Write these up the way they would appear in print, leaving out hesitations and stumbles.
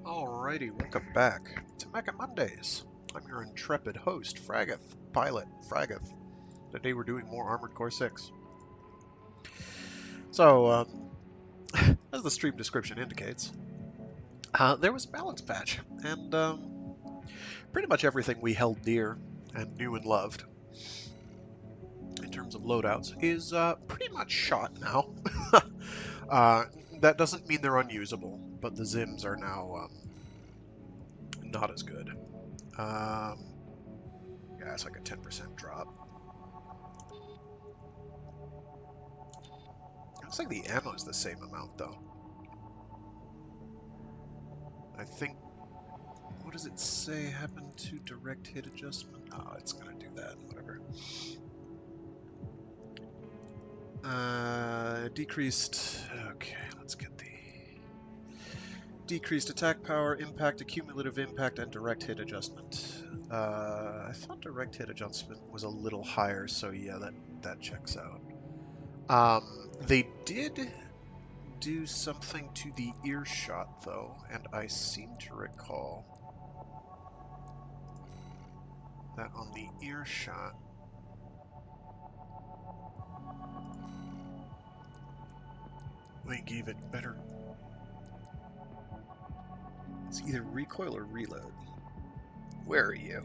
Alrighty, welcome back to Mecha Mondays. I'm your intrepid host, pilot Fragath. Today we're doing more Armored Core 6. So, as the stream description indicates, there was a balance patch, and pretty much everything we held dear and knew and loved in terms of loadouts is pretty much shot now. uh, that doesn't mean they're unusable, but the Zims are now not as good. Yeah, it's like a 10% drop. Looks like the ammo is the same amount, though. I think... What does it say happened to direct hit adjustment? Oh, it's going to do that. Whatever. Decreased... Okay, let's get the... Decreased attack power, impact, accumulative impact, and direct hit adjustment. I thought direct hit adjustment was a little higher, so yeah, that checks out. They did do something to the earshot, though, and I seem to recall that on the earshot, they gave it better. It's either recoil or reload. Where are you?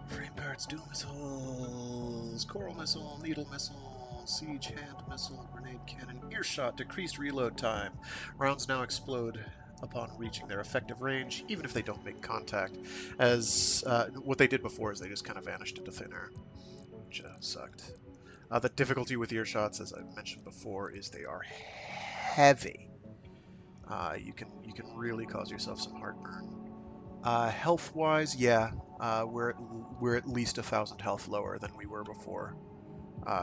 Frame parts, dual missiles, coral missile, needle missile, siege hand missile, grenade cannon, earshot, decreased reload time. Rounds now explode upon reaching their effective range, even if they don't make contact. As what they did before is they just kind of vanished into thin air, which sucked. The difficulty with earshots, as I mentioned before, is they are heavy. You can really cause yourself some heartburn. Health-wise, yeah, we're at least 1,000 health lower than we were before.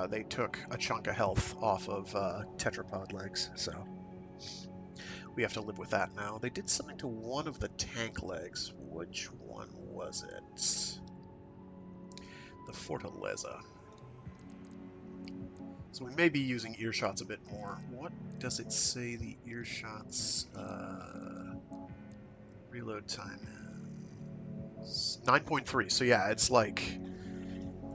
They took a chunk of health off of Tetrapod legs, so we have to live with that now. They did something to one of the tank legs. Which one was it? The Fortaleza. So we may be using earshots a bit more. What does it say the earshots reload time is? 9.3. So yeah, it's like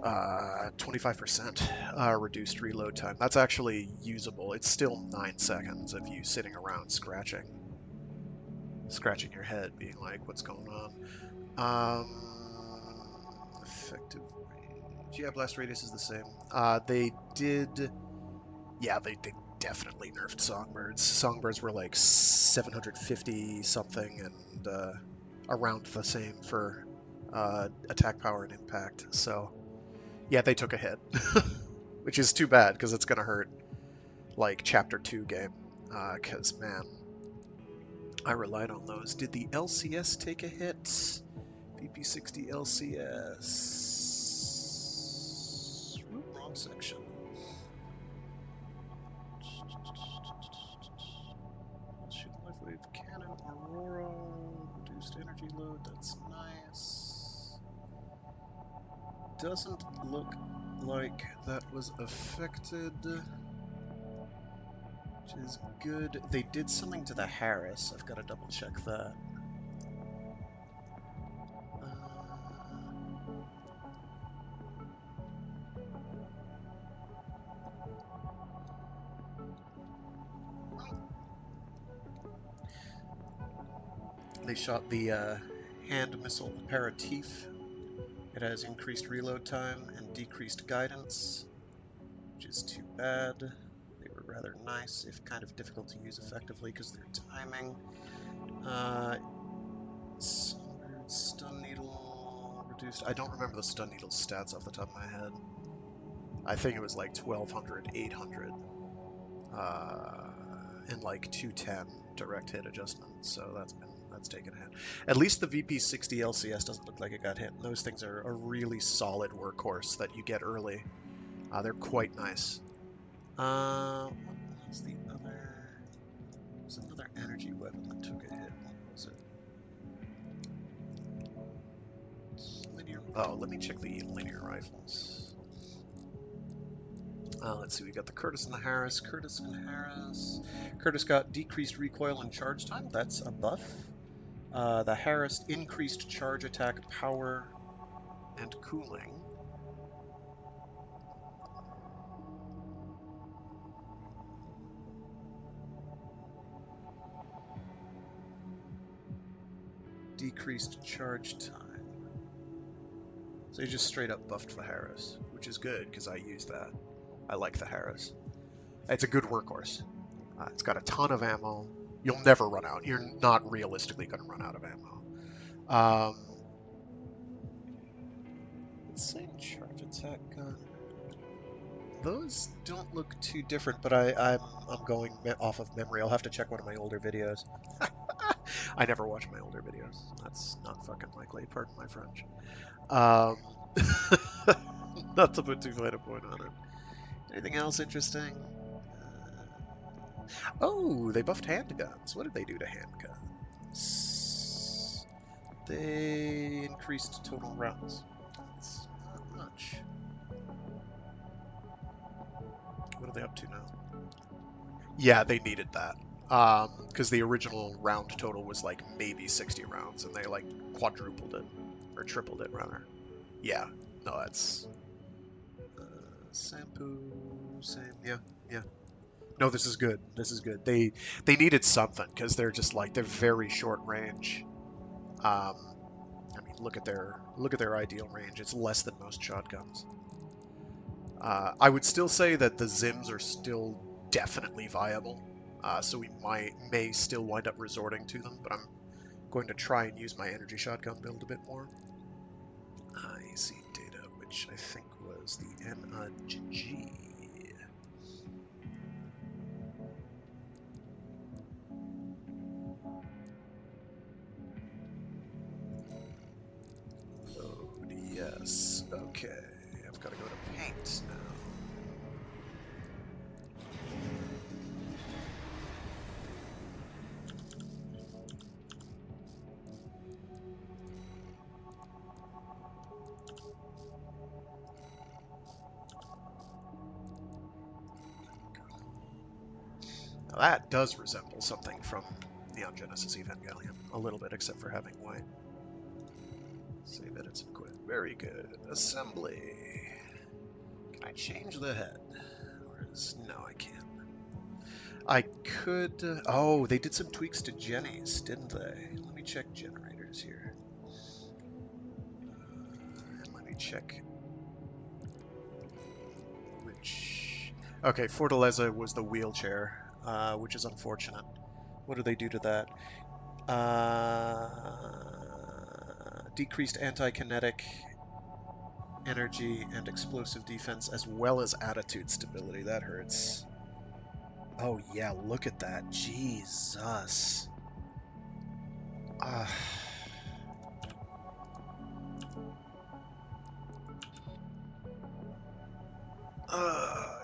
25% reduced reload time. That's actually usable. It's still 9 seconds of you sitting around scratching your head, being like, what's going on? Effective range. Yeah, blast radius is the same. They did... Yeah, they definitely nerfed songbirds. Songbirds were like 750 something and around the same for attack power and impact. So yeah, they took a hit, which is too bad because it's gonna hurt like Chapter 2 game. Because man, I relied on those. Did the LCS take a hit? VP60 LCS. Wrong section. Shoot life wave cannon, Aurora, reduced energy load, that's nice. Doesn't look like that was affected, which is good. They did something to the Harris, I've got to double check that. They shot the hand missile aperitif. It has increased reload time and decreased guidance, which is too bad. They were rather nice, if kind of difficult to use effectively because of their timing. Stun needle reduced. I don't remember the stun needle stats off the top of my head. I think it was like 1200, 800, and like 210 direct hit adjustment. So that's taken a hit. At least the VP60 LCS doesn't look like it got hit. And those things are a really solid workhorse that you get early. They're quite nice. What was the other? There's another energy weapon that took a hit. What was it? Linear. Oh, let me check the linear rifles. Let's see, we got the Curtis and the Harris. Curtis and Harris. Curtis got decreased recoil and charge time. That's a buff. The Harris increased charge attack, power, and cooling. Decreased charge time. So he just straight up buffed the Harris, which is good because I use that. I like the Harris. It's a good workhorse. It's got a ton of ammo. You'll never run out. You're not realistically going to run out of ammo. Same charge attack gun. Those don't look too different, but I'm going off of memory. I'll have to check one of my older videos. I never watch my older videos. That's not fucking likely. Pardon my French. Not to put too fine a point on it. Anything else interesting? Oh, they buffed handguns. What did they do to handguns? They increased total rounds. That's not much. What are they up to now? Yeah, they needed that. Because the original round total was like maybe 60 rounds, and they like quadrupled it. Or tripled it, rather. Yeah. No, that's... Shampoo, same. Yeah, yeah. No, this is good. This is good. They needed something, because they're just like, they're very short range. I mean, look at their ideal range. It's less than most shotguns. I would still say that the Zims are still definitely viable. So we may still wind up resorting to them, but I'm going to try and use my energy shotgun build a bit more. I see data, which I think was the NG. Load, yes. Okay, I've got to go to paint now. Now that does resemble something from Neon Genesis Evangelion, a little bit, except for having white. Save edits and quit. Very good. Assembly. Can I change the head? No, I can't. I could... oh, they did some tweaks to Jenny's, didn't they? Let me check generators here. And let me check... which... okay, Fortaleza was the wheelchair, which is unfortunate. What do they do to that? Decreased anti-kinetic energy and explosive defense, as well as attitude stability. That hurts. Oh yeah, look at that. Jesus.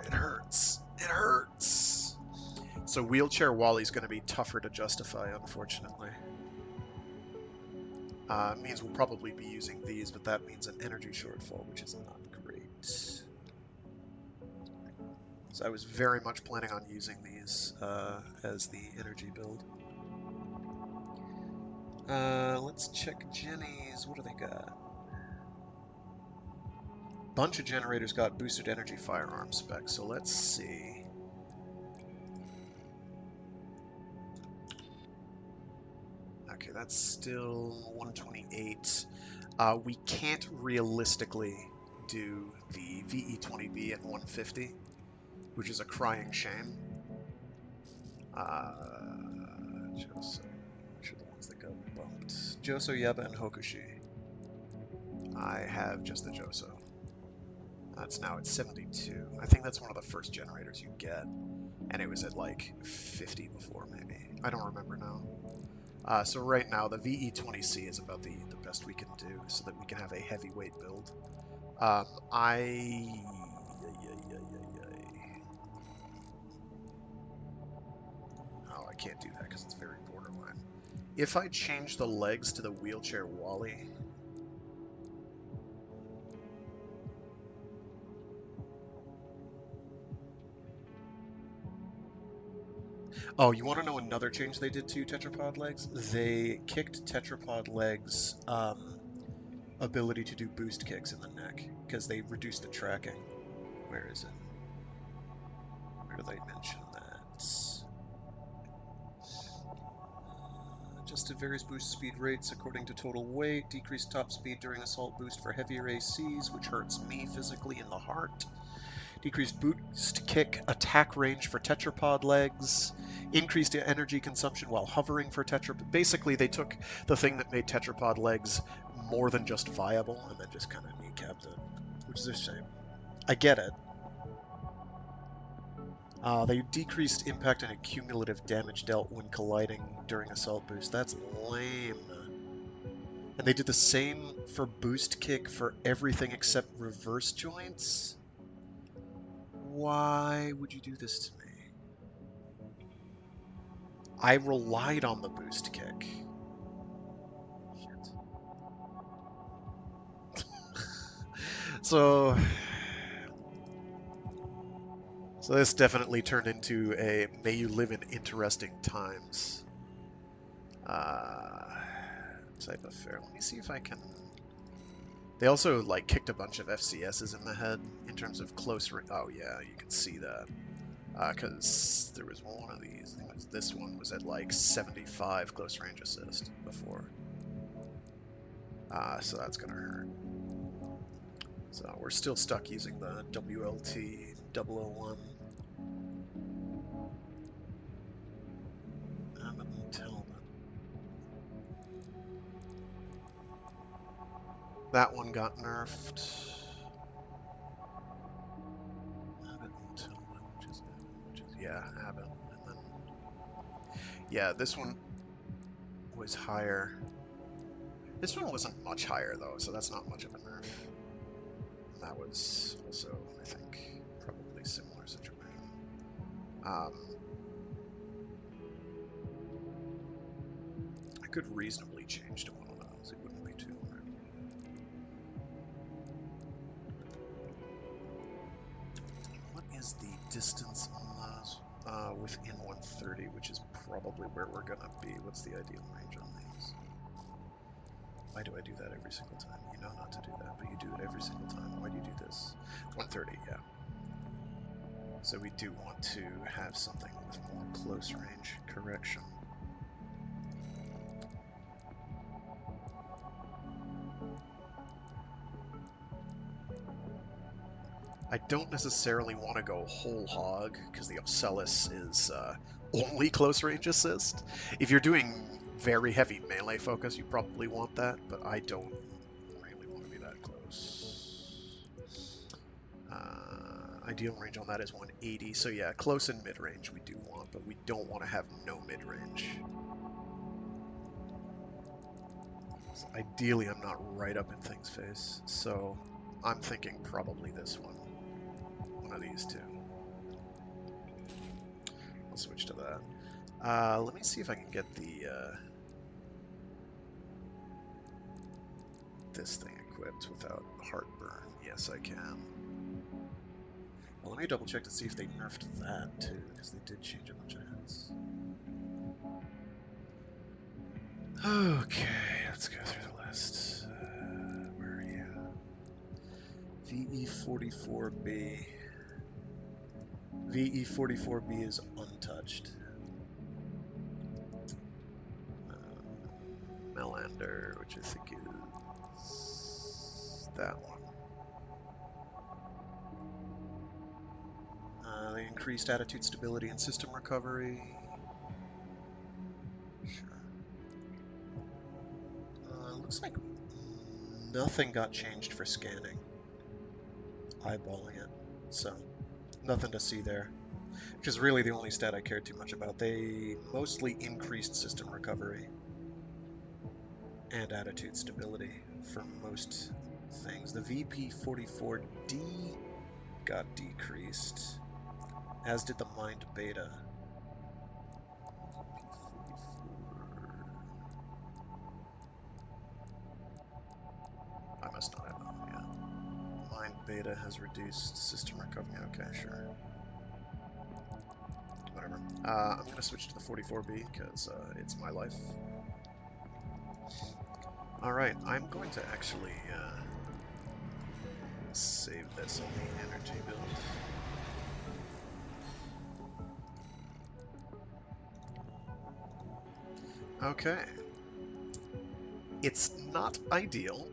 It hurts. It hurts. So wheelchair Wally's going to be tougher to justify, unfortunately. Means we'll probably be using these, but that means an energy shortfall, which is not great. So I was very much planning on using these as the energy build. Let's check Jenny's. What do they got? Bunch of generators got boosted energy firearm specs, so let's see. Okay, that's still 128. We can't realistically do the VE-20B at 150, which is a crying shame. Joso, which are the ones that got bumped? Joso, Yaba, and Hokushi. I have just the Joso. That's now at 72. I think that's one of the first generators you get, and it was at like 50 before, maybe. I don't remember now. So right now, the VE-20C is about the best we can do, so that we can have a heavyweight build. Oh, I can't do that because it's very borderline. If I change the legs to the wheelchair Wally... Oh, you want to know another change they did to Tetrapod legs? They kicked Tetrapod legs ability to do boost kicks in the neck because they reduced the tracking. Where is it? Where do they mention that? Adjusted various boost speed rates according to total weight. Decreased top speed during assault boost for heavier ACs, which hurts me physically in the heart. Decreased boost kick attack range for Tetrapod legs. Increased energy consumption while hovering for Tetrapod. Basically, they took the thing that made Tetrapod legs more than just viable and then just kind of kneecapped it, which is a shame. I get it. They decreased impact and cumulative damage dealt when colliding during assault boost. That's lame. And they did the same for boost kick for everything except reverse joints? Why would you do this to me? I relied on the boost kick. So this definitely turned into a may you live in interesting times type of fair. Let me see if I can. They also like kicked a bunch of FCSs in the head in terms of close. Oh yeah, you can see that because there was one of these. I think this one was at like 75 close range assist before. So that's gonna hurt. So we're still stuck using the WLT 001. That one got nerfed. Yeah, Abbott. And then, yeah, this one was higher. This one wasn't much higher though, so that's not much of a nerf. And that was also, I think, probably similar situation. I could reasonably change to one of those. It wouldn't be too hard. What is the distance on those? Within 130, which is probably where we're gonna be. What's the ideal range on these? Why do I do that every single time? You know not to do that, but you do it every single time. Why do you do this? 130, yeah. So we do want to have something with more close range correction. I don't necessarily want to go whole hog, because the Ocellus is only close range assist. If you're doing very heavy melee focus, you probably want that, but I don't really want to be that close. Ideal range on that is 180, so yeah, close and mid-range we do want, but we don't want to have no mid-range. So ideally, I'm not right up in things face, so I'm thinking probably this one. One of these two. I'll switch to that. Let me see if I can get the this thing equipped without heartburn. Yes, I can. Well, let me double check to see if they nerfed that too, because they did change a bunch of heads. Okay, let's go through the list. Where are you? VE44B. VE44B is untouched. Melander, which I think is that one. They increased attitude stability and system recovery. Sure. Looks like nothing got changed for scanning. Eyeballing it. So, nothing to see there. Which is really the only stat I cared too much about. They mostly increased system recovery and attitude stability for most things. The VP44D got decreased, as did the Mind Beta. I must not have them, yeah. Mind Beta has reduced system recovery. Okay, sure. Whatever. I'm going to switch to the 44B because it's my life. Alright, I'm going to actually save this on the energy build. Okay. It's not ideal.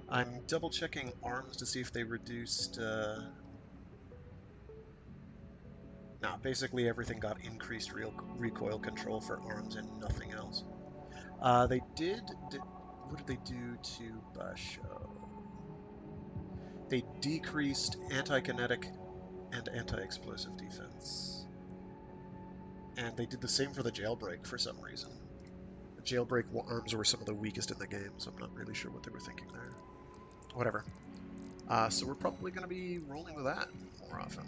I'm double checking arms to see if they reduced... No, basically everything got increased recoil control for arms and nothing else. They did... What did they do to Basho? They decreased anti-kinetic and anti-explosive defense. And they did the same for the jailbreak for some reason. The jailbreak arms were some of the weakest in the game, so I'm not really sure what they were thinking there. Whatever. So we're probably going to be rolling with that more often.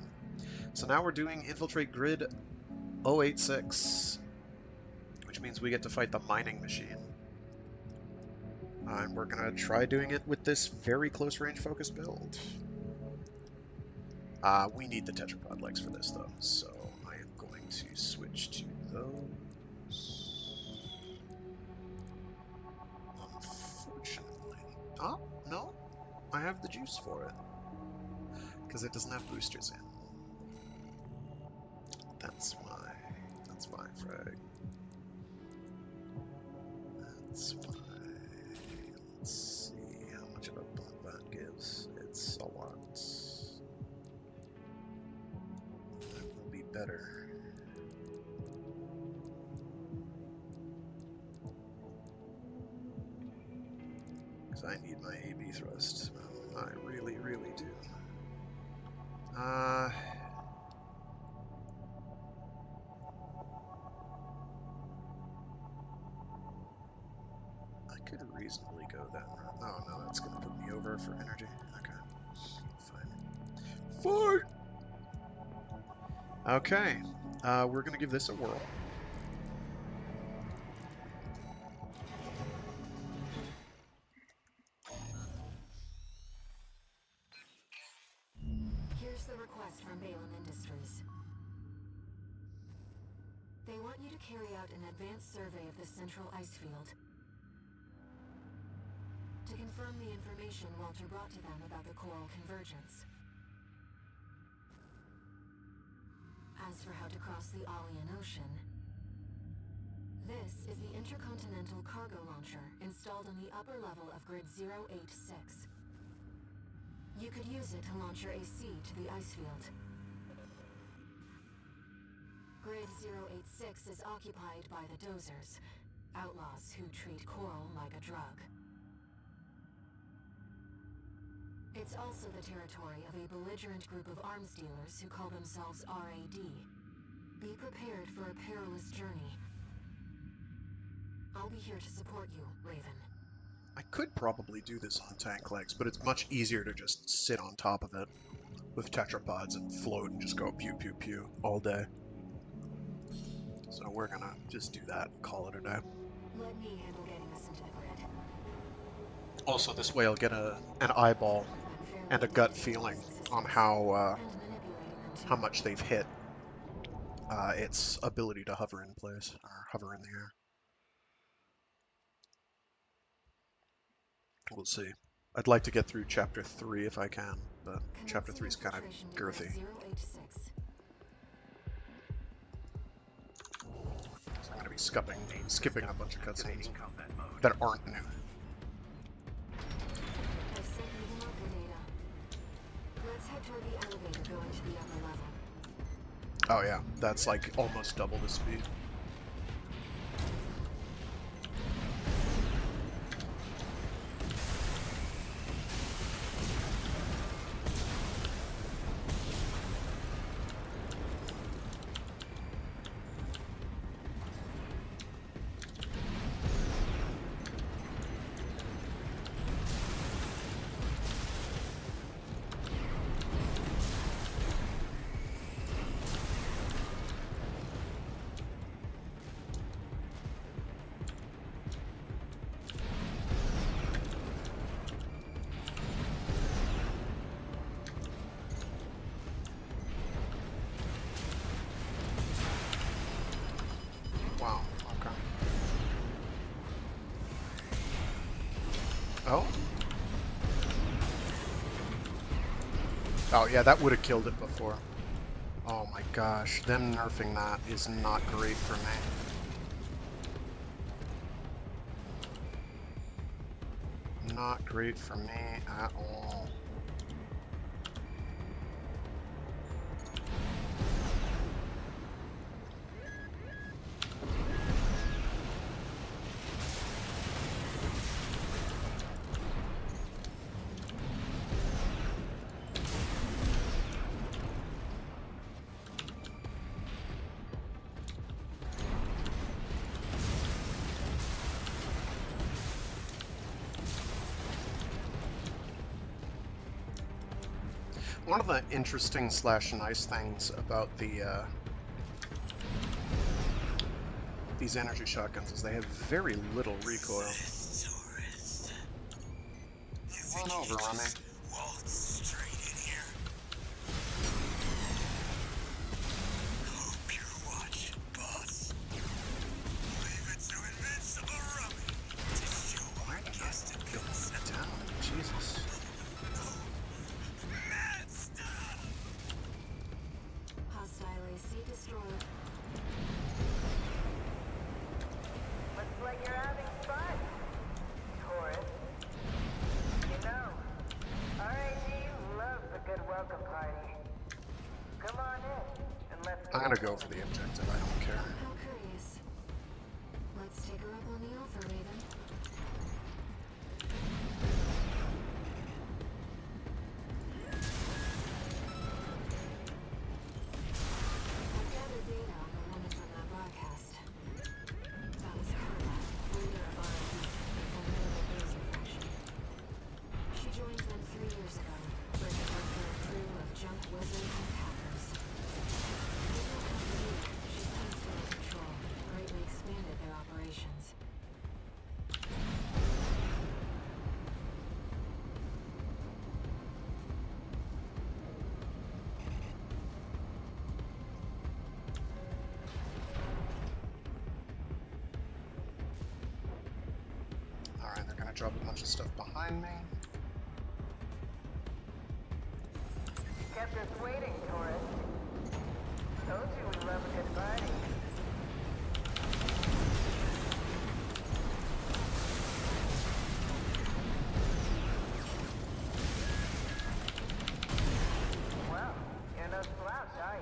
So now we're doing Infiltrate Grid 086, which means we get to fight the mining machine. And we're going to try doing it with this very close range focused build. We need the Tetrapod legs for this though, so I am going to switch to those. Unfortunately. Oh, no. I have the juice for it. Because it doesn't have boosters in. That's why. That's why, Frag. That's why. Let's see how much of a bump that gives. It's a lot. That will be better. Because I need my AB thrust. I really, really do. I could reasonably go that route. Oh no, that's going to put me over for energy. Okay, fine. Fine! Okay, we're going to give this a whirl. Here's the request from Balin Industries. They want you to carry out an advanced survey of the central ice field to confirm the information Walter brought to them about the coral convergence. As for how to cross the Aalian Ocean, this is the intercontinental cargo launcher installed on the upper level of Grid 086. You could use it to launch your AC to the ice field. Grid 086 is occupied by the Dozers, outlaws who treat coral like a drug. It's also the territory of a belligerent group of arms dealers who call themselves RAD. Be prepared for a perilous journey. I'll be here to support you, Raven. I could probably do this on tank legs, but it's much easier to just sit on top of it with tetrapods and float and just go pew pew pew all day. So we're gonna just do that and call it a day. Let me handle getting us into the grid. Also, this way I'll get an eyeball and a gut feeling on how much they've hit its ability to hover in place, or hover in the air. We'll see. I'd like to get through Chapter 3 if I can, but Chapter 3 is kind of girthy. So I'm going to be skipping a bunch of cutscenes that aren't new. Let's head toward the elevator going to the upper level. Oh yeah, that's like almost double the speed. Oh. Oh yeah, that would have killed it before. Oh my gosh, them nerfing that is not great for me. Not great for me at all. One of the interesting / nice things about the these energy shotguns is they have very little recoil. Come on over, Rummy. Waltz straight in here. Hope you're watching, boss. Leave it to invincible Rummy to show our guest a concept. Down, Jesus. Hostile AC destroyed. Looks like you're having fun, Taurus. You know, RAD loves a good welcome party. Come on in, and let's I'm gonna go for the objective, I don't care. How curious. Let's take her up on the offer, Raven. I've gathered data on the woman from that broadcast. That was Carla, leader of R&D, the formidable Bruiser faction. She joined them 3 years ago, bringing with her a crew of junk wizards and hackers. Even after a year, she's still in control, greatly expanded their operations. Alright, they're gonna drop a bunch of stuff behind me. kept us waiting, Taurus. Told you we love a good party. Well, you're no slouch, are you?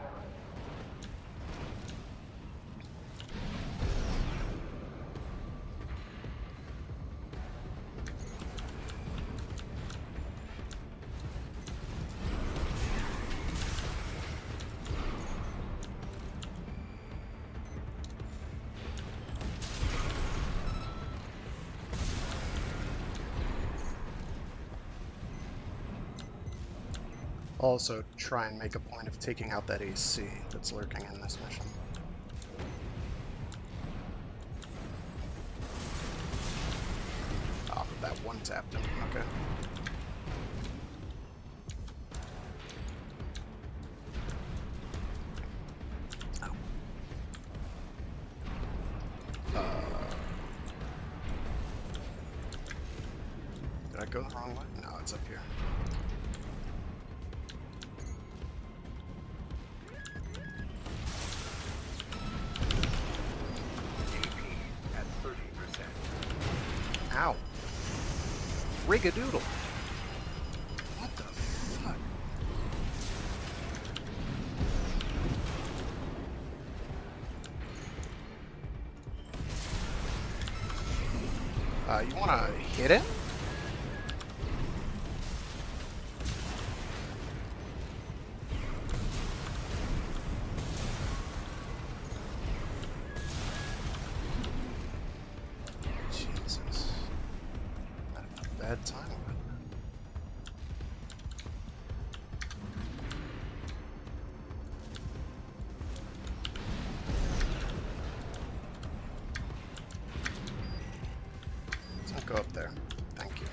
Also, try and make a point of taking out that AC that's lurking in this mission. Ah, that one tapped him. Okay. Ow. Did I go the wrong way? No, it's up here. Ow. Rigadoodle. What the fuck? You wanna hit it? Jesus. Not a bad time of it. Don't go up there. Thank you.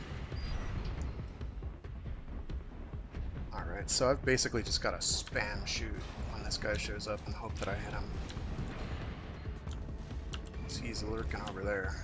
Alright, so I've basically just got to spam shoot when this guy shows up and hope that I hit him. So he's lurking over there.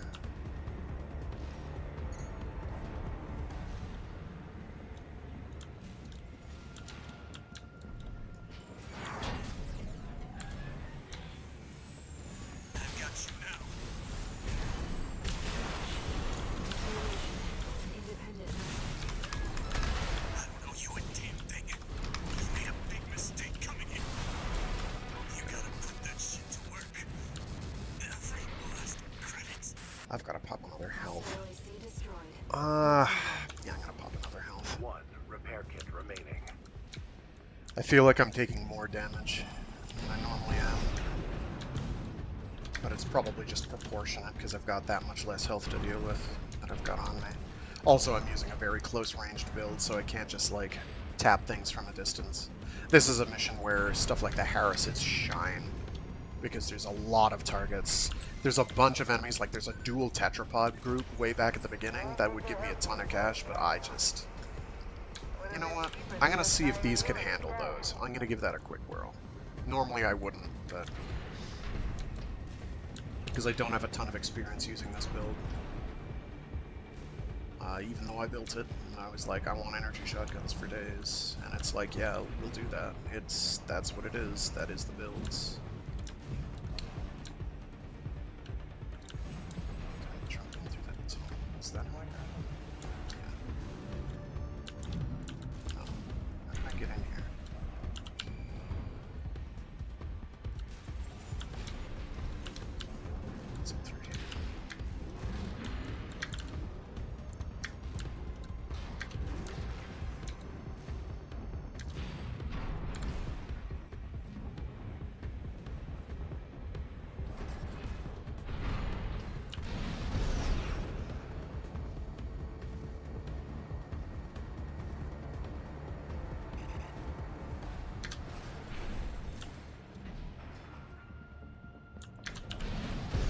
I've got to pop another health. LAC destroyed. Yeah, I'm gonna pop another health. One repair kit remaining. I feel like I'm taking more damage than I normally am. But it's probably just proportionate because I've got that much less health to deal with that I've got on me. Also, I'm using a very close ranged build, so I can't just like tap things from a distance. This is a mission where stuff like the Harrises shine because there's a lot of targets. There's a bunch of enemies, like there's a dual Tetrapod group way back at the beginning that would give me a ton of cash, but I just... You know what? I'm gonna see if these can handle those. I'm gonna give that a quick whirl. Normally I wouldn't, but... because I don't have a ton of experience using this build. Even though I built it, and I was like, I want energy shotguns for days, and it's like, yeah, we'll do that. That's what it is. That is the builds. Jumping through that tunnel. Is that how I got it? Yeah. No. How can I get in here? Is it through here?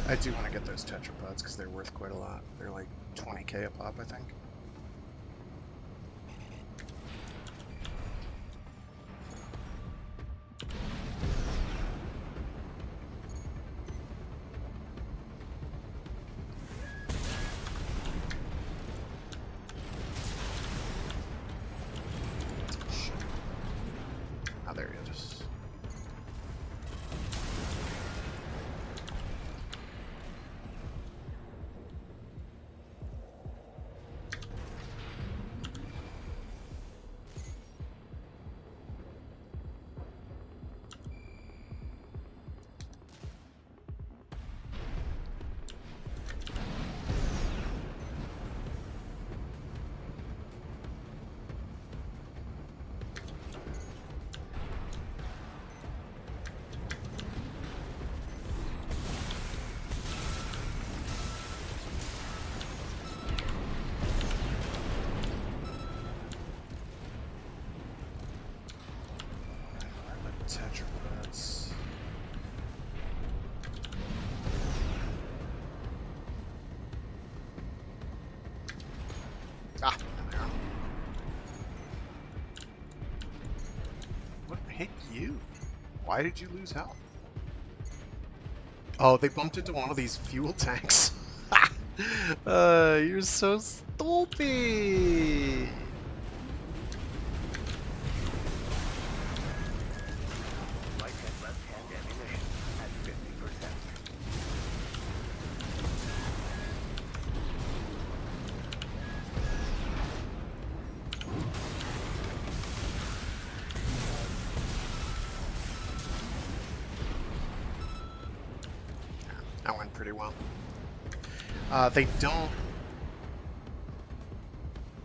I do want to get those Tetrapods because they're worth quite a lot. They're like 20k a pop, I think. Shit. Oh, there he is. Tetrapods. Ah, there they are. What hit you? Why did you lose health? Oh, they bumped into one of these fuel tanks. You're so stupid. Right and left hand ammunition at 50%. That went pretty well. They don't...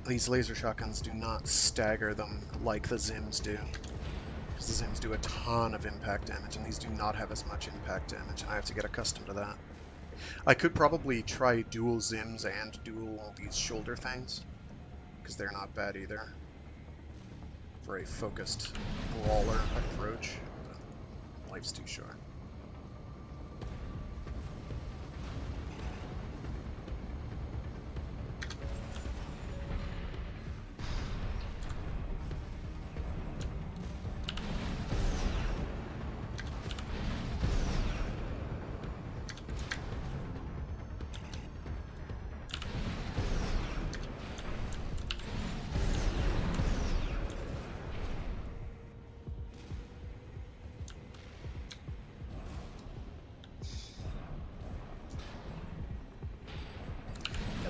These laser shotguns do not stagger them like the Zims do. Because the Zims do a ton of impact damage, and these do not have as much impact damage, and I have to get accustomed to that. I could probably try dual Zims and dual these shoulder things, because they're not bad either. For a focused brawler approach, but life's too short.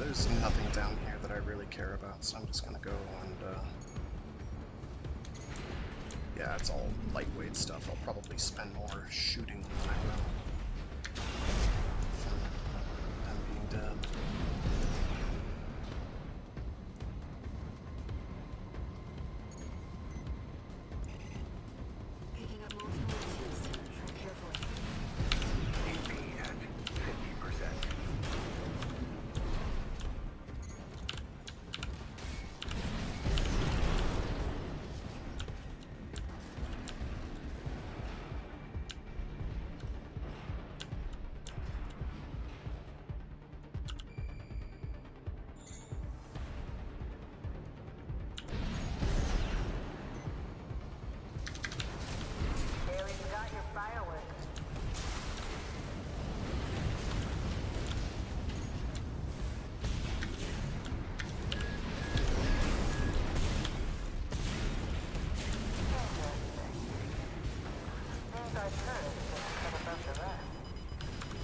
There's nothing down here that I really care about, so I'm just gonna go and, yeah, it's all lightweight stuff. I'll probably spend more shooting than I will from them being dead.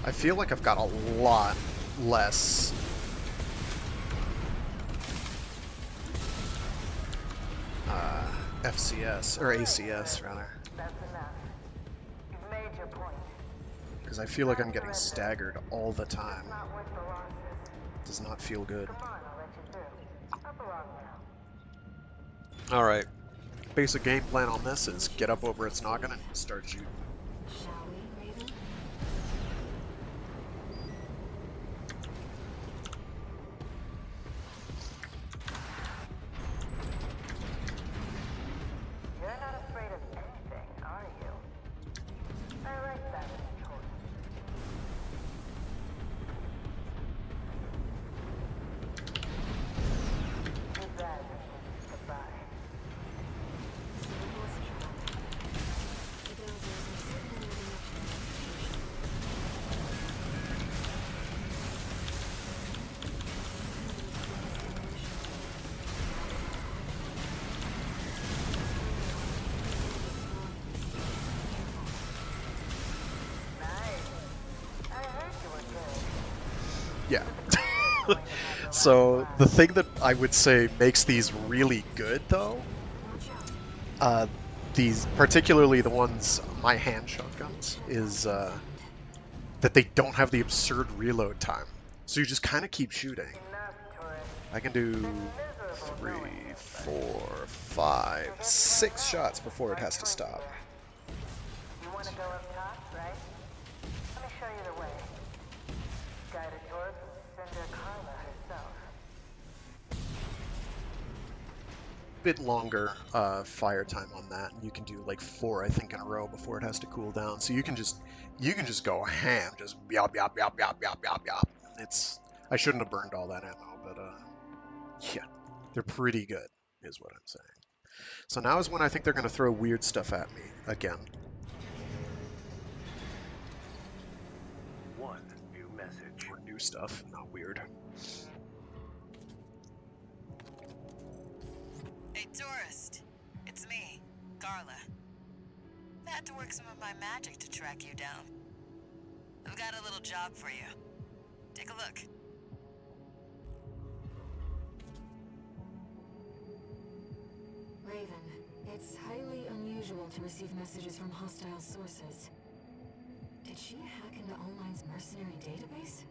I feel like I've got a lot less FCS, or ACS rather, That's enough. You've made your point. because I feel like I'm getting staggered all the time. It's not worth the losses. Does not feel good. Come on, I'll let you through. Up along now. Alright, basic game plan on this is get up over its noggin and start shooting. Shall we, Raven? You're not afraid of anything, are you? I like that as a choice. Too bad this is goodbye. So it was a trap. The Dozers are certainly living up to their reputation. Nice. I heard you were good. Yeah. So the thing that I would say makes these really good though, Watch out. these, particularly the ones, my hand shotguns, is that they don't have the absurd reload time. So you just kind of keep shooting. Enough, tourist. I can do Miserable 3, knowing you, 4, 5, 6 shots before it has to stop. You want to go up top, right? Let me show you the way. Guided tour from Cinder Carla herself. Bit longer fire time on that, and you can do like 4, I think, in a row before it has to cool down. So you can just go ham, just yop yop yop yop yop yop yop. It's, I shouldn't have burned all that ammo, but yeah, they're pretty good, is what I'm saying. So now is when I think they're gonna throw weird stuff at me again. One new message. Or new stuff, not weird. Hey, tourist. It's me, Carla. I had to work some of my magic to track you down. I've got a little job for you. Take a look. Raven, it's highly unusual to receive messages from hostile sources. Did she hack into Allmine's mercenary database?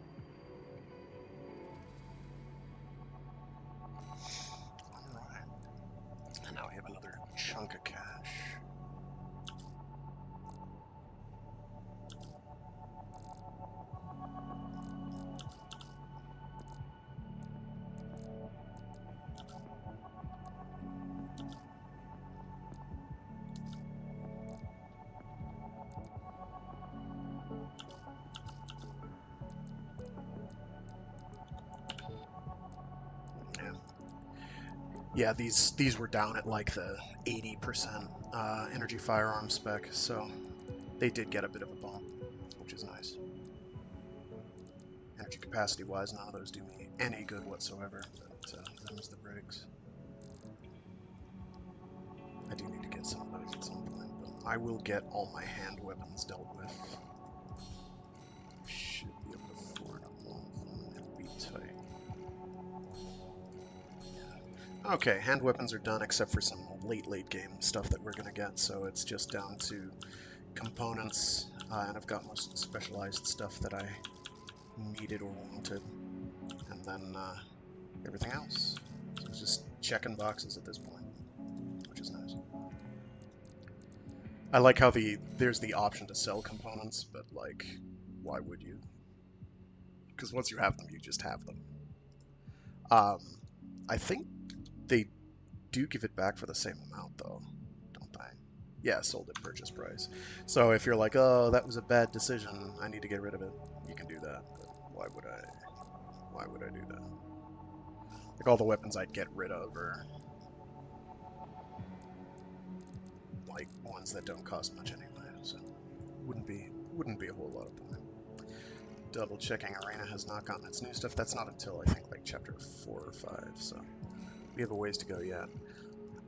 Alright. And now we have another chunk of cash. Yeah, these were down at like the 80% energy firearm spec, so they did get a bit of a bump, which is nice. Energy capacity wise, none of those do me any good whatsoever, but them's the breaks. I do need to get some of those at some point, but I will get all my hand weapons dealt with. Should be able to afford all of them and be tight. Okay, hand weapons are done except for some late game stuff that we're gonna get, so it's just down to components, and I've got most of the specialized stuff that I needed or wanted, and then everything else. So it's just checking boxes at this point, which is nice. I like how there's the option to sell components, but like, why would you? Because once you have them, you just have them. I think they do give it back for the same amount, though, don't they? Yeah, sold at purchase price. So if you're like, oh, that was a bad decision, I need to get rid of it, you can do that. But why would I? Why would I do that? Like all the weapons I'd get rid of are like ones that don't cost much anyway, so wouldn't be a whole lot of point. Double checking Arena has not gotten its new stuff. That's not until I think like chapter 4 or 5, so we have a ways to go yet.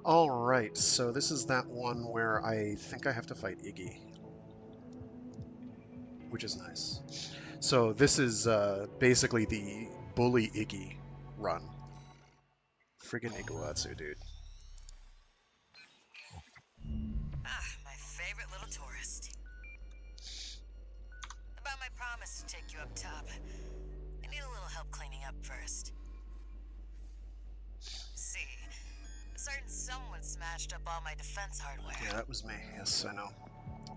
Alright, so this is that one where I think I have to fight Iggy, which is nice. So this is basically the bully Iggy run. Friggin' Iguatsu, dude. Ah, my favorite little tourist. About my promise to take you up top. I need a little help cleaning up first. See, a certain someone smashed up all my defense hardware. Yeah, that was me. Yes, I know.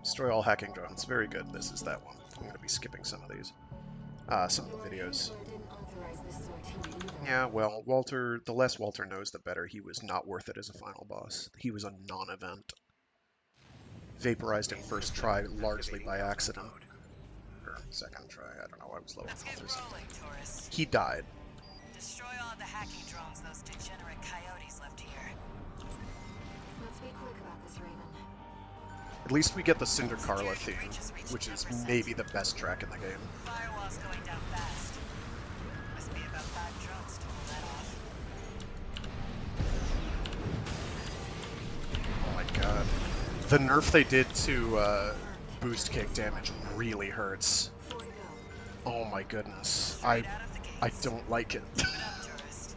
Destroy all hacking drones. Very good. This is that one. I'm going to be skipping some of these. Some of the videos. Handler didn't authorize this sortie either. Yeah, well, Walter, the less Walter knows, the better. He was not worth it as a final boss. He was a non-event. Vaporized in first try, largely by accident. Or second try, I don't know, I was low on Let's get health or something. rolling, tourist. He died. Destroy all the hacking drones those degenerate coyotes left here. Let's be quick about this, Raven. At least we get the Cinder Carla theme, which is maybe the best track in the game. Firewall's going down fast. Must be about 5 drones to pull that off. Oh my god. The nerf they did to boost kick damage really hurts. 4 to go. Oh my goodness. Straight out of the I gates. don't like it. Keep it up, tourist.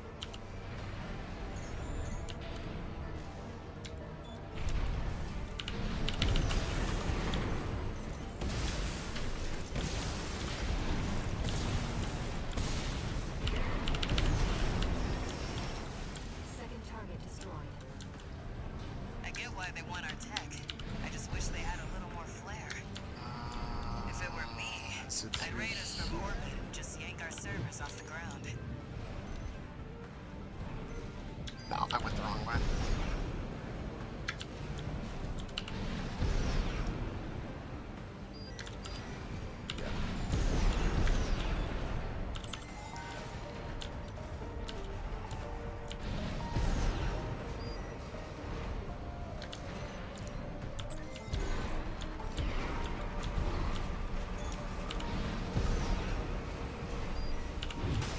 Second target destroyed. I get why they want our tech. I just wish they had a little more flair. If it were me, I'd raid us from orbit and just yank our servers off the ground. No, I went the wrong way. Yeah.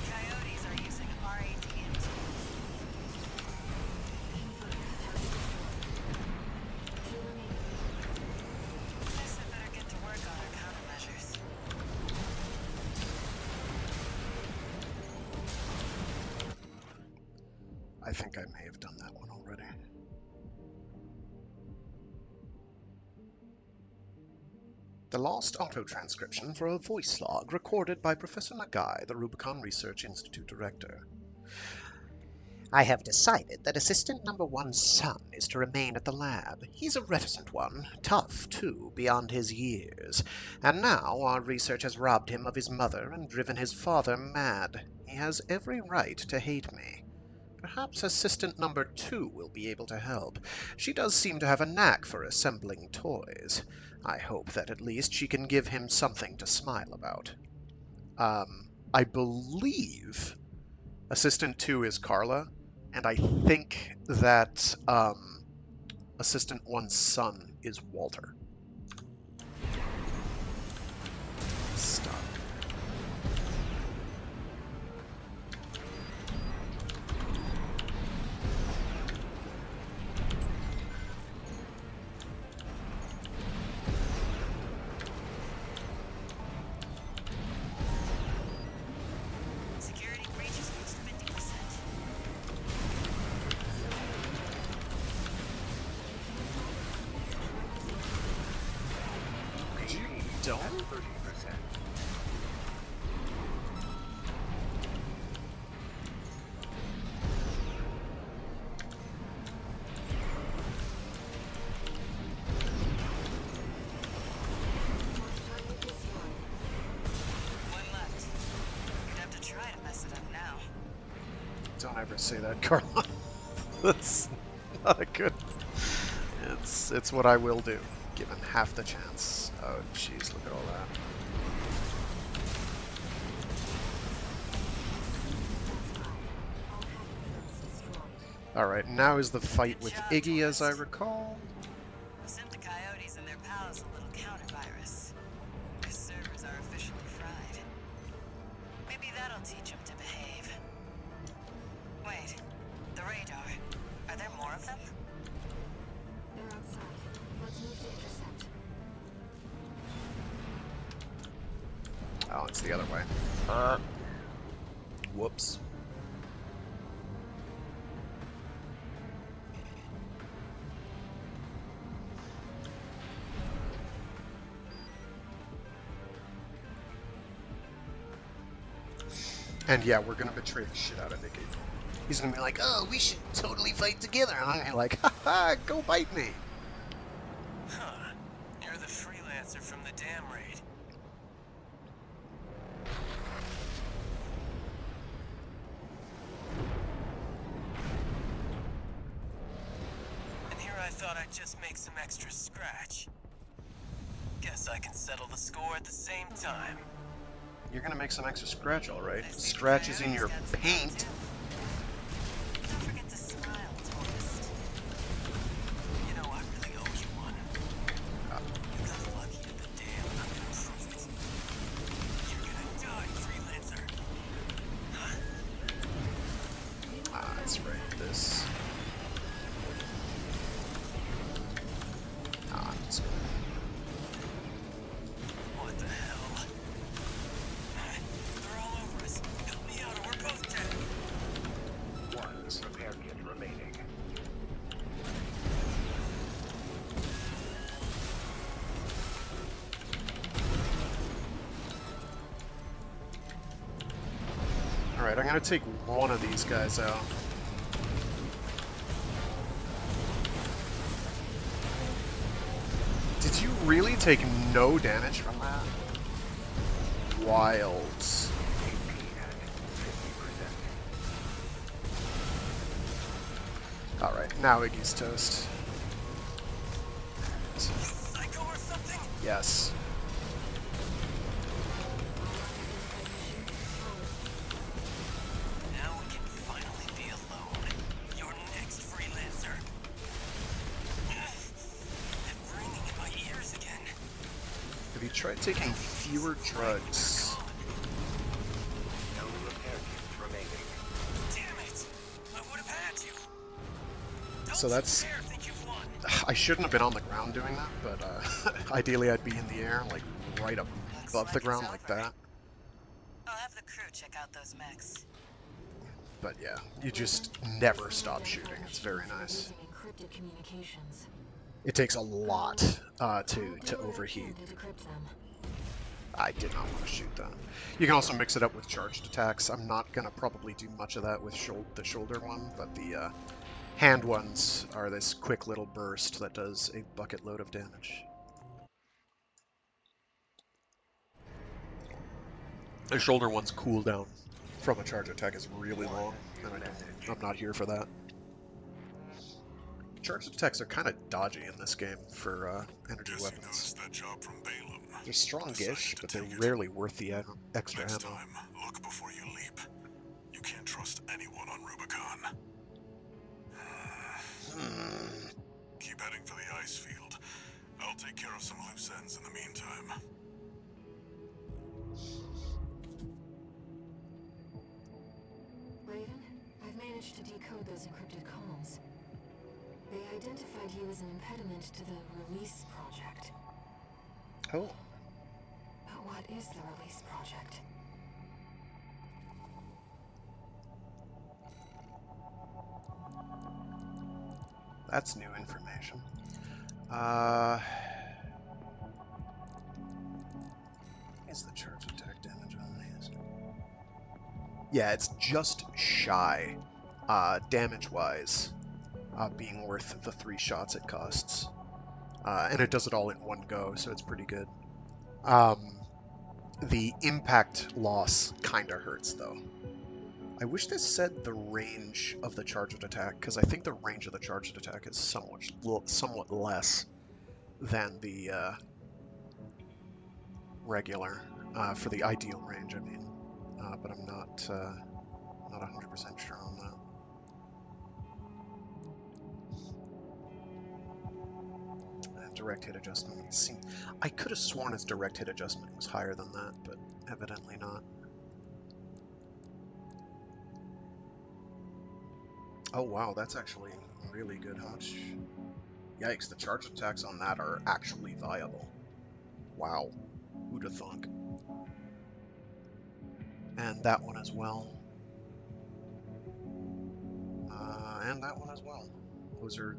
Coyotes are using RATMT. Two remaining. Guess I better get to work on our countermeasures. I think I may have done that one already. The lost auto-transcription for a voice log recorded by Professor Nagai, the Rubicon Research Institute director. I have decided that Assistant Number One's son is to remain at the lab. He's a reticent one, tough, too, beyond his years. And now our research has robbed him of his mother and driven his father mad. He has every right to hate me. Perhaps Assistant Number 2 will be able to help. She does seem to have a knack for assembling toys. I hope that at least she can give him something to smile about. I believe Assistant 2 is Carla, and I think that Assistant 1's son is Walter. Stop. Security breaches reached 50%. Don't. 30%. Target destroyed. One left. You'd have to try to mess it up now. Don't ever say that, Carla. That's not a good. It's what I will do, given half the chance. Oh, jeez, look at all that. All hacking drones destroyed. All right, now is the fight with Iggy, as I recall. We sent the coyotes and their pals a little counter-virus. Their servers are officially fried. Maybe that'll teach them to behave. Wait, the radar. Are there more of them? They're outside. Let's move to intercept. Oh, it's the other way. Whoops. And yeah, we're gonna betray the shit out of Nikki. He's gonna be like, oh, we should totally fight together. And I'm like, haha, go bite me. Huh. You're the freelancer from the dam raid. And here I thought I'd just make some extra scratch. Guess I can settle the score at the same time. You're gonna make some extra scratch, all right. Scratches in your paint. Don't forget to smile, tourist. You know, I really owe you one. You got lucky at the dam, and I'm gonna prove it. You're gonna die, freelancer. Huh? Ah, that's right. This. Ah, it's good. What the hell? They're all over us. Help me out or we're both dead. One repair kit remaining. All right, I'm gonna take one of these guys out. Did you really take no damage from that? Wild. AP at 50%. Alright, now Iggy's toast. You psycho or something? Yes. Now we can finally be alone. You're next, freelancer. They're ringing in my ears again. Have you tried taking fewer drugs? No repair kits remaining. Damn it! I would have had you. Don't So that's... you dare think you've won. I shouldn't have been on the ground doing that, but ideally I'd be in the air, like right up above the ground like that. I'll have the crew check out those mechs. But yeah, you just never stop shooting. It's very nice. Using encrypted communications. It takes a lot to overheat. To decrypt them. I did not want to shoot that. You can also mix it up with charged attacks. I'm not going to probably do much of that with the shoulder one, but the hand ones are this quick little burst that does a bucket load of damage. The shoulder one's cooldown from a charge attack is really long, and I'm not here for that. Charged attacks are kind of dodgy in this game for energy Guess you weapons. noticed that job from Balaam. They're strongish, Decided to but they're take it. rarely worth the extra Next ammo. time, look before you leap. You can't trust anyone on Rubicon. Keep heading for the ice field. I'll take care of some loose ends in the meantime. Raven, I've managed to decode those encrypted comms. They identified you as an impediment to the release project. Oh, But what is the release project? that's new information. Is the charge attack damage on these? Yeah, it's just shy, damage-wise, being worth the 3 shots it costs. And it does it all in one go, so it's pretty good. The impact loss kinda hurts, though. I wish this said the range of the charged attack, because I think the range of the charged attack is somewhat less than the regular, for the ideal range, I mean. But I'm not 100% sure on that. Direct hit adjustment. I could have sworn its direct hit adjustment was higher than that, but evidently not. Oh wow, that's actually really good. How much? Yikes, the charge attacks on that are actually viable. Wow, who'd have thunk? And that one as well. And that one as well.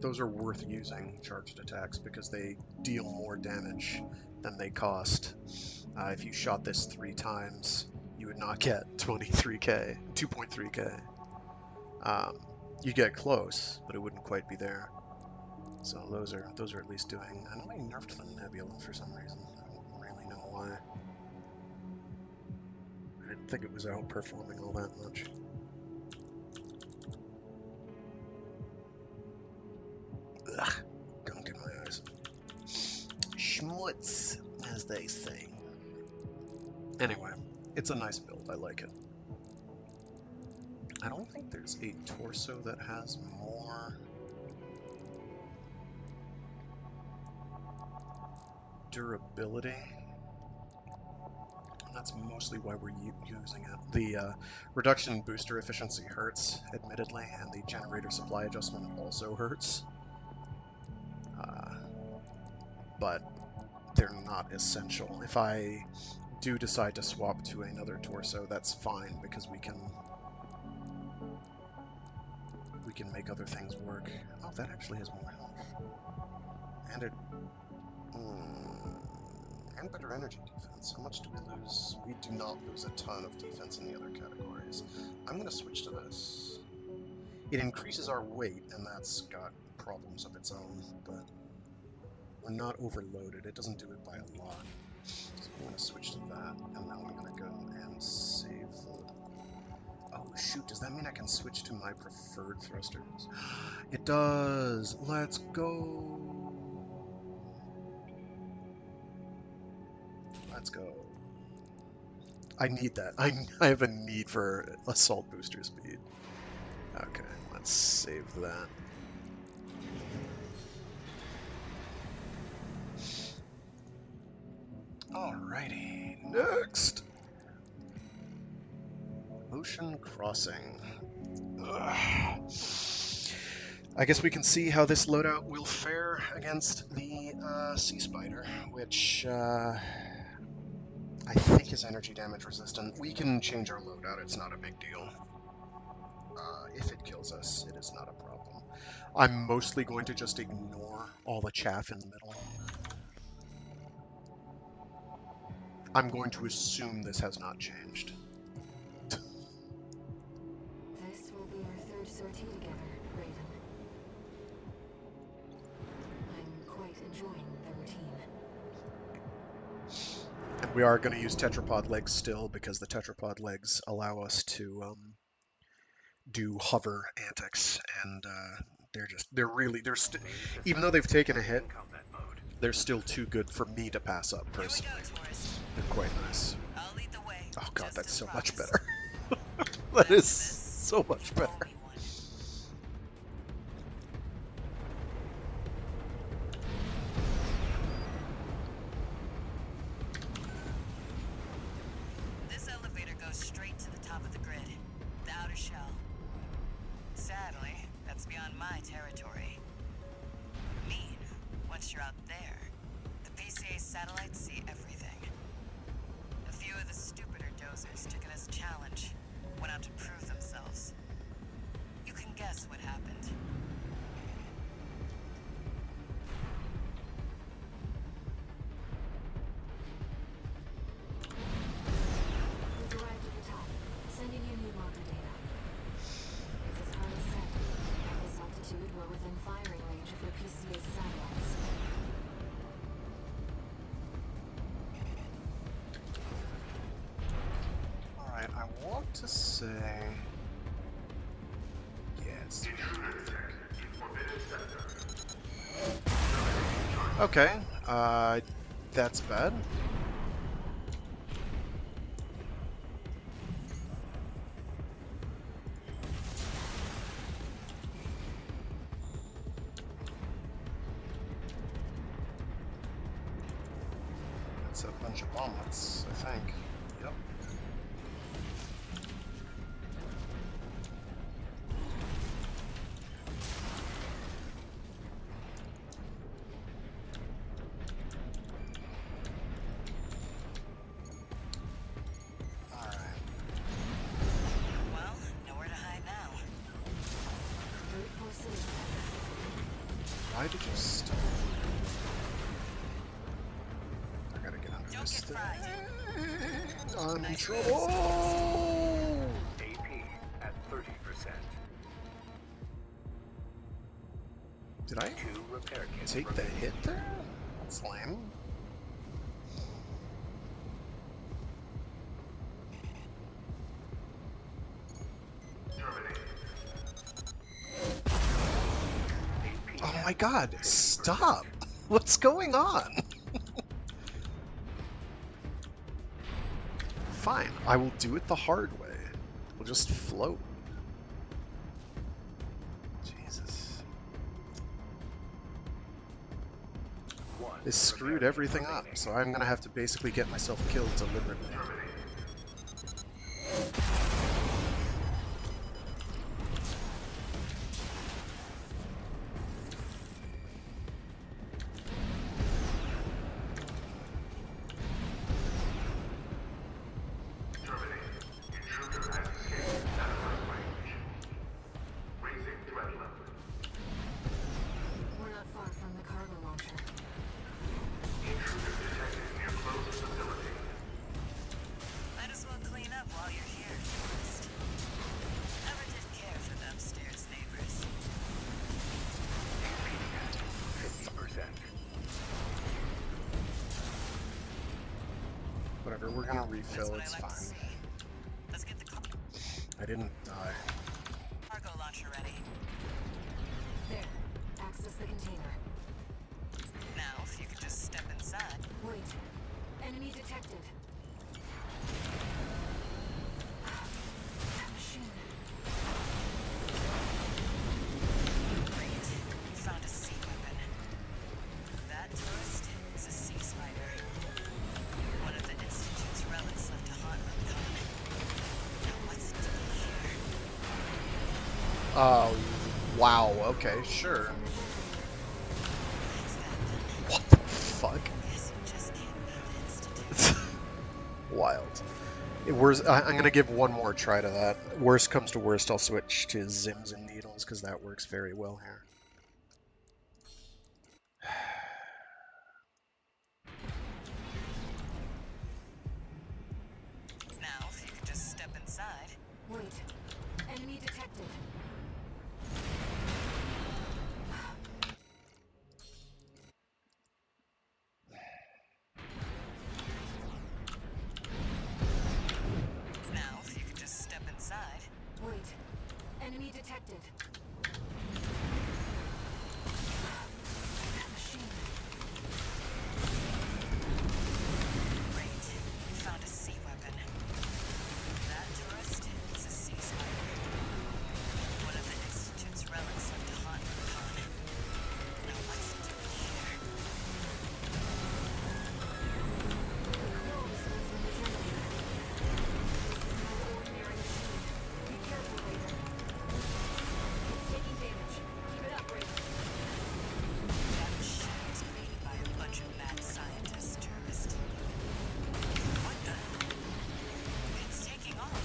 Those are worth using, charged attacks, because they deal more damage than they cost. If you shot this 3 times, you would not get 2.3k. You get close, but it wouldn't quite be there. So those are at least doing. I know they nerfed the Nebula for some reason. I don't really know why. I didn't think it was outperforming all that much. Ugh, gunk in my eyes. Schmutz, as they say. Anyway, it's a nice build. I like it. I don't think there's a torso that has more durability. And that's mostly why we're using it. The reduction in booster efficiency hurts, admittedly, and the generator supply adjustment also hurts. But they're not essential. If I do decide to swap to another torso, that's fine, because we can make other things work. Oh, that actually has more health. And it... and better energy defense. How much do we lose? We do not lose a ton of defense in the other categories. I'm going to switch to this. It increases our weight, and that's got problems of its own, but we're not overloaded. It doesn't do it by a lot. So I'm going to switch to that, and now I'm going to go and save the... Oh shoot, does that mean I can switch to my preferred thrusters? It does! Let's go! Let's go. I need that. I have a need for assault booster speed. Okay, let's save that. Alrighty, next! Ocean Crossing. Ugh. I guess we can see how this loadout will fare against the Sea Spider, which I think is energy damage resistant. We can change our loadout, it's not a big deal. If it kills us, it is not a problem. I'm mostly going to just ignore all the chaff in the middle. I'm going to assume this has not changed. This will be our third sortie together, Raven. I'm quite enjoying the routine. And we are going to use Tetrapod legs still, because the Tetrapod legs allow us to do hover antics, and even though they've taken a hit, they're still too good for me to pass up personally. They're quite nice. I'll lead the way. Oh god, just that's as so much promised. better. That is so much better. Owe me one. This elevator goes straight to the top of the grid, the outer shell. Sadly, that's beyond my territory. Mean, once you're out there, the PCA satellites see everything. A few of the stupider dozers took it as a challenge, went out to prove themselves. You can guess what happened. We've arrived at the top, sending you new marker data. It's as hard as said. At this altitude, we're within firing range of the PCA satellites. Alright, I want to say... Yes. Okay, that's bad. That's a bunch of bomblets, I think. Yep. Alright. Why did you stop? I gotta get under Don't this get thing. fried. I'm in Nice trouble! AP at 30%. Did I 2 repair kits take the remaining. hit there? That's lame. Oh my god, stop! What's going on? Fine, I will do it the hard way. We'll just float. Jesus. One This screwed repair kit everything up, remaining. so I'm gonna have to basically get myself killed deliberately. We're not far from the cargo launcher. Might as well clean up while you're here, tourist. Never did care for the upstairs neighbors. 50%. Whatever, we're gonna That's refill, what it's I like to fine. see. Let's get the I didn't die. cargo launcher ready. There. Access the container. Now, if you could just step inside. Wait. Enemy detected. Machine. Great. You found a sea weapon. That tourist is a sea spider. One of the Institute's relics left to haunt Recon. Now what's it doing here? Oh, wow, okay, sure. Thanks, Captain. What the fuck? Guess you just can't beat the Institute. Wild. I'm gonna give one more try to that. Worst comes to worst, I'll switch to Zims and Needles, because that works very well here. Now, if you could just step inside. Wait. Enemy detected. Now, if you could just step inside. Wait. Enemy detected. Machine. Great. You found a sea weapon. That tourist is a sea spider. One of the Institute's relics left to haunt Recon. Now what's it doing here? That machine was created by a bunch of mad scientists, tourist. What the? It's taking off.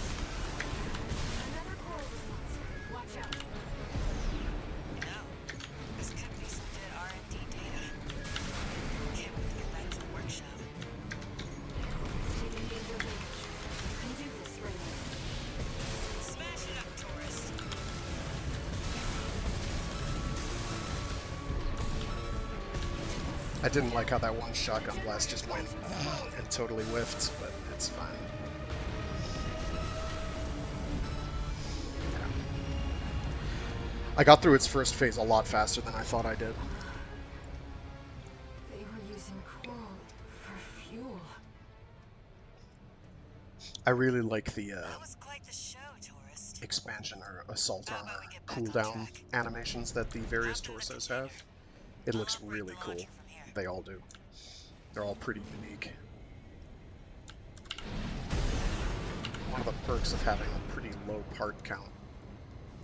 You know, this could be some good R&D data. Can't wait to get back to the workshop. Smash it up, tourist. I didn't like how that one shotgun blast just went and totally whiffed, but it's fine. Yeah. I got through its first phase a lot faster than I thought I did. They were using coal for fuel. I really like the That was quite the show, tourist. expansion or assault How about armor we get back on cooldown track? animations that the various After the torsos container. have. It looks I'll operate really the cool. launcher from here. They all do. They're all pretty unique. One of the perks of having a pretty low part count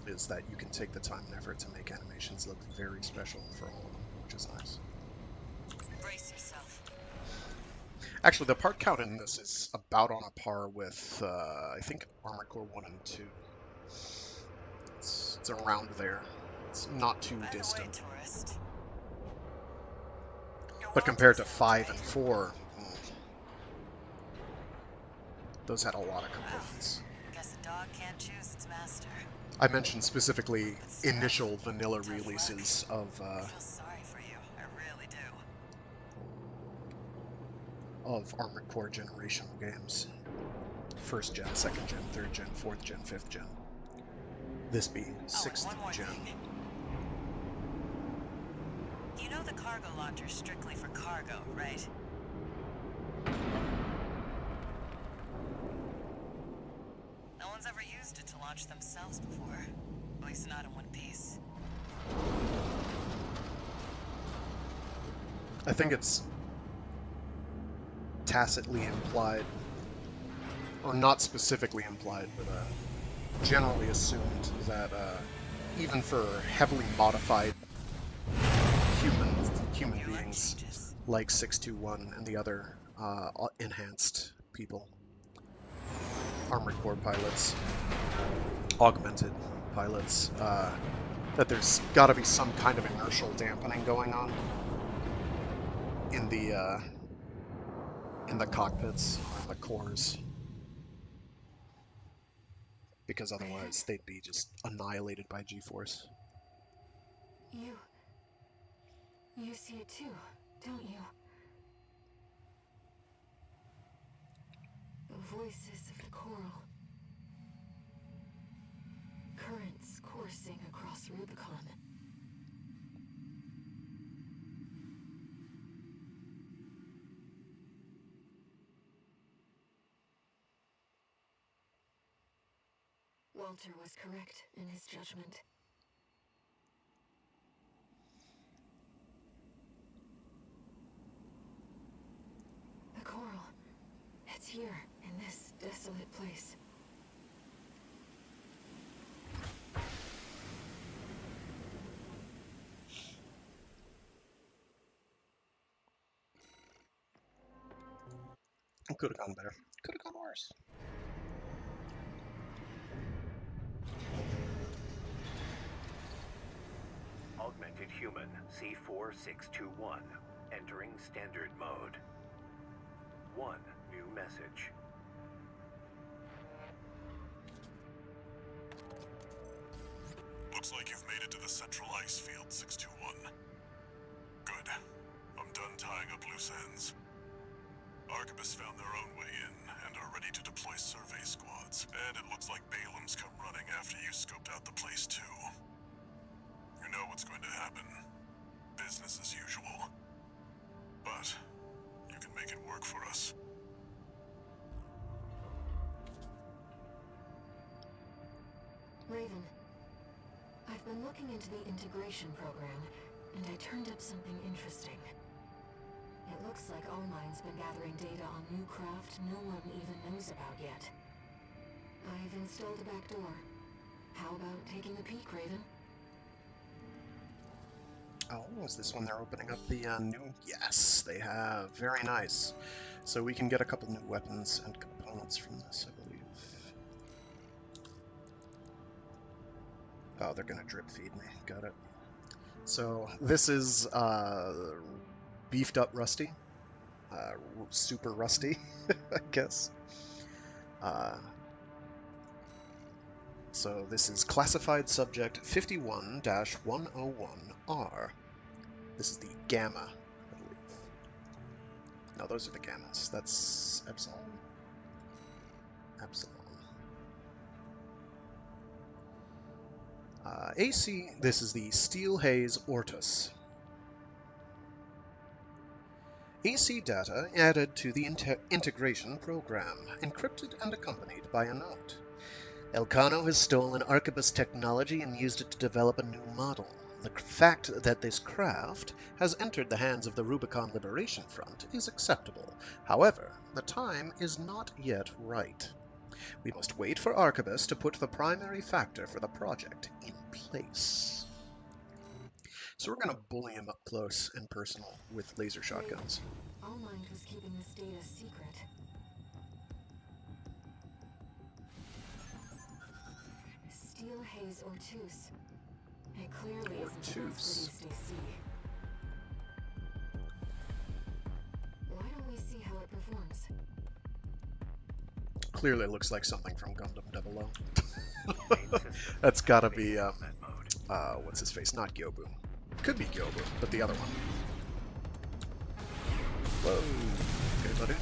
is that you can take the time and effort to make animations look very special for all of them, which is nice. Brace yourself. Actually, the part count in this is about on a par with, I think, Armored Core 1 and 2. It's around there. It's not too By the way, distant. tourist, But compared to 5 and 4, those had a lot of components. Guess a dog can't choose its master. I mentioned specifically initial vanilla releases of I feel sorry for you. I really do. Armored Core generational games. 1st gen, 2nd gen, 3rd gen, 4th gen, 5th gen. This being Oh, and 6th one more gen. thing. You know the cargo launcher's strictly for cargo, right? No one's ever used it to launch themselves before. At least not in one piece. I think it's tacitly implied, or not specifically implied, but generally assumed that even for heavily modified human beings like 621 and the other enhanced people, Armored Core pilots, augmented pilots, that there's got to be some kind of inertial dampening going on in the cockpits or in the cores, because otherwise they'd be just annihilated by G-force. You see it too, don't you? The voices of the coral. Currents coursing across Rubicon. Walter was correct in his judgment. The coral. It's here, in this desolate place. It could have gone better. Could have gone worse. Augmented Human C4621, entering standard mode. 1 new message. Looks like you've made it to the central ice field, 621. Good. I'm done tying up loose ends. Arquebus found their own way in and are ready to deploy survey squads. And it looks like Balaam's come running after you scoped out the place too. You know what's going to happen. Business as usual. But you can make it work for us. Raven, I've been looking into the integration program, and I turned up something interesting. It looks like Allmine's been gathering data on new craft no one even knows about yet. I've installed a backdoor. How about taking a peek, Raven? Oh, is this when they're opening up the new? Yes, they have. Very nice. So we can get a couple new weapons and components from this, I believe. Oh, they're gonna drip feed me. Got it. So this is beefed up Rusty. Super Rusty, I guess. So this is classified subject 51-101R. This is the Gamma, I believe. No, those are the Gammas. That's Epsilon. Epsilon. AC, this is the Steel Haze Ortus. AC data added to the integration program, encrypted and accompanied by a note. Elcano has stolen Arquebus technology and used it to develop a new model. The fact that this craft has entered the hands of the Rubicon Liberation Front is acceptable. However, the time is not yet right. We must wait for Arquebus to put the primary factor for the project in place. So we're going to bully him up close and personal with laser shotguns. Allmind was keeping this data secret. Steel Haze Ortus. It clearly isn't the most Ortus. produced AC. forms. Clearly looks like something from Gundam 00. Main system. That's gotta be, Combat mode. what's his face? Not Gyobu. Could be Gyobu, but the other one. Whoa. Okay, buddy.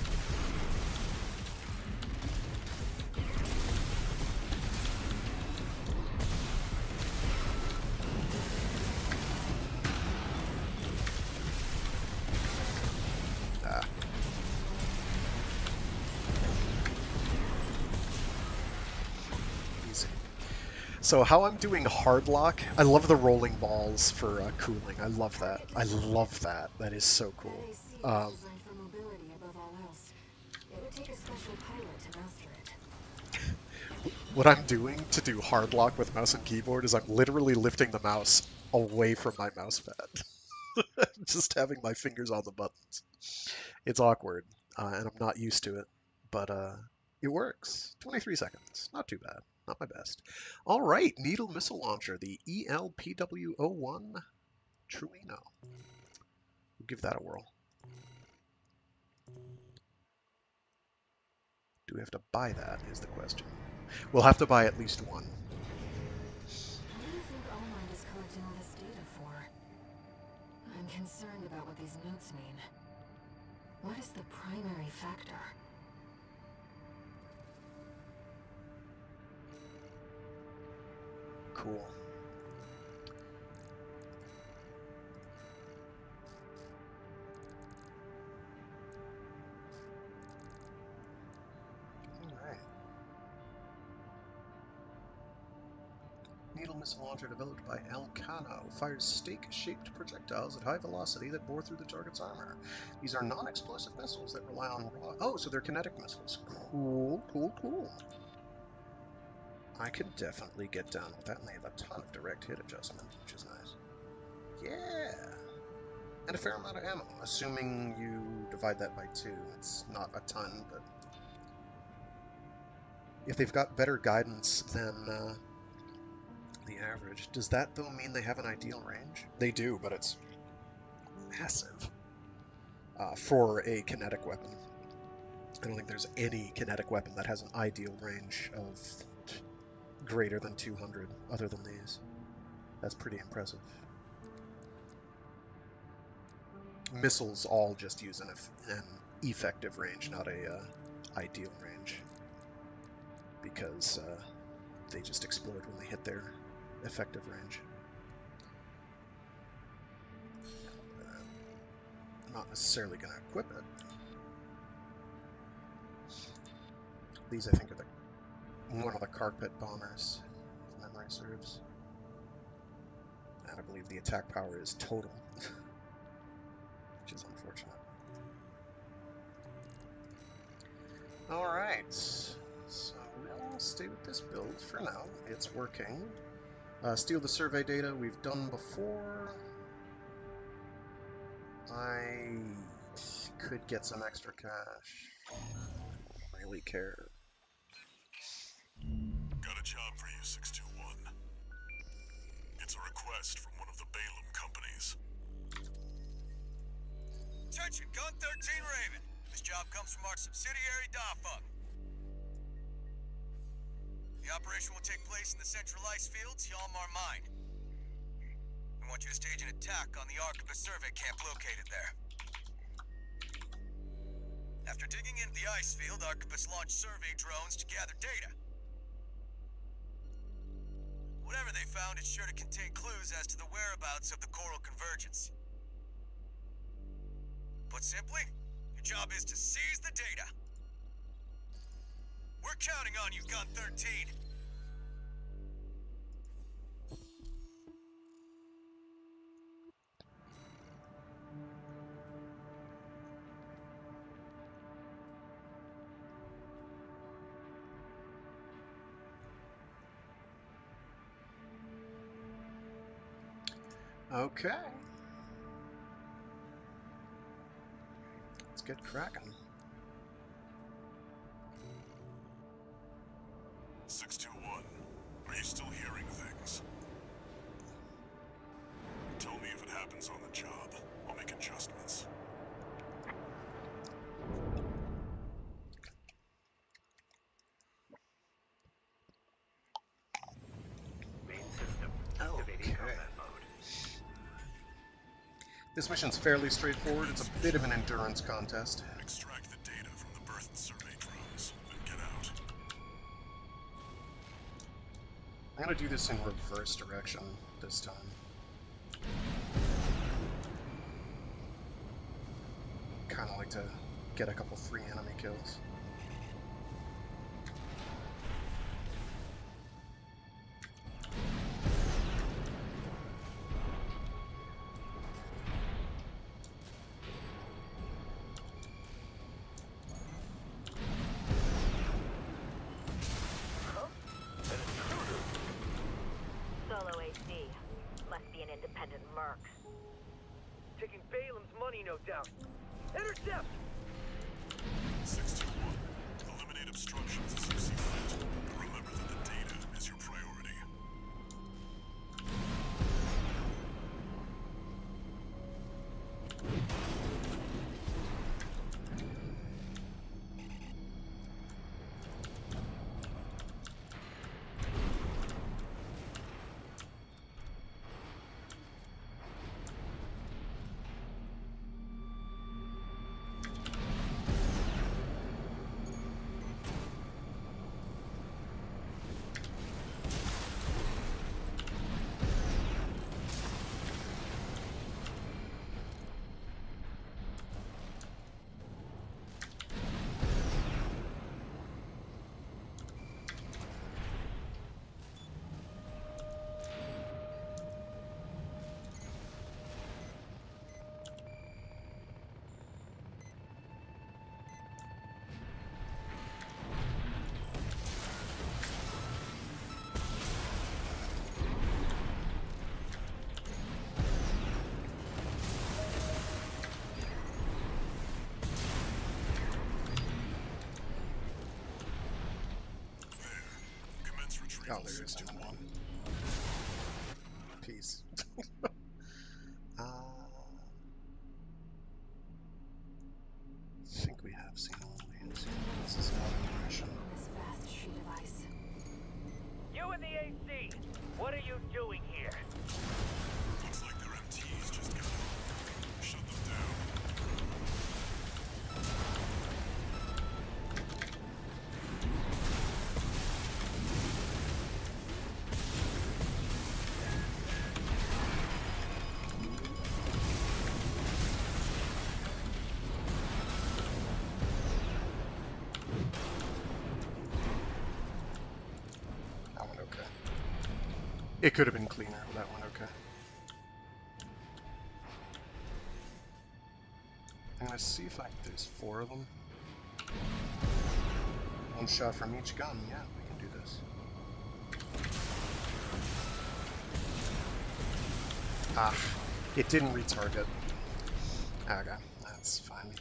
Ah. Easy. So how I'm doing hard lock, I love the rolling balls for cooling. I love that. I love that. That is so cool. That AC is designed for mobility above all else. It would take a special pilot to master it. What I'm doing to do hard lock with mouse and keyboard is I'm literally lifting the mouse away from my mouse pad. Just having my fingers on the buttons. It's awkward, and I'm not used to it, but it works. 23 seconds. Not too bad. Not my best. All right, Needle Missile Launcher, the ELPW-01 Truino. We'll give that a whirl. Do we have to buy that, is the question. We'll have to buy at least one. What do you think All Might is collecting all this data for? I'm concerned about what these notes mean. What is the primary factor? Cool. Alright. Needle Missile Launcher developed by Elcano fires stake-shaped projectiles at high velocity that bore through the target's armor. These are non-explosive missiles that rely on raw... Oh, so they're kinetic missiles. Cool, cool, cool. I can definitely get down with that, and they have a ton of direct hit adjustment, which is nice. Yeah! And a fair amount of ammo, assuming you divide that by 2. It's not a ton, but... If they've got better guidance than the average, does that, though, mean they have an ideal range? They do, but it's massive for a kinetic weapon. I don't think there's any kinetic weapon that has an ideal range of greater than 200 other than these. That's pretty impressive. Missiles all just use an effective range, not a ideal range, because they just explode when they hit their effective range. I'm not necessarily going to equip it. These, I think, are one of the carpet bombers, if memory serves. And I believe the attack power is total, which is unfortunate. Alright, so we'll stay with this build for now. It's working. Steal the survey data we've done before. I could get some extra cash. I don't really care. Got a job for you, 621. It's a request from one of the Balaam companies. Attention, Gun 13 Raven. This job comes from our subsidiary, Dafeng. The operation will take place in the central ice fields, Yalmar Mine. We want you to stage an attack on the Arquebus survey camp located there. After digging into the ice field, Arquebus launched survey drones to gather data. Whatever they found is sure to contain clues as to the whereabouts of the coral convergence. Put simply, your job is to seize the data. We're counting on you, Gun 13. Okay. Let's get cracking. 621, are you still hearing things? Tell me if it happens on the job. I'll make adjustments. This mission's fairly straightforward. It's a bit of an endurance contest. Extract the data from the birth survey drones, then get out. I'm gonna do this in reverse direction this time. Kinda like to get a couple free enemy kills. Solo AC. Must be an independent merc. Taking Balaam's money, no doubt. Intercept! 621. Eliminate obstructions as you see fit. But remember that the data is your priority. Oh, there is one. Peace. I think we have seen all the answers. This is not an impression. This vast sheet of ice. You in the AC! What are you doing here? Looks like their MTs just got home. Shut them down. That one okay. It could have been cleaner, but that one okay. I'm gonna see if there's 4 of them. One shot from each gun, yeah, we can do this. Ah, it didn't retarget. Okay, that's fine.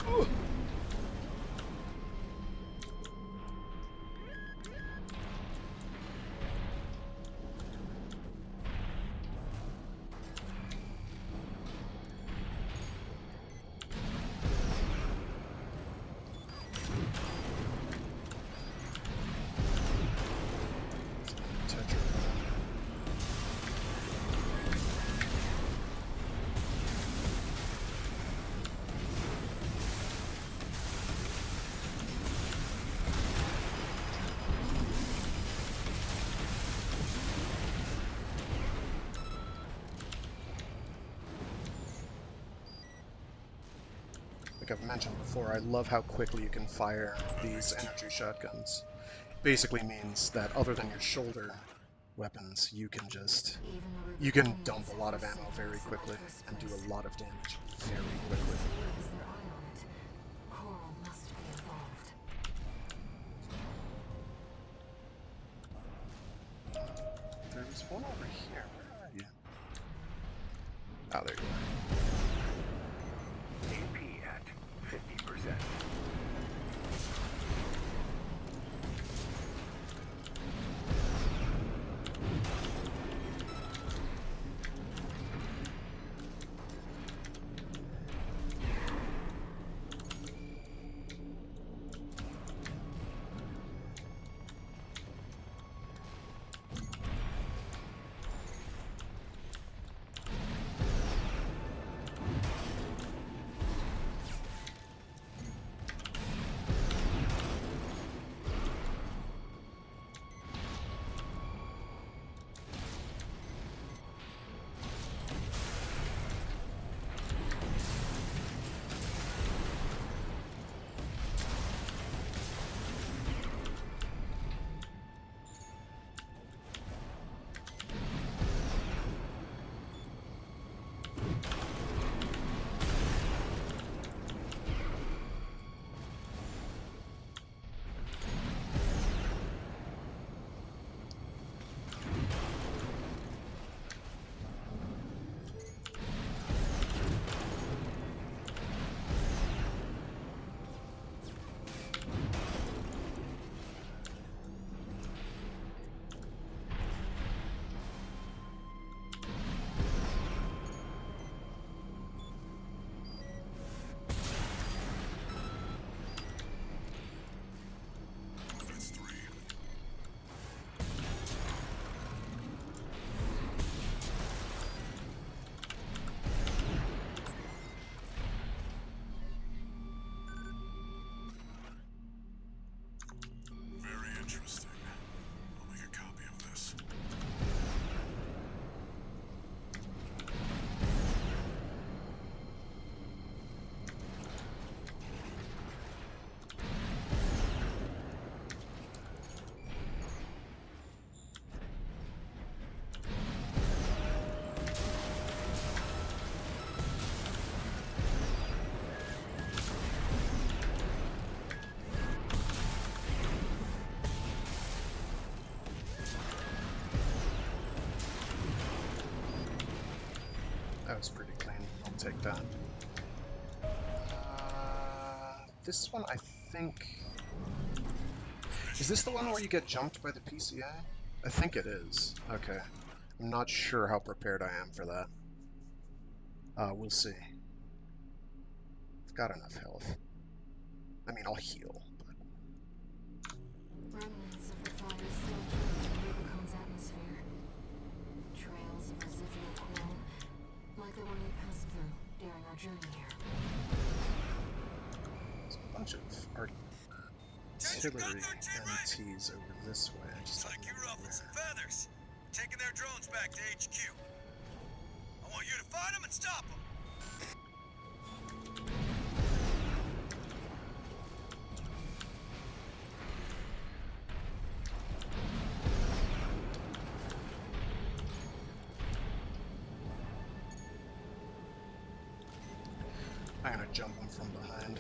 Ooh. Tetrapod. Like I've mentioned before, I love how quickly you can fire these energy shotguns. Basically means that other than your shoulder weapons, you can just you can dump a lot of ammo very quickly and do a lot of damage very quickly. Has their eye on it. Coral must be involved. There's one over here. Where are you? Oh, there you are. AP at 50%. That was pretty clean. I'll take that. This one, I think... Is this the one where you get jumped by the PCA? I think it is. Okay. I'm not sure how prepared I am for that. We'll see. I've got enough health. I mean, I'll heal. But... Remnants of the fire still drift in Rubicon's atmosphere. Trails of residual coral, like the one we passed through during our journey here. There's a bunch of artillery MTs over this way. I just Looks like you don't know ruffled where. some feathers. Taking their drones back to HQ. I want you to find them and stop them. I'm gonna jump him from behind.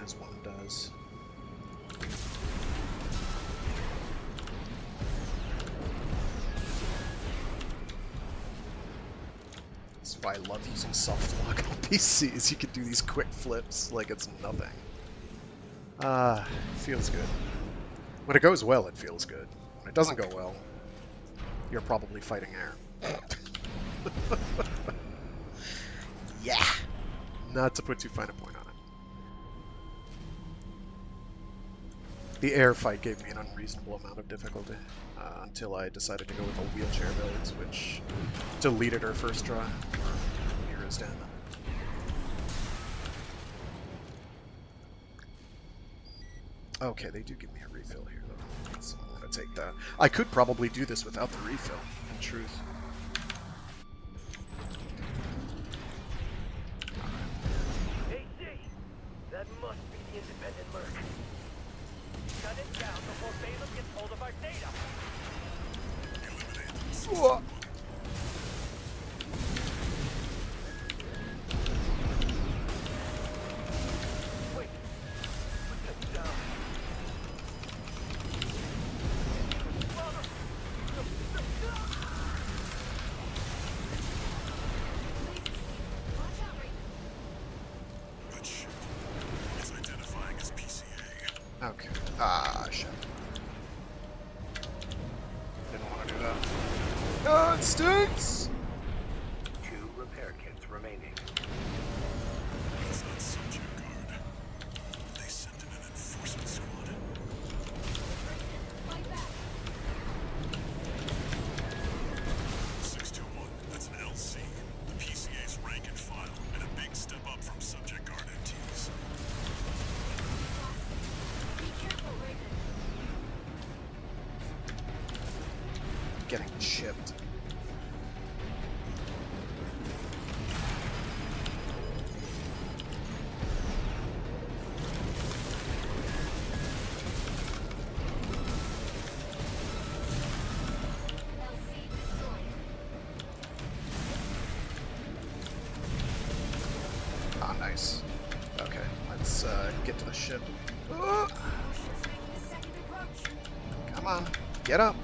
As one does. That's why I love using soft lock on PCs. You can do these quick flips like it's nothing. Feels good. When it goes well, it feels good. When it doesn't go well, you're probably fighting air. Yeah! Not to put too fine a point on it. The air fight gave me an unreasonable amount of difficulty, until I decided to go with the wheelchair builds, which deleted her first try, or near as damn. Okay, they do give me a refill here, though, so I'm gonna take that. I could probably do this without the refill, in truth. That must be the independent merc. Shut it down before Balaam gets hold of our data. Whoa. Wait. Put them down. Good shit. It's identifying as PCA. Okay. Shit. Didn't want to do that. Oh, it stinks! 2 repair kits remaining. It's not subject guard. They sent in an enforcement squad. Fight back! 621, that's an LC. The PCA's rank and file, and a big step up from subject guard MTs. Be careful, Raven. Getting chipped. LC destroyed. Ah, nice. Okay, let's get to the ship. Our ship's making a second approach. Come on, get up.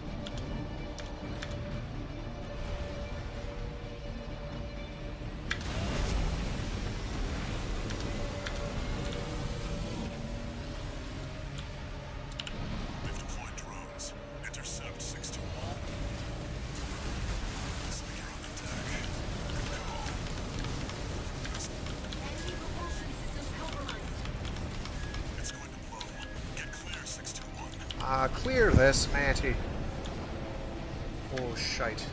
They've deployed drones. Intercept 621. Looks like you're on the deck. Enemy propulsion systems compromised. It's going to blow. Get clear, 621. Clear this, matey. Oh, shite.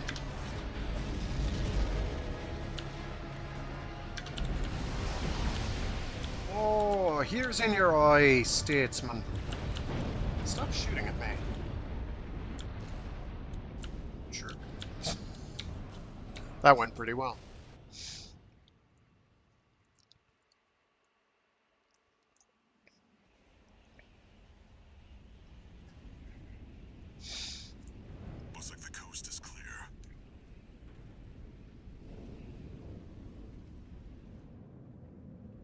Oh, here's in your eye, statesman. Stop shooting at me. Sure. That went pretty well. Looks like the coast is clear.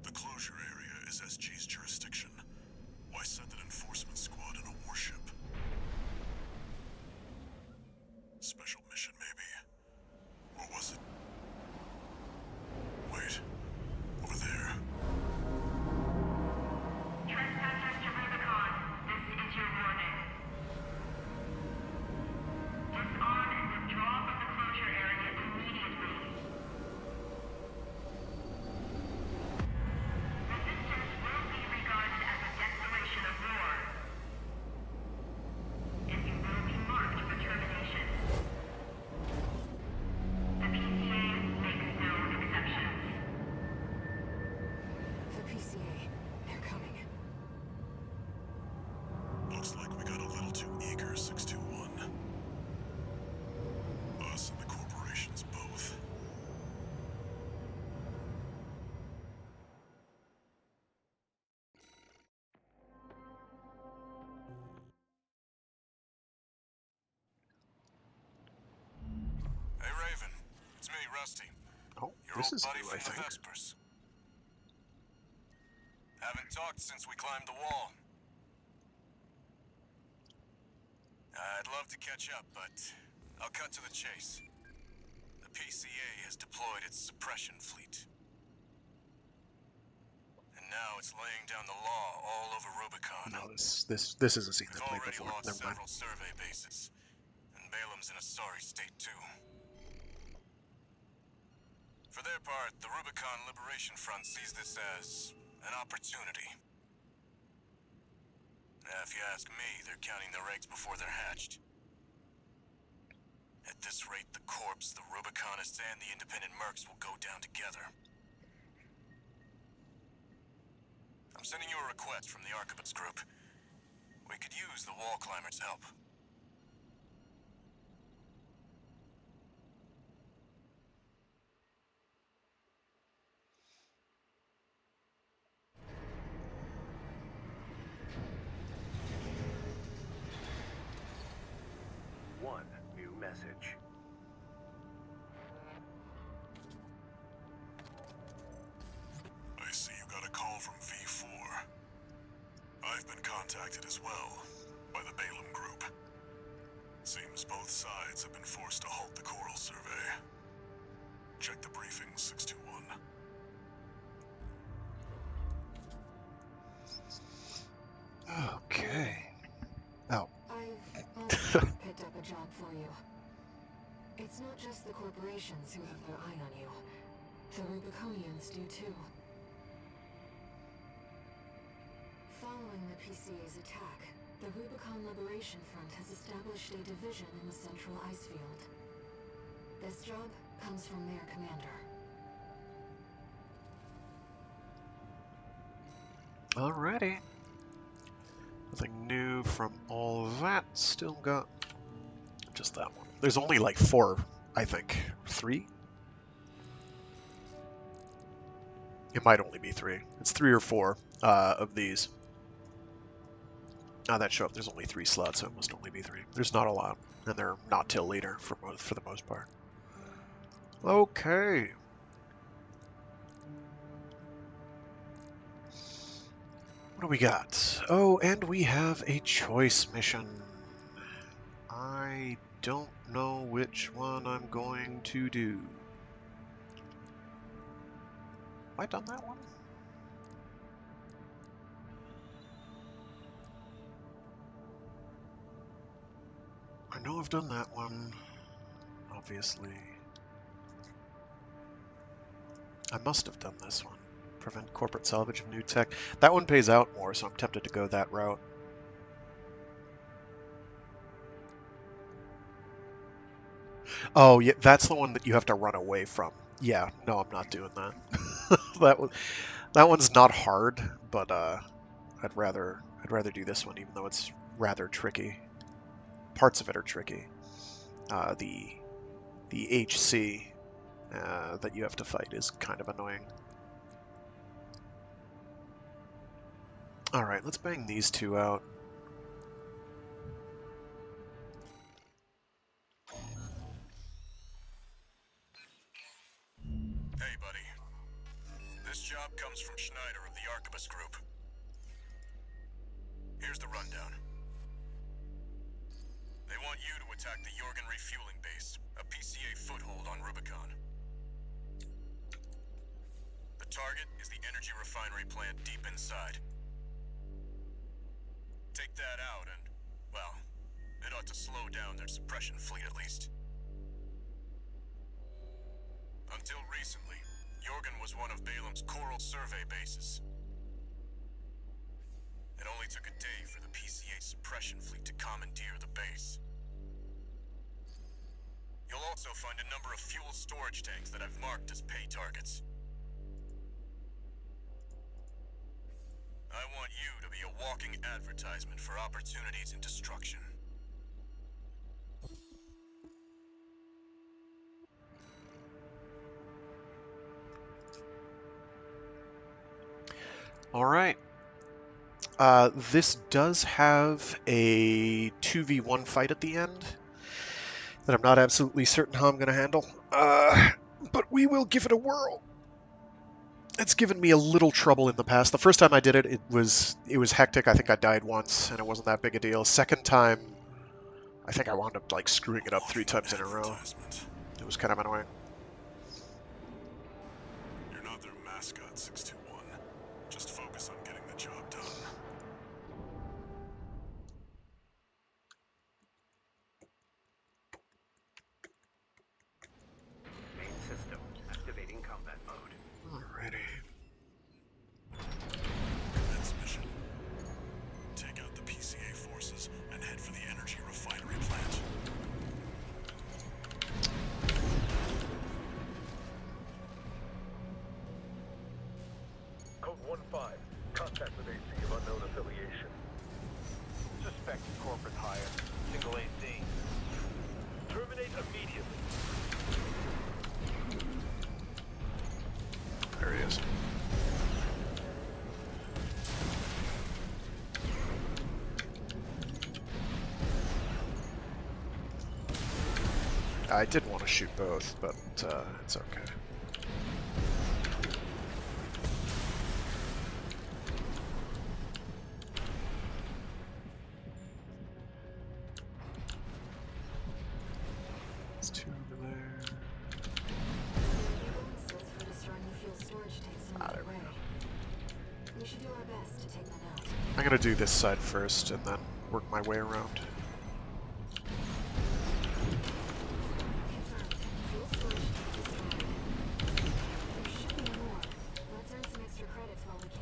The closure area is SG's jurisdiction. Why send an enforcement squad in a warship? Special mission, maybe. Rusty. Oh, Your this old is buddy new, I from the think. Vespers. Haven't talked since we climbed the wall. I'd love to catch up, but I'll cut to the chase. The PCA has deployed its suppression fleet. And now it's laying down the law all over Rubicon. No, this is a scene We've I played already before. lost Never mind. several survey bases, and Balam's in a sorry state too. For their part, the Rubicon Liberation Front sees this as an opportunity. If you ask me, they're counting their eggs before they're hatched. At this rate, the Corps, the Rubiconists, and the independent mercs will go down together. I'm sending you a request from the Archibald's group. We could use the wall climbers' help. One new message. I see you got a call from V4. I've been contacted as well, by the Balam group. Seems both sides have been forced to halt the coral survey. Check the briefing, 621. Okay. Oh. I've also picked up a job for you. It's not just the corporations who have their eye on you. The Rubiconians do too. Following the PCA's attack, the Rubicon Liberation Front has established a division in the central ice field. This job comes from their commander. Alrighty. Nothing new from all of that. Still got just that one. There's only like 4, I think. 3? It might only be 3. It's 3 or 4 of these. That show up. There's only 3 slots, so it must only be 3. There's not a lot, and they're not till later for the most part. Okay. What do we got? Oh, and we have a choice mission. I don't know which one I'm going to do. Have I done that one? I know I've done that one, obviously. I must have done this one. Prevent corporate salvage of new tech. That one pays out more, so I'm tempted to go that route. Oh, yeah, that's the one that you have to run away from. Yeah, no, I'm not doing that. That one's not hard, but I'd rather do this one, even though it's rather tricky. Parts of it are tricky. The HC that you have to fight is kind of annoying. All right, let's bang these 2 out. Hey, buddy. This job comes from Schneider of the Archibald group. Here's the rundown. They want you to attack the Jorgen refueling base, a PCA foothold on Rubicon. The target is the energy refinery plant deep inside. Take that out and, well, it ought to slow down their suppression fleet at least. Until recently, Jorgen was one of Balam's coral survey bases. It only took a day for the PCA suppression fleet to commandeer the base. You'll also find a number of fuel storage tanks that I've marked as pay targets. I want you to be a walking advertisement for opportunities in destruction. All right. This does have a 2v1 fight at the end that I'm not absolutely certain how I'm going to handle. but we will give it a whirl. It's given me a little trouble in the past. The first time I did it, it was hectic. I think I died once, and it wasn't that big a deal. Second time, I think I wound up like screwing it up 3 times in a row. Advertisement. It was kind of annoying. You're not their mascot, 621. Just focus on getting the job done. Main system activating combat mode. Alrighty. Commence mission. Take out the PCA forces and head for the energy refinery plant. Code 1-5. Contact with AC of unknown affiliation. Suspect corporate hire. Single AC. Terminate immediately. There he is. I did want to shoot both, but it's okay. There's 2 over there. Bonuses for destroying the fuel storage tanks along the way. We should do our best to take them out. I'm gonna do this side first and then work my way around. Confirmed. Fuel storage tank destroyed. There should be more. Let's earn some extra credits while we can.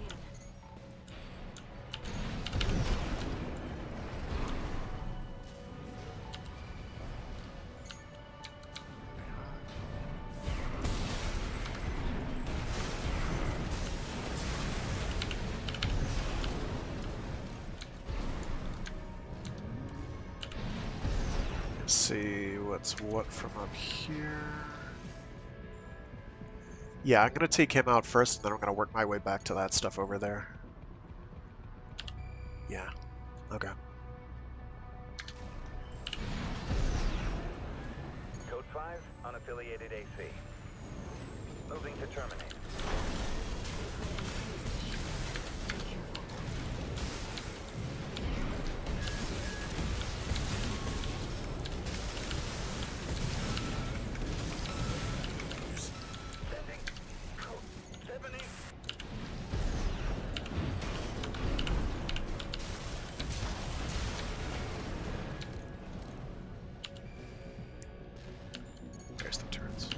Let's see what's what from up here. Yeah, I'm gonna take him out first, and then I'm gonna work my way back to that stuff over there. Yeah. Okay. Code 5. Unaffiliated AC. Moving to terminate. Be careful. Sending. Code 70. There's the turrets.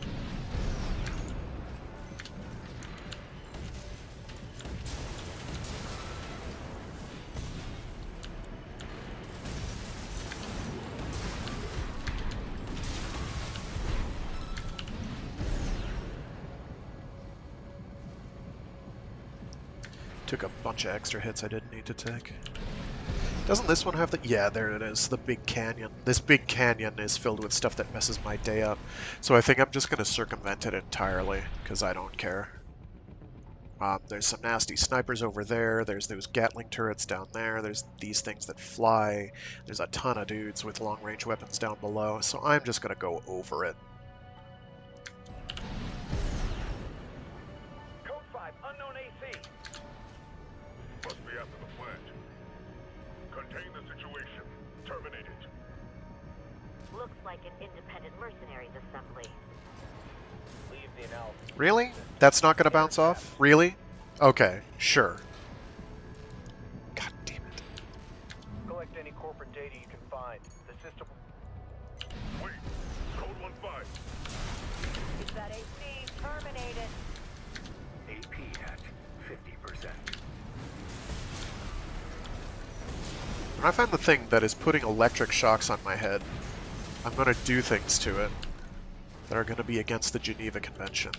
Took a bunch of extra hits I didn't need to take. Doesn't this one have the... Yeah, there it is, the big canyon. This big canyon is filled with stuff that messes my day up. So I think I'm just going to circumvent it entirely, because I don't care. There's some nasty snipers over there, there's those Gatling turrets down there, there's these things that fly, there's a ton of dudes with long-range weapons down below, so I'm just going to go over it. Code 5. Unknown AC. Must be after the plant. Contain the situation. Terminate it. Looks like an independent mercenaries assembly. Leave the analysis. Really? That's not going to bounce off? Really? Okay, sure. God damn it. Collect any corporate data you can find. The system. Wait. Code 1-5. Is that AC terminated? AP at 50%. When I find the thing that is putting electric shocks on my head, I'm going to do things to it that are going to be against the Geneva Convention.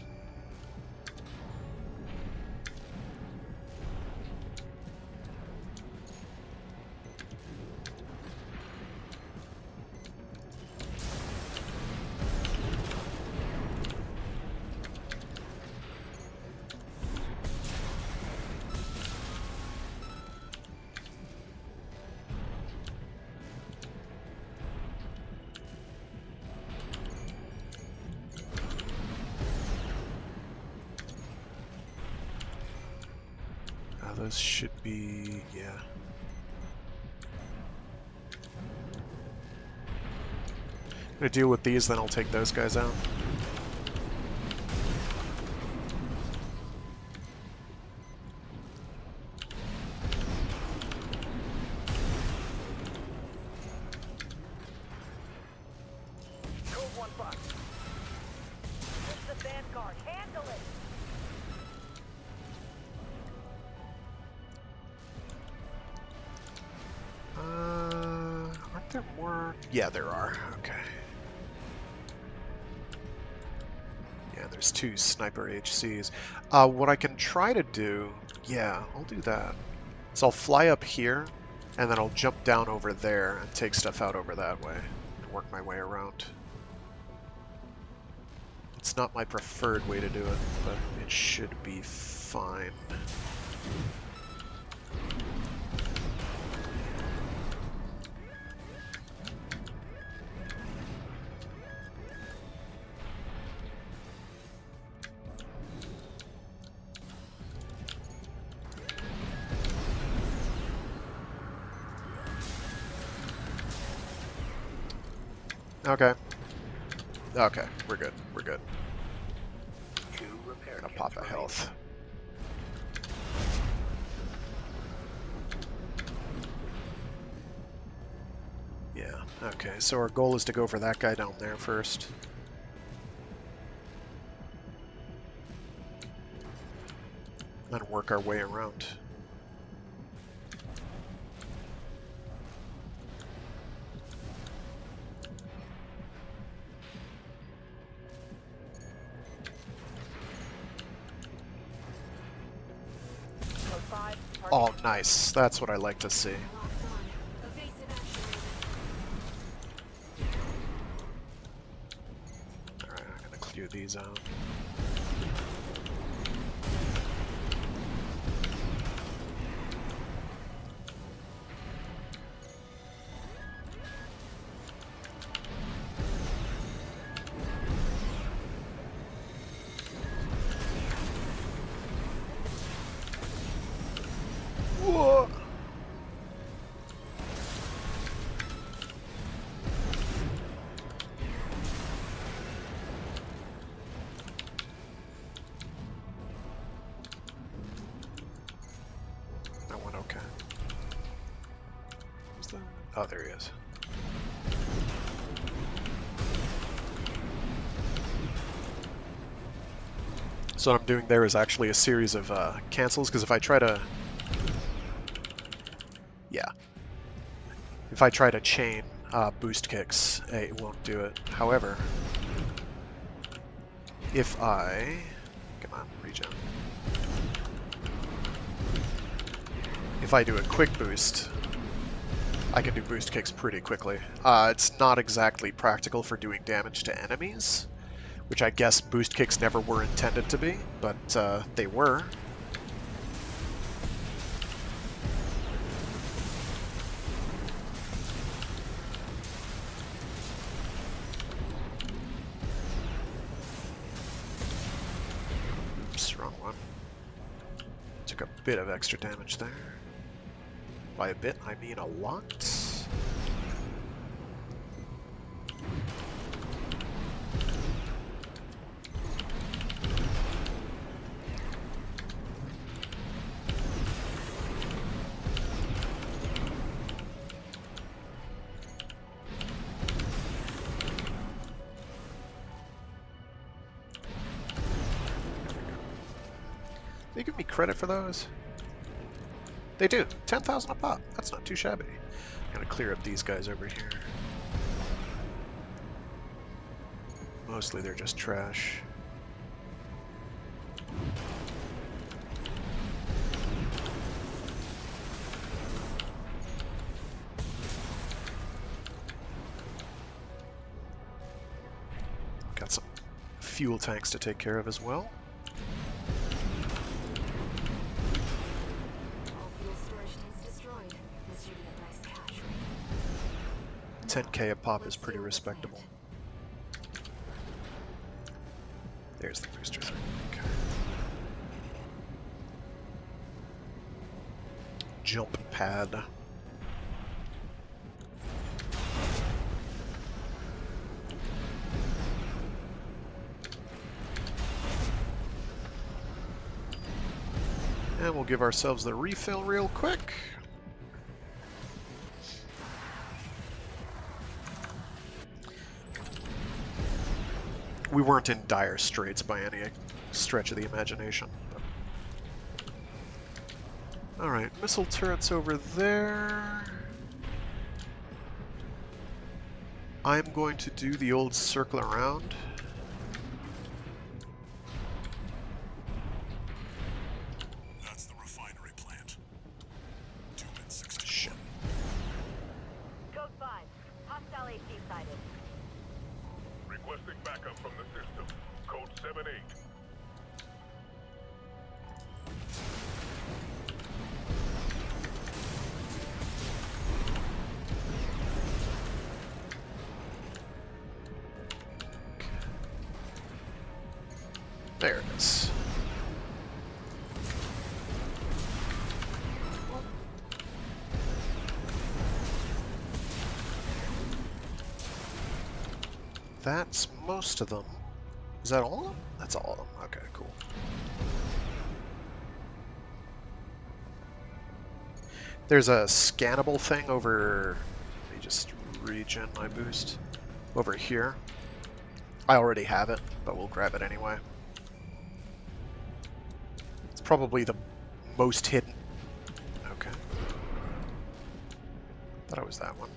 Those should be, yeah. Gonna deal with these, then I'll take those guys out. Code 1-5. It's the Vanguard. Handle it! Aren't there more? Yeah, there are. Okay. Yeah, there's 2 sniper HCs. What I can try to do, yeah, I'll do that. So I'll fly up here, and then I'll jump down over there and take stuff out over that way, and work my way around. It's not my preferred way to do it, but it should be fine. Okay. Okay, we're good. We're good. Gonna pop a health. Yeah, okay, so our goal is to go for that guy down there first. Then work our way around. Code 5. Oh, nice. That's what I like to see. Locked on. Evasive action. Alright, I'm gonna clear these out. Whoa! That went okay. Who's that? Oh, there he is. So what I'm doing there is actually a series of cancels, because if I try to... Yeah. If I try to chain boost kicks, it won't do it. However, if I... Come on, regen. If I do a quick boost, I can do boost kicks pretty quickly. It's not exactly practical for doing damage to enemies, which I guess boost kicks never were intended to be, but they were. Oops, wrong one. Took a bit of extra damage there. By a bit, I mean a lot. They give me credit for those? They do. 10,000 a pop. That's not too shabby. I'm gonna clear up these guys over here. Mostly they're just trash. Got some fuel tanks to take care of as well. All fuel storage tanks destroyed. This should be a nice catch. 10k a pop is pretty respectable. There's the booster thing. Okay. jump pad. And we'll give ourselves the refill real quick. We weren't in dire straits by any stretch of the imagination. Alright, missile turrets over there. I'm going to do the old circle around. That's the refinery plant. 2 and 61. Shit. Code 5. Hostile AC sighted. Requesting backup from the system. Code 7-8. There it is. That's most of them. Is that all of them? That's all of them. Okay, cool. There's a scannable thing over... Let me just regen my boost. Over here. I already have it, but we'll grab it anyway. It's probably the most hidden. Okay. Thought it was that one.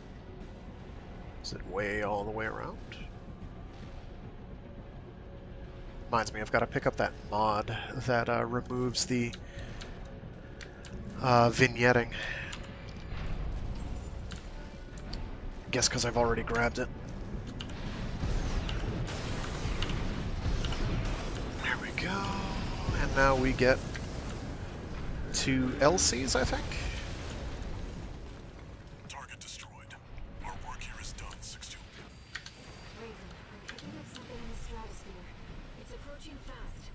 Is it way all the way around? Reminds me, I've got to pick up that mod that removes the vignetting. I guess because I've already grabbed it. There we go. And now we get 2 LCs, I think. Target destroyed. Our work here is done, 6-2. Raven, I'm picking up something in the stratosphere. It's approaching fast.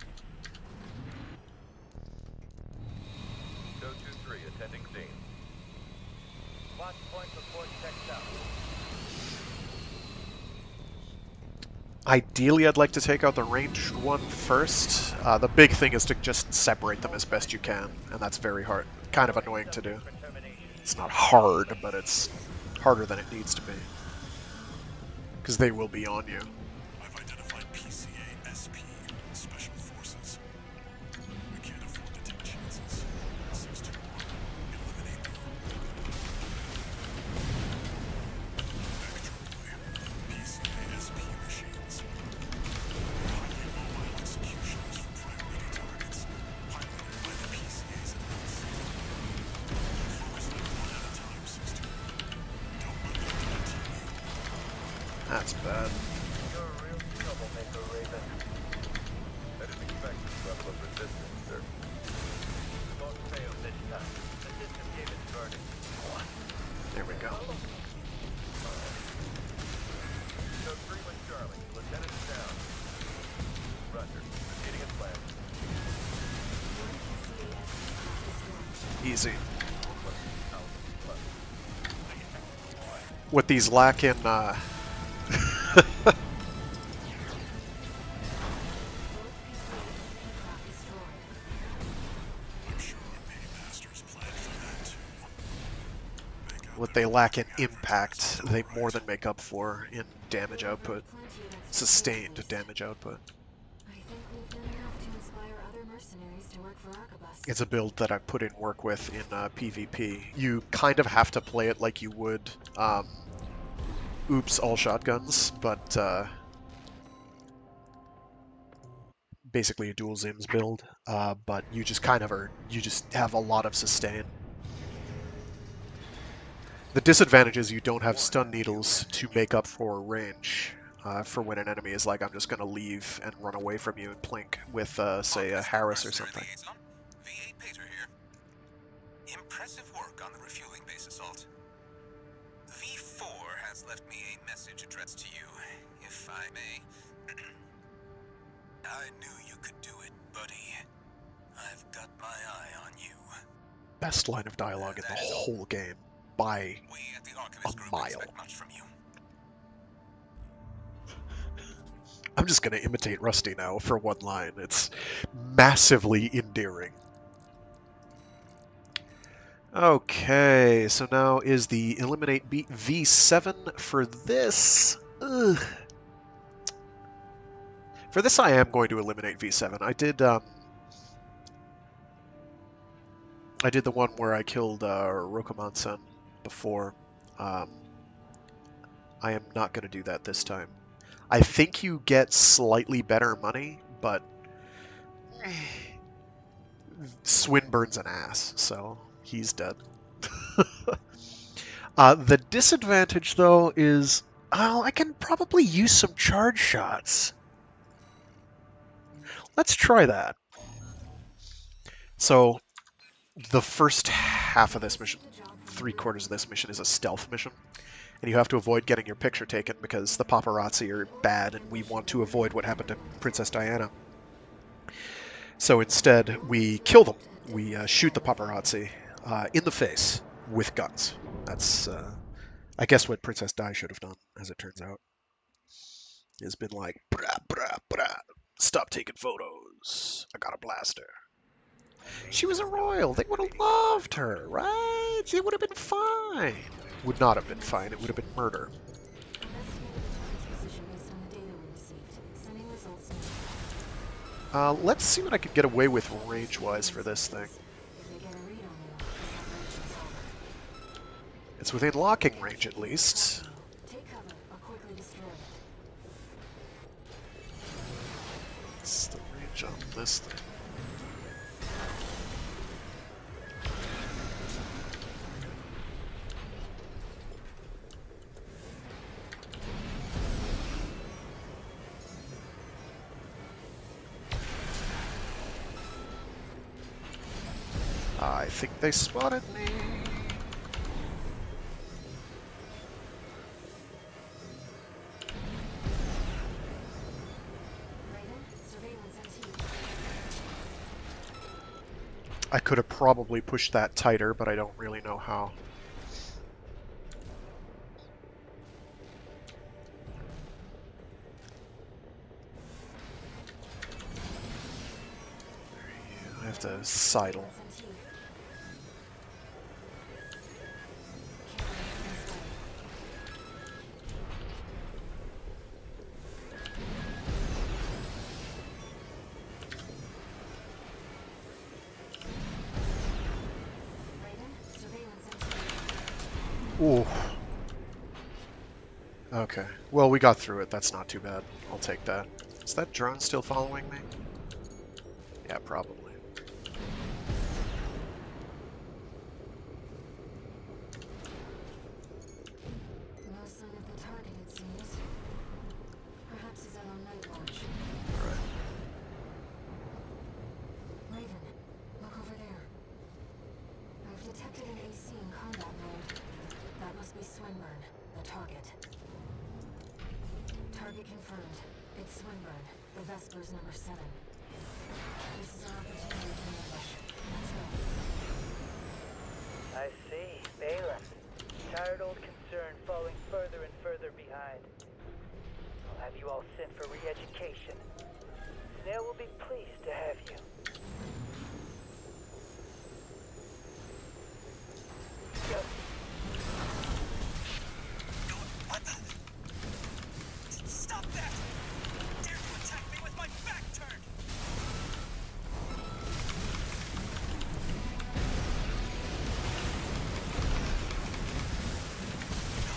Code 2-3, attending scene. Watch point report checked out. Ideally, I'd like to take out the ranged one first. The big thing is to just separate them as best you can, and that's very hard. Kind of annoying to do. It's not hard, but it's harder than it needs to be. Because they will be on you. I've identified PCA SP, Special Forces. We can't afford to take chances. 6-1. Eliminate them. PCA SP machines. Highly mobile executioners for priority targets, piloted by the PCA's advance. Focus on one at a time, 6-2. Don't let them continue. That's bad. You're a real troublemaker, Raven. I didn't expect this level of resistance, sir. We won't fail this time. The system gave its verdict. What? There we go. Code 3 with Charlie. Lieutenant down. Roger. Proceeding as planned. Easy. What these lack in, I'm sure our paymasters planned for that too. what they lack in impact, they more than make up for in damage output. Sustained damage output. I think we've done enough to inspire other mercenaries to work for Arquebus. It's a build that I put in work with in PvP. You kind of have to play it like you would Oops, all shotguns, but basically a dual Zims build. But you just kind of are, you just have a lot of sustain. The disadvantage is you don't have stun needles to make up for range. For when an enemy is like, I'm just going to leave and run away from you and plink with, say, a Harris or something. V8 Pater here. Impressive work on the refueling base assault. V4 has left me a message addressed to you, if I may. I knew you could do it, buddy. I've got my eye on you. best line of dialogue in the whole game by We at the a Arcanist Group mile. expect much from you. I'm just going to imitate Rusty now for one line. It's massively endearing. Okay, so now is the Eliminate Beat V7 for this. Ugh. For this, I am going to eliminate V7. I did the one where I killed Rokoman-san before. I am not going to do that this time. I think you get slightly better money, but Swinburne's an ass, so he's dead. The disadvantage, though, is I can probably use some charge shots. Let's try that. So, the first half of this mission, 3/4 of this mission, is a stealth mission. And you have to avoid getting your picture taken because the paparazzi are bad and we want to avoid what happened to Princess Diana. So instead, we kill them. We shoot the paparazzi in the face with guns. That's, I guess, what Princess Di should have done, as it turns out. Has been like, brah, brah, brah, stop taking photos. I got a blaster. She was a royal. They would have loved her, right? It would have been fine. Would not have been fine. It would have been murder. Let's see what I can get away with range-wise for this thing. It's within locking range, at least. What's the range on this thing? I think they spotted me. I could have probably pushed that tighter, but I don't really know how. I have to sidle. Ooh. Okay. Well, we got through it. That's not too bad. I'll take that. Is that drone still following me? Yeah, probably. No sign of the target, it seems. Perhaps he's out on night watch. Alright. Raven, look over there. I've detected an AC in combat mode. That must be Swinburne, the target. Target confirmed. It's Swinburne, the Vesper's number 7. This is our opportunity to ambush. Let's go. I see. Balin. Tired old concern falling further and further behind. I'll have you all sent for re-education. Snail will be pleased to have you. Go. What the? Stop that! Dare you attack me with my back turned!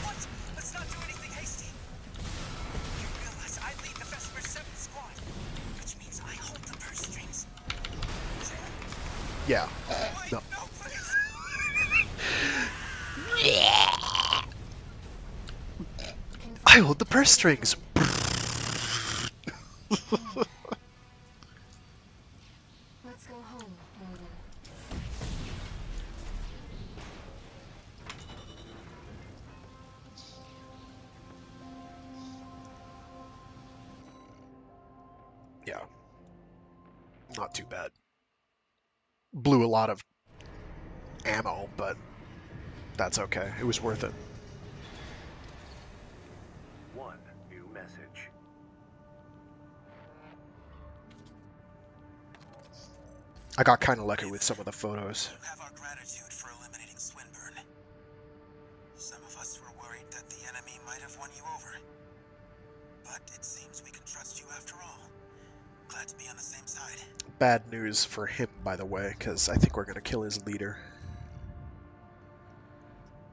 What? Let's not do anything hasty. You realize I lead the Vesper 7 squad, which means I hold the purse strings. Yeah. Wait, No. no, please! I hold the purse strings. Let's go home, Raven. Yeah. Not too bad. Blew a lot of ammo, but that's okay. It was worth it. One new message. I got kind of lucky with some of the photos. You have our gratitude for eliminating Swinburne. Some of us were worried that the enemy might have won you over. But it seems we can trust you after all. Glad to be on the same side. Bad news for him, by the way, because I think we're going to kill his leader.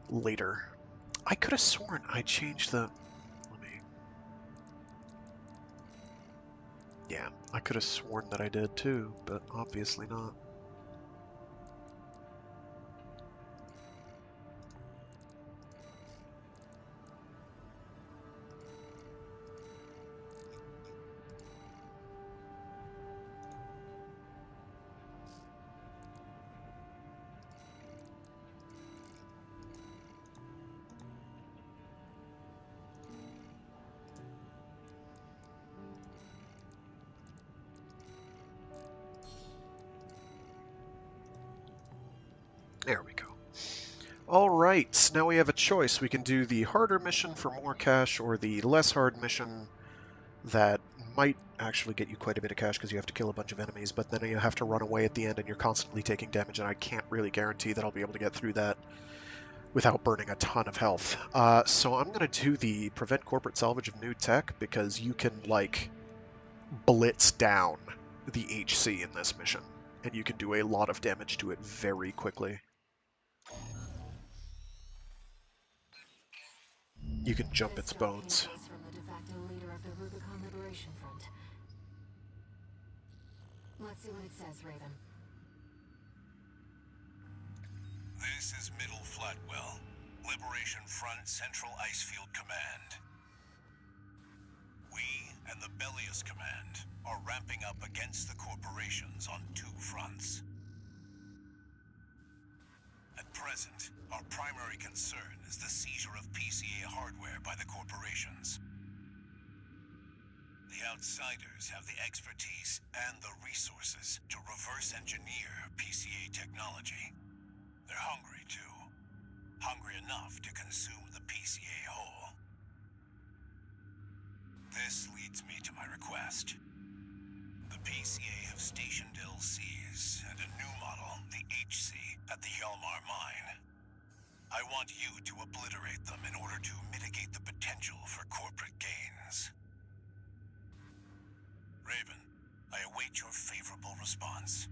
Later. I could have sworn I changed the... Let me... Yeah, I could have sworn that I did too, but obviously not. There we go. Alright, now we have a choice. We can do the harder mission for more cash, or the less hard mission that might actually get you quite a bit of cash because you have to kill a bunch of enemies, but then you have to run away at the end and you're constantly taking damage, and I can't really guarantee that I'll be able to get through that without burning a ton of health. So I'm going to do the prevent corporate salvage of new tech, because you can, like, blitz down the HC in this mission, and you can do a lot of damage to it very quickly. You can jump its bones. From the de facto leader of the Rubicon Liberation Front. Let's see what it says, Raven. This is Middle Flatwell, Liberation Front Central Icefield Command. We and the Bellius Command are ramping up against the corporations on two fronts. At present, our primary concern is the seizure of PCA hardware by the corporations. The outsiders have the expertise and the resources to reverse engineer PCA technology. They're hungry too. Hungry enough to consume the PCA whole. This leads me to my request. The PCA have stationed LCs and a new model, the HC, at the Hjalmar mine. I want you to obliterate them in order to mitigate the potential for corporate gains. Raven, I await your favorable response.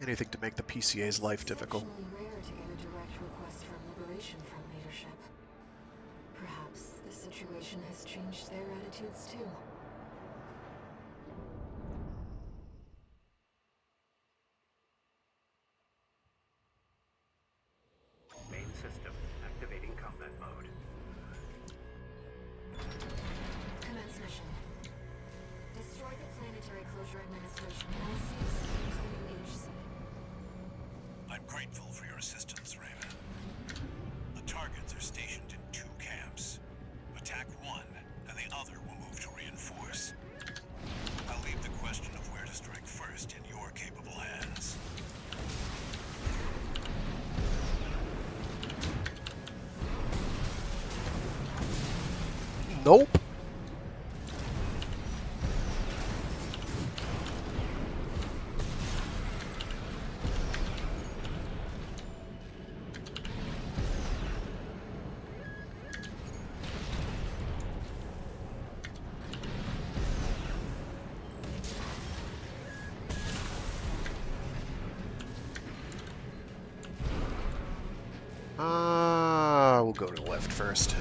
Anything to make the PCA's life difficult. Exceptionally rare to get a direct request from Liberation Front leadership. Perhaps the situation has changed their attitudes too. Main system activating combat mode. Commence mission. Destroy the Planetary Closure Administration LCs into the new HC. I'm grateful for your assistance, Raven. The targets are stationed in two camps. Attack one, and the other will move to reinforce. I'll leave the question of where to strike first in your capable hands. Nope. We'll go to the left first.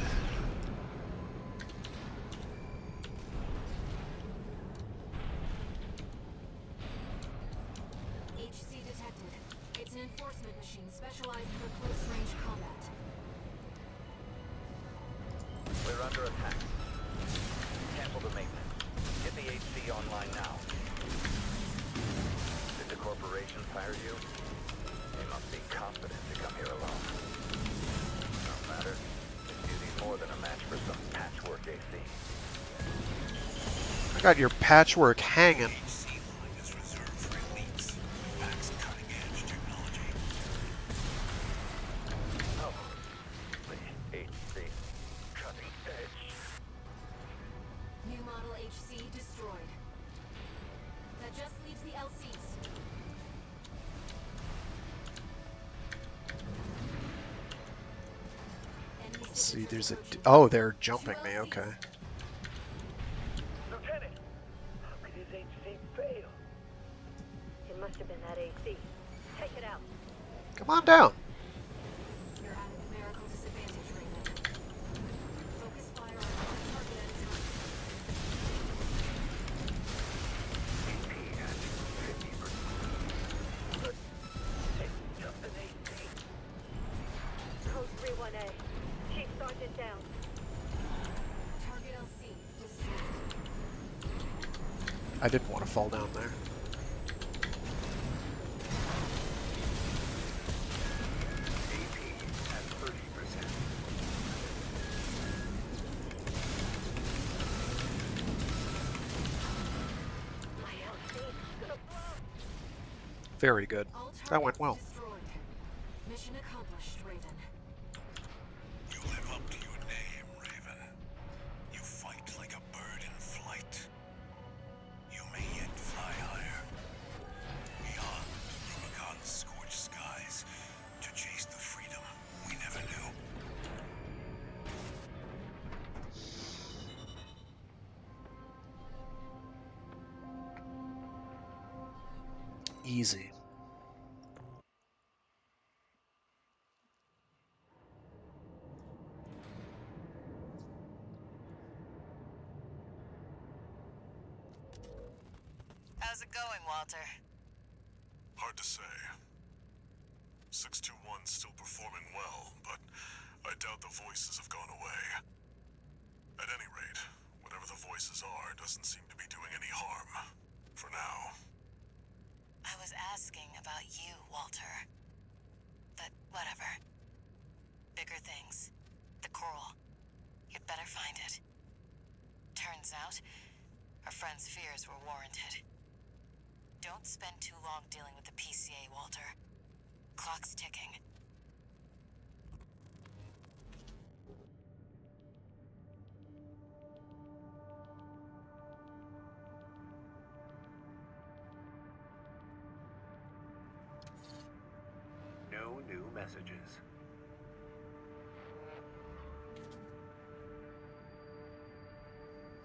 HC detected. It's an enforcement machine specialized for close-range combat. We're under attack. Cancel the maintenance. the HC online now. Did the corporations hire you? They must be confident to come here alone. No matter. Beauty's more than a match for some patchwork AC. I got your patchwork hanging. HC line is reserved for elites. Packs cutting-edge technology. Oh, the HC cutting edge. New model HC destroyed. That just leaves the LCs. Let's see, there's a... Oh, they're jumping me, okay. Lieutenant, how could his HC fail? It must have been that AC. Take it out. Come on down. You're at a numerical disadvantage, Raven. Focus fire on one target at a time. AP at 50%. But it's just an AC. Code 31A. Chief Sergeant down. Target LC destroyed. I didn't want to fall down there. AP at 30%. My LC's gonna blow. Very good. All That went targets well. destroyed. Mission accomplished, Raven. You live up to your name, Raven. You fight like a bird in flight. You may yet fly higher. Beyond Rubicon's scorched skies to chase the freedom we never knew. Easy. How's it going, Walter? Hard to say. 621's still performing well, but I doubt the voices have gone away. At any rate, whatever the voices are doesn't seem to be doing any harm. For now. I was asking about you, Walter. But whatever. Bigger things. The coral. You'd better find it. Turns out, our friend's fears were warranted. Don't spend too long dealing with the PCA, Walter. Clock's ticking. No new messages.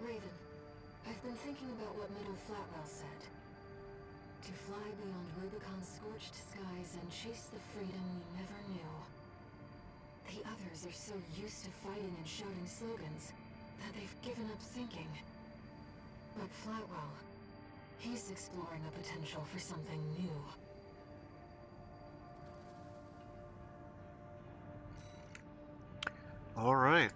Raven, I've been thinking about what Meadow Flatwell said. To fly beyond Rubicon's scorched skies and chase the freedom we never knew. The others are so used to fighting and shouting slogans that they've given up thinking. But Flatwell, he's exploring a potential for something new. All right.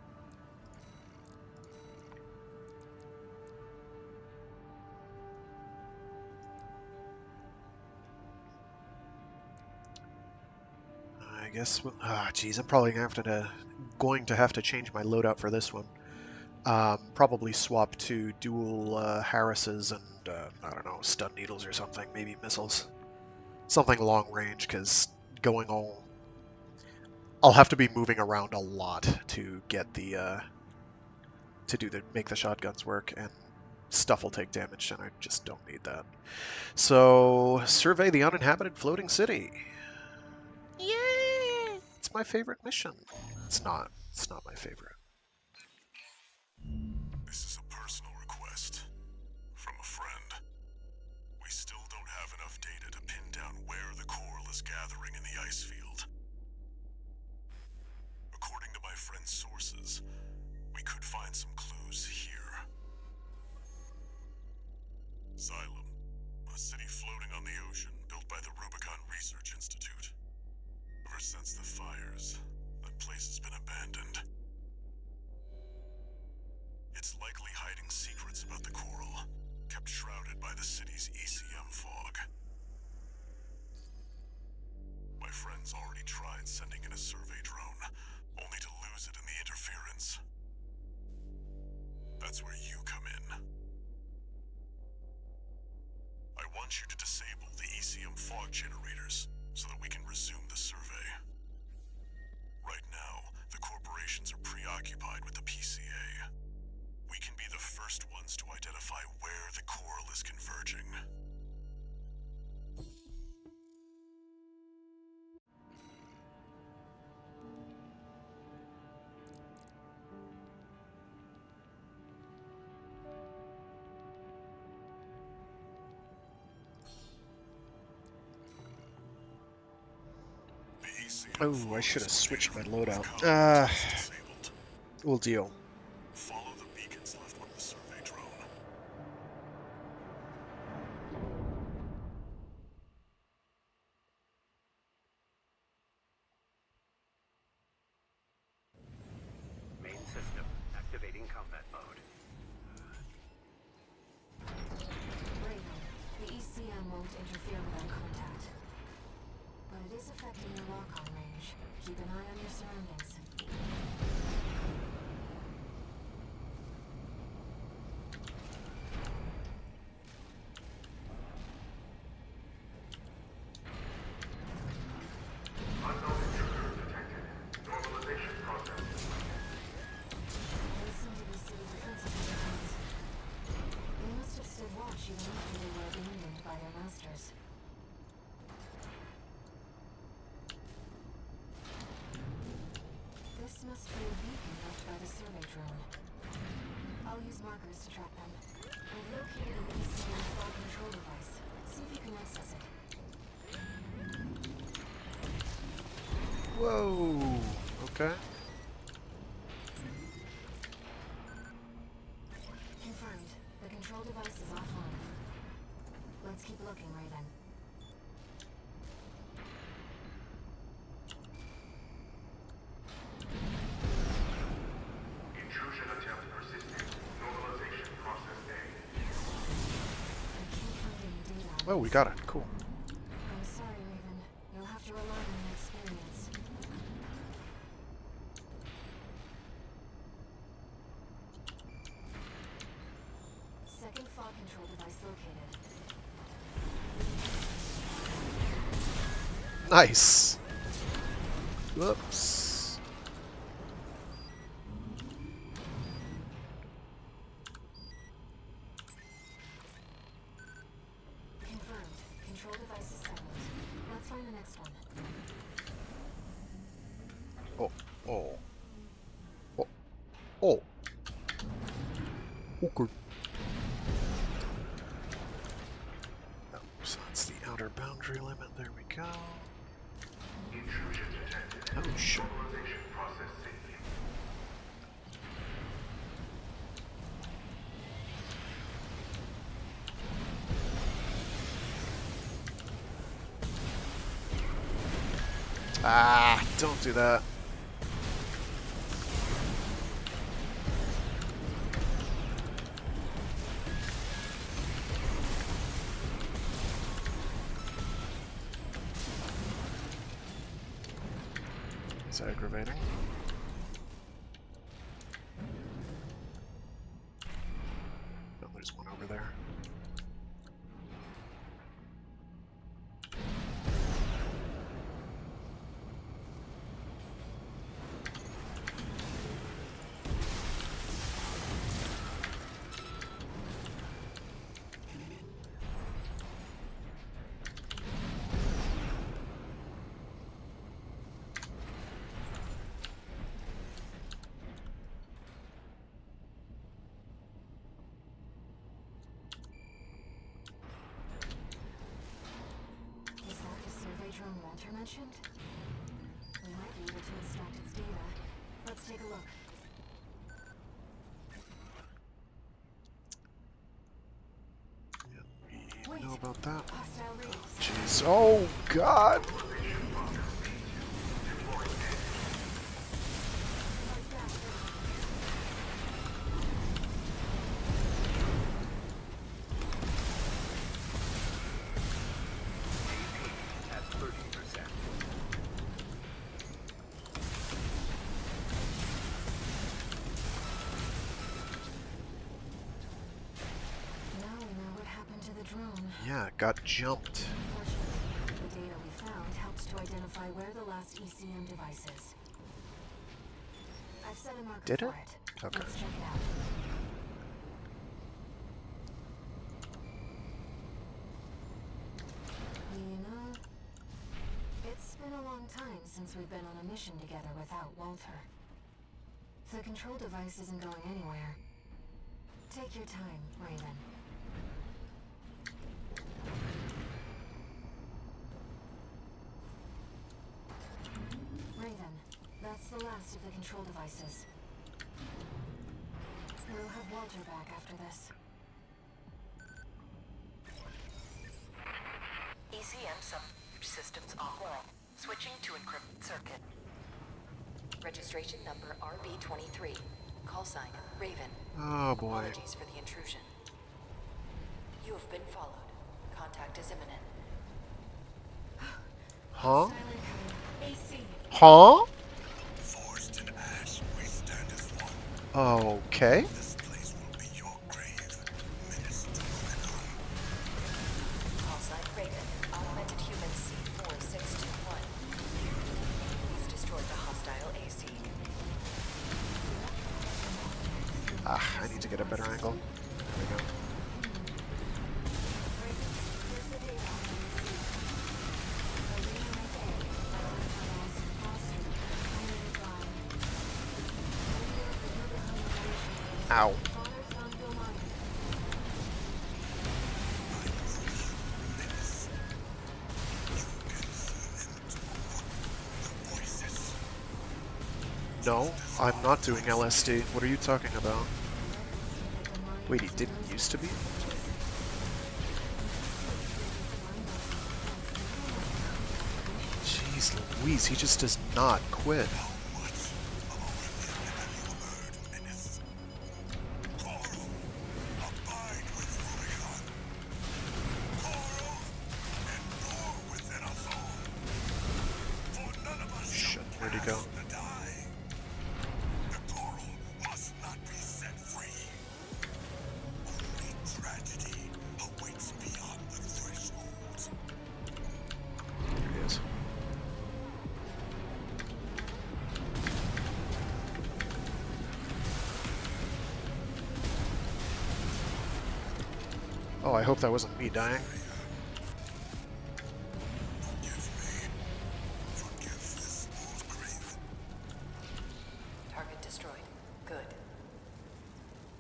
I guess. Geez, I'm probably going to have to change my loadout for this one. Probably swap to dual Harrises and I don't know, stun needles or something. Maybe missiles, something long range. Because going all, I'll have to be moving around a lot to get the make the shotguns work, and stuff will take damage, and I just don't need that. So, survey the uninhabited floating city. Yay! It's my favorite mission. It's not. It's not my favorite. This is a personal request from a friend. We still don't have enough data to pin down where the coral is gathering in the ice field. According to my friend's sources, we could find some clues here. Xylem, a city floating on the ocean built by the Rubicon Research Institute. Ever since the fires, that place has been abandoned. It's likely hiding secrets about the coral, kept shrouded by the city's ECM fog. My friends already tried sending in a survey drone, only to lose it in the interference. That's where you come in. I want you to disable the ECM fog generators so that we can resume the survey. Right now, the corporations are preoccupied with the PCA. We can be the first ones to identify where the coral is converging. Oh, I should have switched my loadout. We'll deal. Follow the beacons left with the survey drone. Main system activating combat mode. Raven, the ECM won't interfere with our contact. But it is affecting your lock-on range. Keep an eye on your surroundings. Listen to the city defense operations. They must have stood watch even after they were abandoned by their masters. This must be a beacon left by the survey drone. I'll use markers to track them. I've located an ECM fog control device. See if you can access it. Whoa. Okay. Confirmed. The control device is offline. Let's keep looking, Raven. Intrusion attempt persisting. Normalization process A. I can't find any data on Oh, we got it. Cool. I'm sorry, Raven. You'll have to rely on your experience. Second fog control device located. Nice. Whoops. Confirmed. Control device is settled. Let's find the next one. Oh. Oh. Oh. Oh. Okay. Oh, so that's the outer boundary limit. There we go. Intrusion detected. Oh, shit. Normalization process C. Ah, don't do that. It's aggravating. Oh, there's one over there. Is that the survey drone Walter mentioned? We might be able to extract its data. Let's take a look. Yeah, we Wait. know about that. Hostile raiders. Jeez. Oh, God. Fight back, Raven. Yeah, got jumped. Fortunately, the data we found helps to identify where the last ECM device is. I've set a marker Did for it? it. Okay. Let's check it out. You know, it's been a long time since we've been on a mission together without Walter. The control device isn't going anywhere. Take your time, Raven. Raven, that's the last of the control devices. We'll have Walter back after this. ECM subsystems offline. Switching to encrypted circuit. Registration number RB23. Call sign Raven. Oh boy. Apologies for the intrusion. You have been followed. Contact is imminent. Huh? AC. Huh? Forged in ash, we stand as one. Okay. This place will be your grave. Menace to Rubicon. Call sign Raven. Augmented human C4621. He's destroyed the hostile AC. Ah, I need to get a better angle. There we go. Ow. No, I'm not doing LSD. What are you talking about? Wait, he didn't used to be? Jeez Louise, he just does not quit. Shit, where'd he go? There he is. Oh, I hope that wasn't me dying. Target destroyed. Good.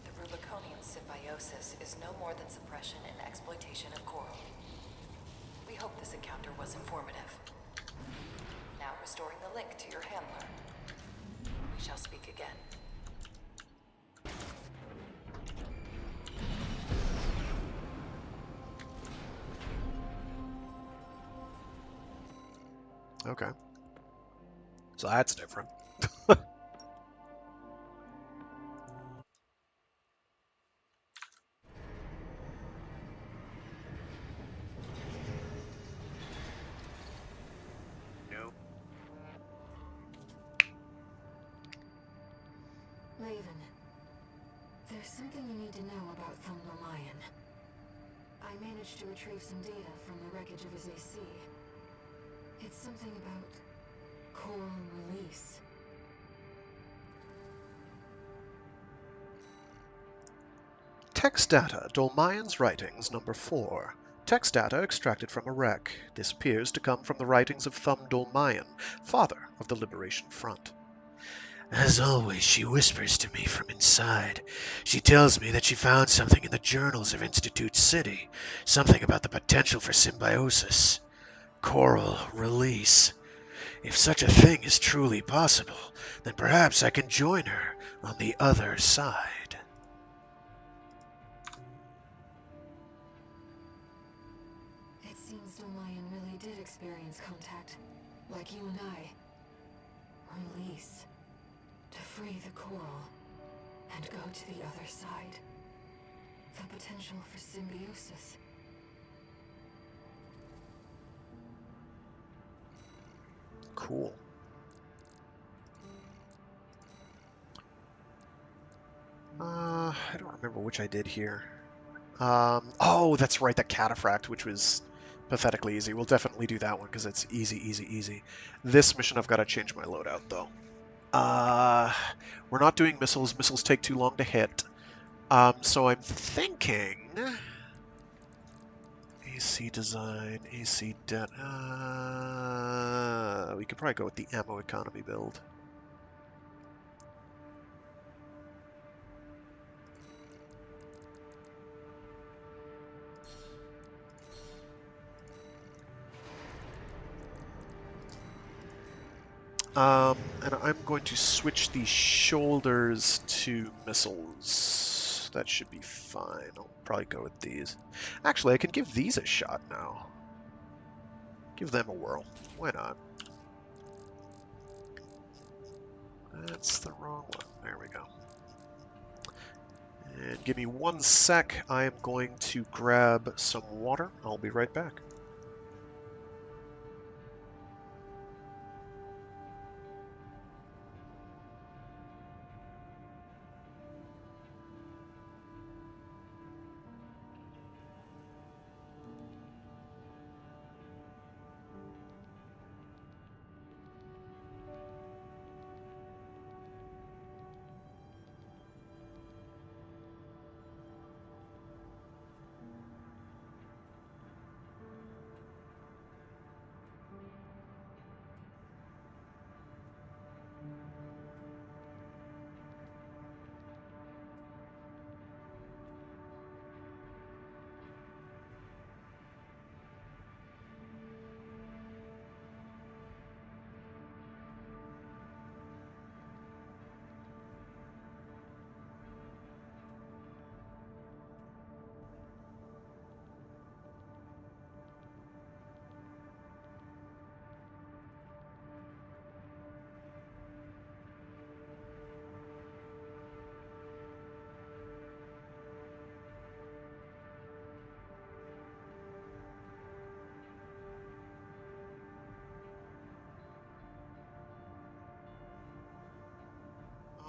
The Rubiconian symbiosis is no more than suppression and exploitation of coral. We hope this encounter was informative. Now restoring the link to your handler. We shall speak again. Okay. So that's different. No. Raven, there's something you need to know about Thunder Lion. I managed to retrieve some data from the wreckage of his AC. It's something about coral release. Text data, Dolmayan's writings, number 4. Text data extracted from a wreck. This appears to come from the writings of Thumb Dolmayan, father of the Liberation Front. As always, she whispers to me from inside. She tells me that she found something in the journals of Institute City, something about the potential for symbiosis. Coral release. If such a thing is truly possible, then perhaps I can join her on the other side. It seems Dolmayan really did experience contact, like you and I. Release. To free the coral, and go to the other side. The potential for symbiosis. Cool. I don't remember which I did here. Oh, that's right, the cataphract, which was pathetically easy. We'll definitely do that one because it's easy, easy, easy. This mission I've got to change my loadout though. We're not doing missiles. Missiles take too long to hit. So I'm thinking AC design, AC det. We could probably go with the ammo economy build. And I'm going to switch the shoulders to missiles. That should be fine. I'll probably go with these. Actually, I can give these a shot now. Give them a whirl. Why not? That's the wrong one. There we go. And give me 1 sec. I am going to grab some water. I'll be right back.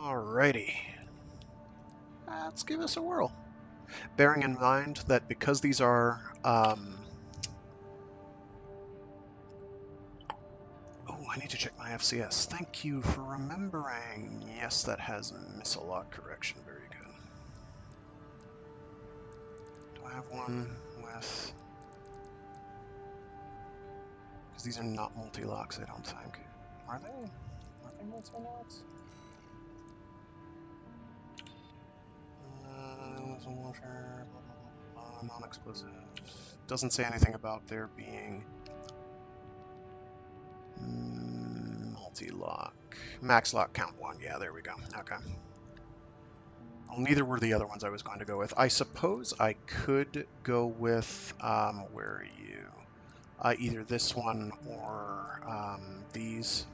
Alrighty. Let's give this a whirl. Bearing in mind that because these are... oh, I need to check my FCS. Thank you for remembering. Yes, that has missile lock correction. Very good. Do I have one with... Because these are not multi-locks, I don't think. Are they? Are they multi-locks? Non-explosive. Doesn't say anything about there being multi-lock. Max lock count 1. Yeah, there we go. Okay. Well, neither were the other ones I was going to go with. I suppose I could go with, where are you? Either this one or these.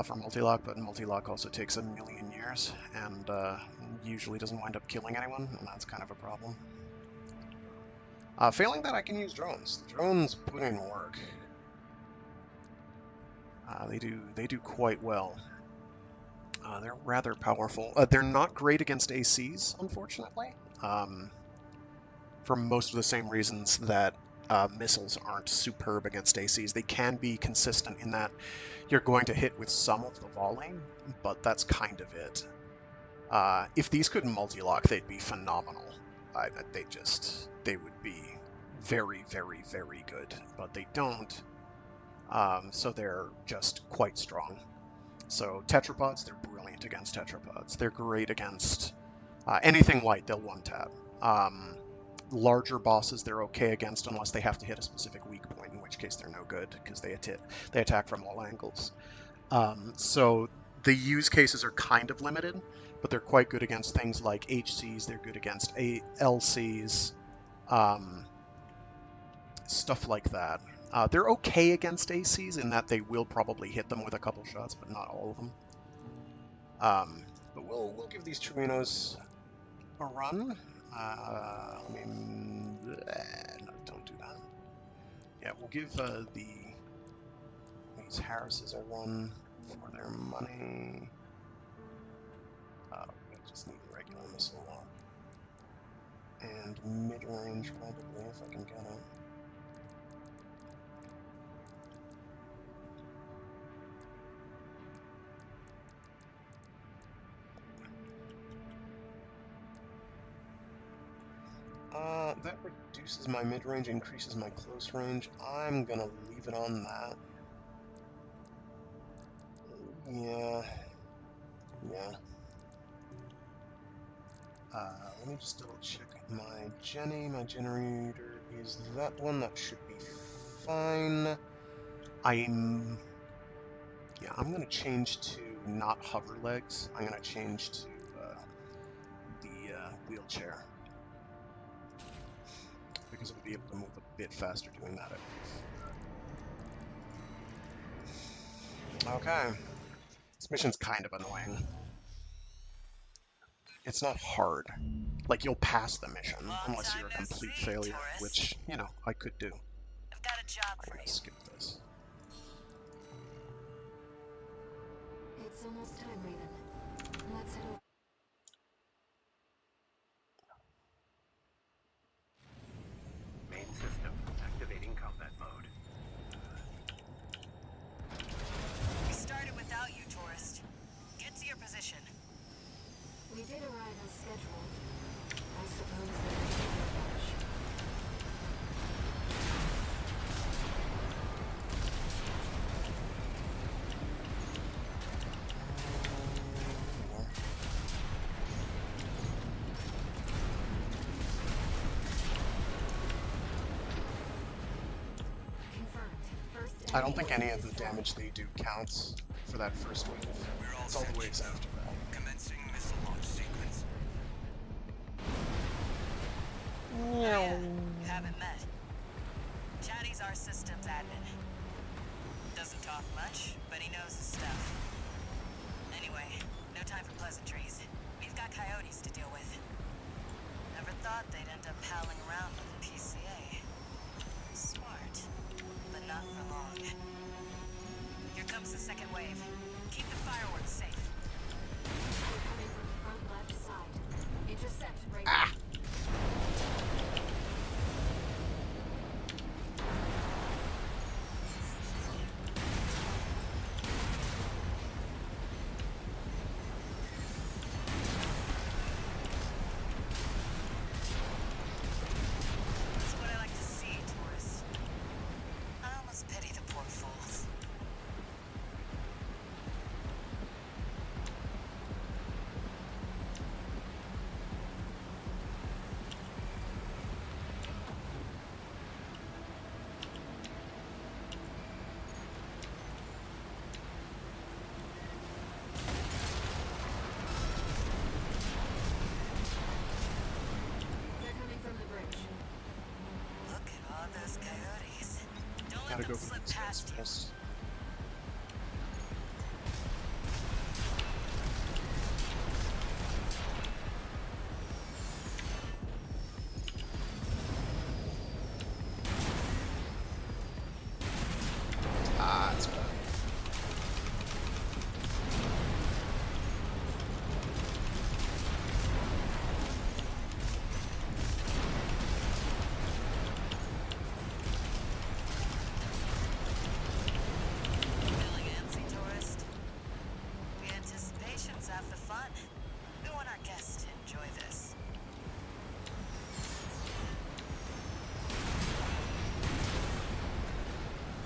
For multi-lock, but multi-lock also takes 1,000,000 years and usually doesn't wind up killing anyone, and that's kind of a problem. Failing that, I can use drones. The drones put in work. They do quite well. They're rather powerful. They're not great against ACs, unfortunately, for most of the same reasons that missiles aren't superb against ACs. They can be consistent in that you're going to hit with some of the volley, but that's kind of it. If these could multi-lock, they'd be phenomenal. They would be very, very, very good, but they don't. So they're just quite strong. So tetrapods, they're brilliant against tetrapods. They're great against anything light, they'll one-tap. Larger bosses they're okay against unless they have to hit a specific weak point, in which case they're no good because they attack from all angles. So the use cases are kind of limited, but they're quite good against things like HCs, they're good against LCs, stuff like that. They're okay against ACs in that they will probably hit them with a couple shots, but not all of them. But we'll give these Chirinos a run. No, don't do that. Yeah, we'll give these Harrises a run for their money. We just need a regular missile launch. And mid-range, probably, if I can get it. That reduces my mid-range, increases my close range. I'm gonna leave it on that. Yeah. Yeah. Let me just double check my Jenny. My generator is that one. That should be fine. I'm gonna change to not hover legs. I'm gonna change to the wheelchair because it'll be able to move a bit faster doing that, I believe. Okay. This mission's kind of annoying. It's not hard. Like, you'll pass the mission Long unless time you're a no complete see, failure, tourist. which, you know, I could do. I've got a job I'm for gonna you. skip this. It's almost time, Raven. Let's head over. Main system activating combat mode. We started without you, tourist. Get to your position. We did arrive as scheduled. I suppose there's a rush. Confirmed. First I don't think any of the damage they do counts for that first wave. It's all the waves after that. Commencing missile launch sequence. Oh yeah, you haven't met. Chatty's our systems admin. Doesn't talk much, but he knows his stuff. Anyway, no time for pleasantries. We've got coyotes to deal with. Never thought they'd end up palling around with the PCA. Smart, but not for long. Here comes the second wave. Keep the fireworks safe. We're coming from the front left side. Intercept, Raven. That's what I like to see, tourist. I almost pity the poor fools. They're coming from the bridge. Look at all those coyotes. Don't let Gotta them go for slip these guys past you. first. Ah, it's bad. Feeling antsy, tourist? The anticipation's half the fun. We want our guests to enjoy this.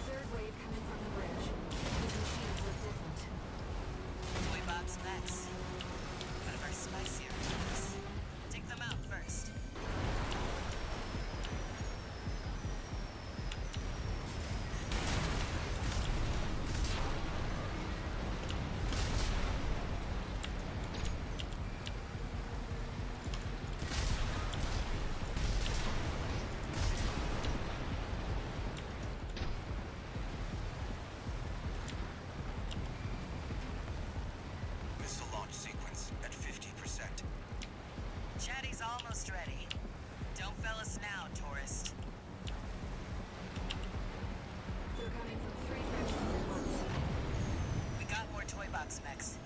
Third wave coming from the bridge. These machines look different. Toy box mechs. One of our spicier ones. Take them out first. Missile launch sequence at 50%. Chatty's almost ready. Don't fail us now, tourist. They're coming from three directions at once. We got more toy box mechs.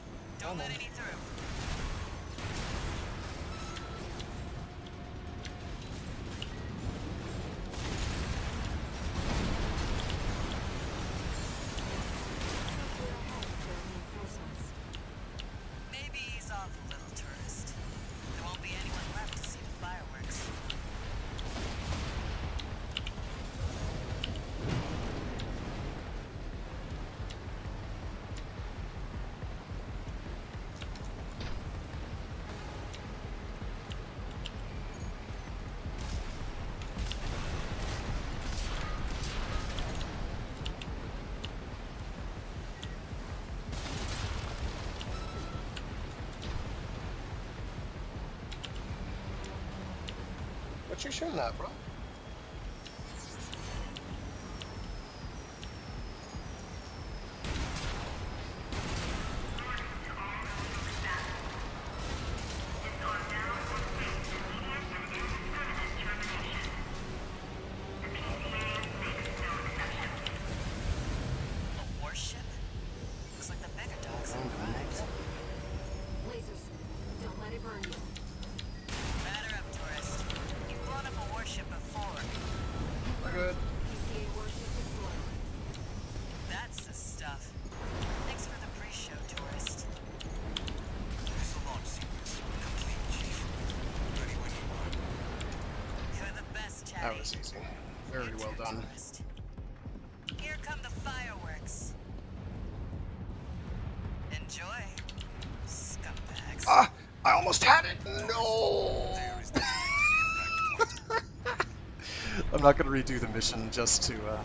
Don't let any through. Maybe ease off a little, tourist. There won't be anyone left to see the fireworks. What you shooting at, bro? A warship? Looks like the mega dogs have arrived. Lasers. Don't let it burn you. Batter up, tourist. You've blown up a warship before. We're good. PCA warship destroyed. That's the stuff. Thanks for the pre-show, tourist. Missile launch sequence complete, Chief. Ready when you are. You're the best, Chatty. That was easy. Very well Enter, done. tourist. Here come the fireworks. Enjoy, scumbags. Ah! I almost had it! No! There is the impact point. I'm not gonna redo the mission just to, how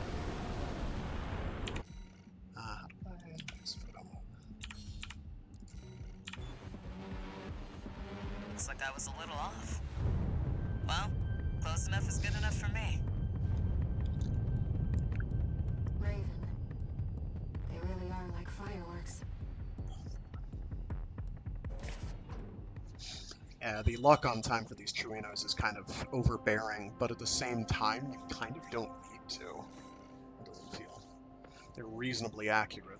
do I just put them over? Looks like I was a little off. Well, close enough is good enough for me. Raven. They really are like fireworks. Yeah, the lock-on time for these Truinos is kind of overbearing, but at the same time, you kind of don't need to. It doesn't feel. They're reasonably accurate,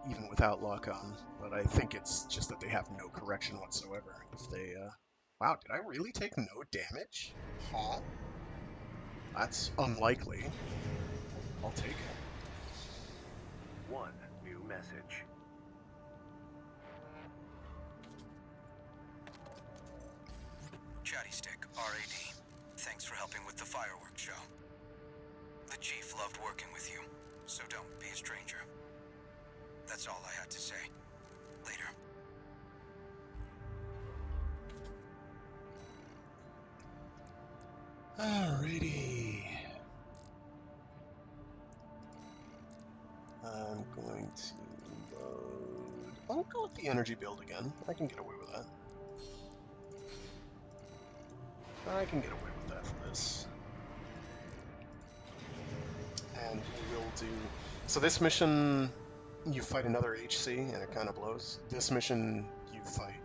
even without lock-on, but I think it's just that they have no correction whatsoever. If they, wow, did I really take no damage? Huh? That's unlikely. I'll take it. One new message. Chatty Stick, RAD. Thanks for helping with the fireworks show. The Chief loved working with you, so don't be a stranger. That's all I had to say. Later. Alrighty. I'm going to load. I'll go with the energy build again. I can get away with that. I can get away with that for this. And we will do... So this mission, you fight another HC and it kind of blows. This mission, you fight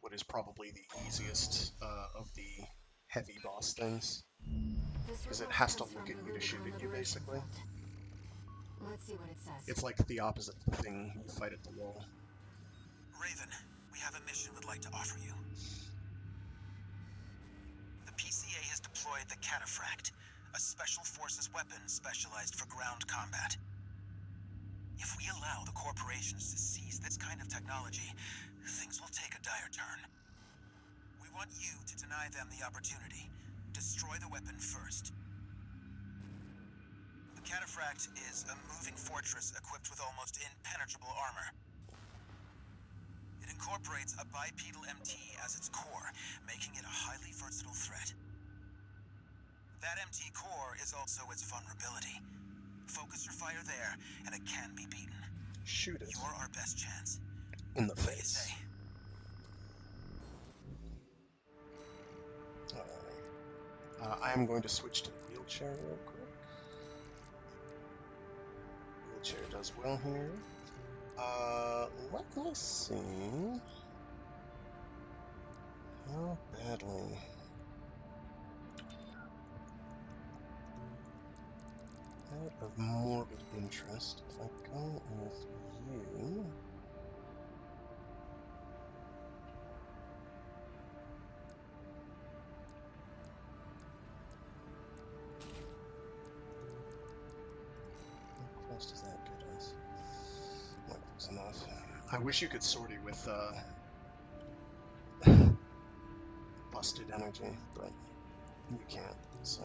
what is probably the easiest of the heavy boss things. Because it has to look at you to shoot at you, basically. Let's see what it says. It's like the opposite of the thing you fight at the wall. Raven, we have a mission we'd like to offer you. The PCA has deployed the Cataphract, a special forces weapon specialized for ground combat. If we allow the corporations to seize this kind of technology, things will take a dire turn. We want you to deny them the opportunity. Destroy the weapon first. The Cataphract is a moving fortress equipped with almost impenetrable armor. It incorporates a bipedal MT as its core, making it a highly versatile threat. That MT core is also its vulnerability. Focus your fire there, and it can be beaten. Shoot it. You're our best chance. In the What do you face. say? I am going to switch to the wheelchair real quick. Wheelchair does well here. Let me see. How badly? Out of morbid interest, if I go with you... How close does that get us? Not close enough. I wish you could sort it with busted energy, but you can't. So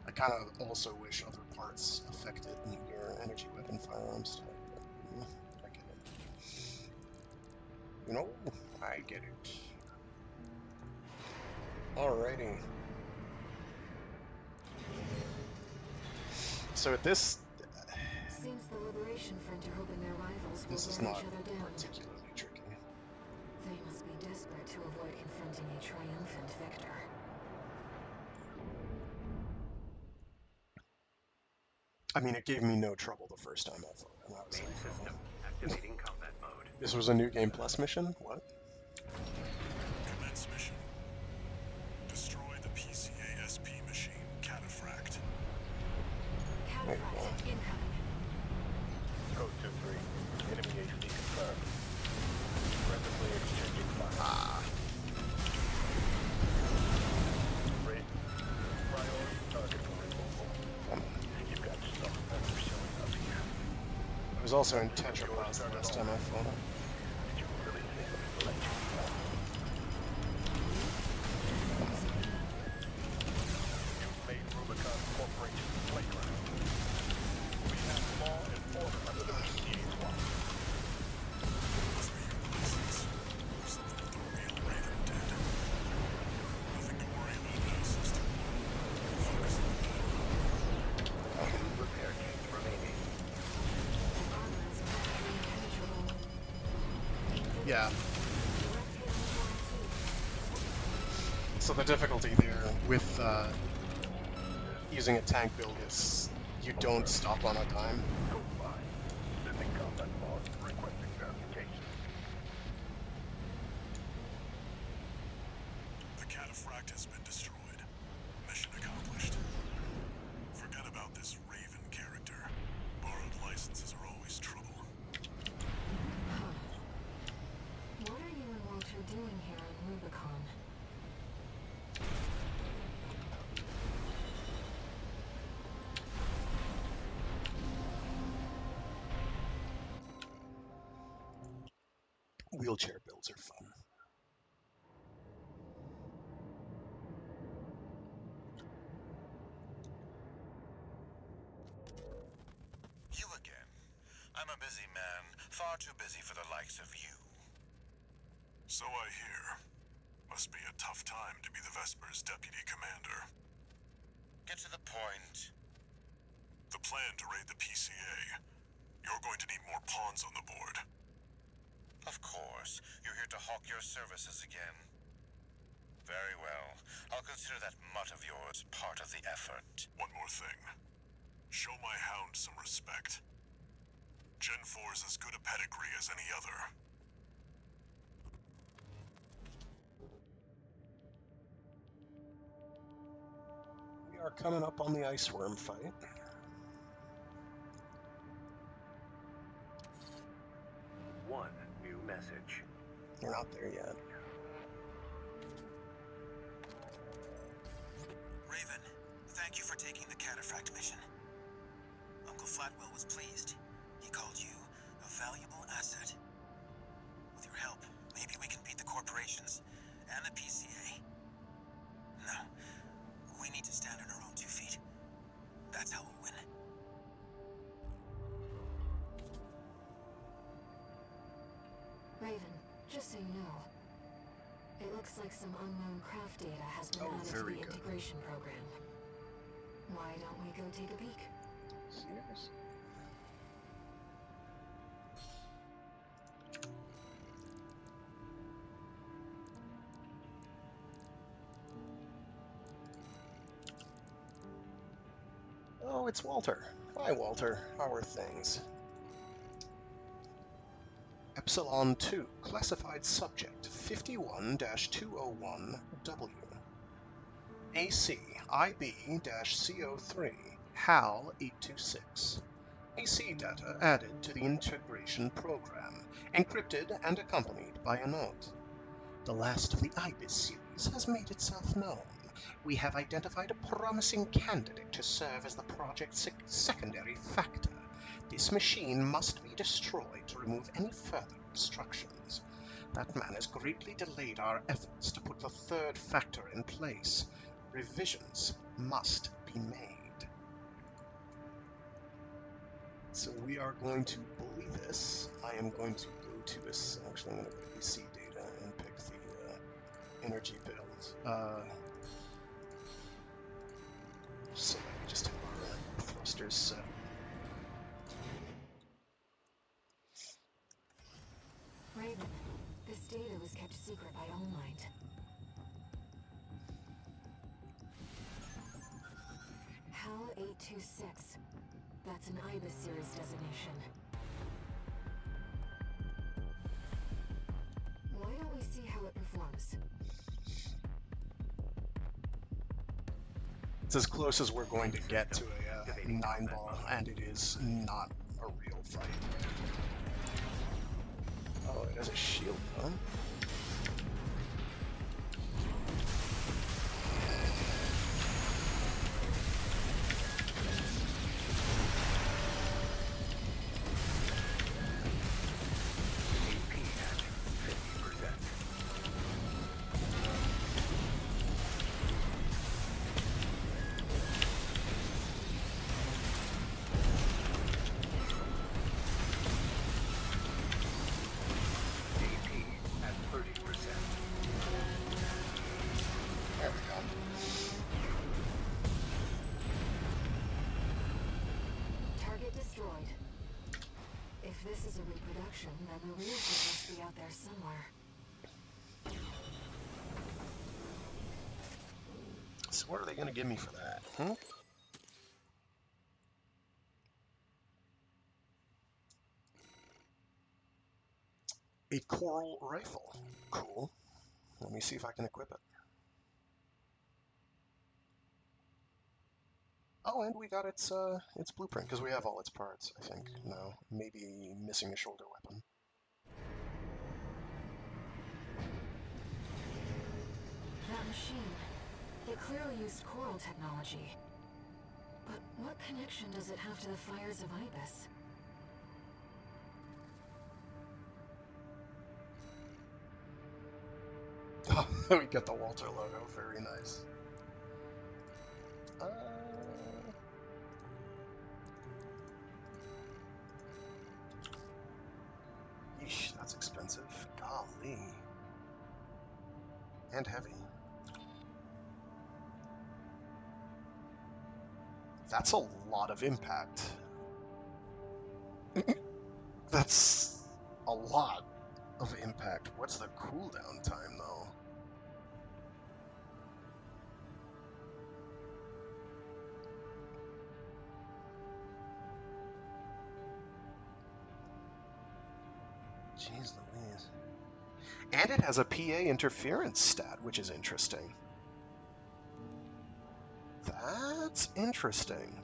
I kind of also wish other parts affected your energy weapon firearms type, but I get it. You know, I get it. Alrighty. So at this, Seems the Liberation Front are hoping their rivals will this is wear not each other down. particularly tricky. They must be desperate to avoid confronting a triumphant victor. I mean, it gave me no trouble the first time I fought, and I was Main like, system activating combat mode. this was a New Game Plus mission? What? Commence mission. Destroy the PCA SP machine, Cataphracт. There you go. Cataphracts incoming. Code 2-3. Enemy HD confirmed. Presently exchanging fire. Raid. Priority target for removal. You've got some vendors showing up here. I was also in Tetrapod the last time I fought. Did you really think we'd let you go? You've made Rubicon Corporation's playground. We have law and order under the PCA's watch. Something that the real Raven did. Nothing to worry about now, Sister. Focus on the battle. 2 repair kits remaining. Armor is practically impenetrable. Yeah. Direct hit on the guarantee. So the difficulty there with using a tank build is you don't stop on a dime. Code 5. Sending combat log requesting verification. The Cataphracт has been destroyed. Mission accomplished. Forget about this Raven character. Borrowed licenses are always trouble. What are you and Walter doing here on Rubicon? Wheelchair builds are fun. You again. I'm a busy man, far too busy for the likes of you. So I hear. Must be a tough time to be the Vesper's deputy commander. Get to the point. The plan to raid the PCA. You're going to need more pawns on the board. Of course, you're here to hawk your services again. Very well. I'll consider that mutt of yours part of the effort. One more thing. Show my hound some respect. Gen 4's as good a pedigree as any other. We are coming up on the Iceworm fight. One new message. We're not there yet. Raven, thank you for taking the Cataphracт mission. Uncle Flatwell was pleased. He called you a valuable asset. With your help, maybe we can beat the corporations and the PCA. No, we need to stand on our own 2 feet. That's how we'll win. Raven, just so you know, it looks like some unknown craft data has been added to very the good. integration program. Why don't we go take a peek? Yes. Oh, it's Walter. Hi, Walter. How are things? Epsilon 2, classified subject 51-201W. AC IB-CO3, HAL 826. AC data added to the integration program, encrypted and accompanied by a note. The last of the IBIS series has made itself known. We have identified a promising candidate to serve as the project's secondary factor This machine must be destroyed to remove any further obstructions. That man has greatly delayed our efforts to put the third factor in place. Revisions must be made. So we are going to bully this. I am going to go to this. Actually, I'm going to go to AC data and pick the energy build. So that we just have our thrusters set. Raven, this data was kept secret by All Might. HAL 826. That's an IBIS series designation. Why don't we see how it performs? It's as close as we're going to get to a 9-ball, and it is not a real fight. Oh, it has a shield, huh? This is a reproduction, then the real ship must be out there somewhere. So what are they going to give me for that, huh? A coral rifle. Cool. Let me see if I can equip it. Oh, and we got its blueprint, because we have all its parts, I think. No, maybe missing a shoulder weapon. That machine, it clearly used coral technology. But what connection does it have to the fires of IBIS? Oh, we got the Walter logo, very nice. Yeesh, that's expensive. Golly. And heavy. That's a lot of impact. That's a lot of impact. What's the cooldown time, though? Jeez Louise. And it has a PA interference stat, which is interesting. That's interesting.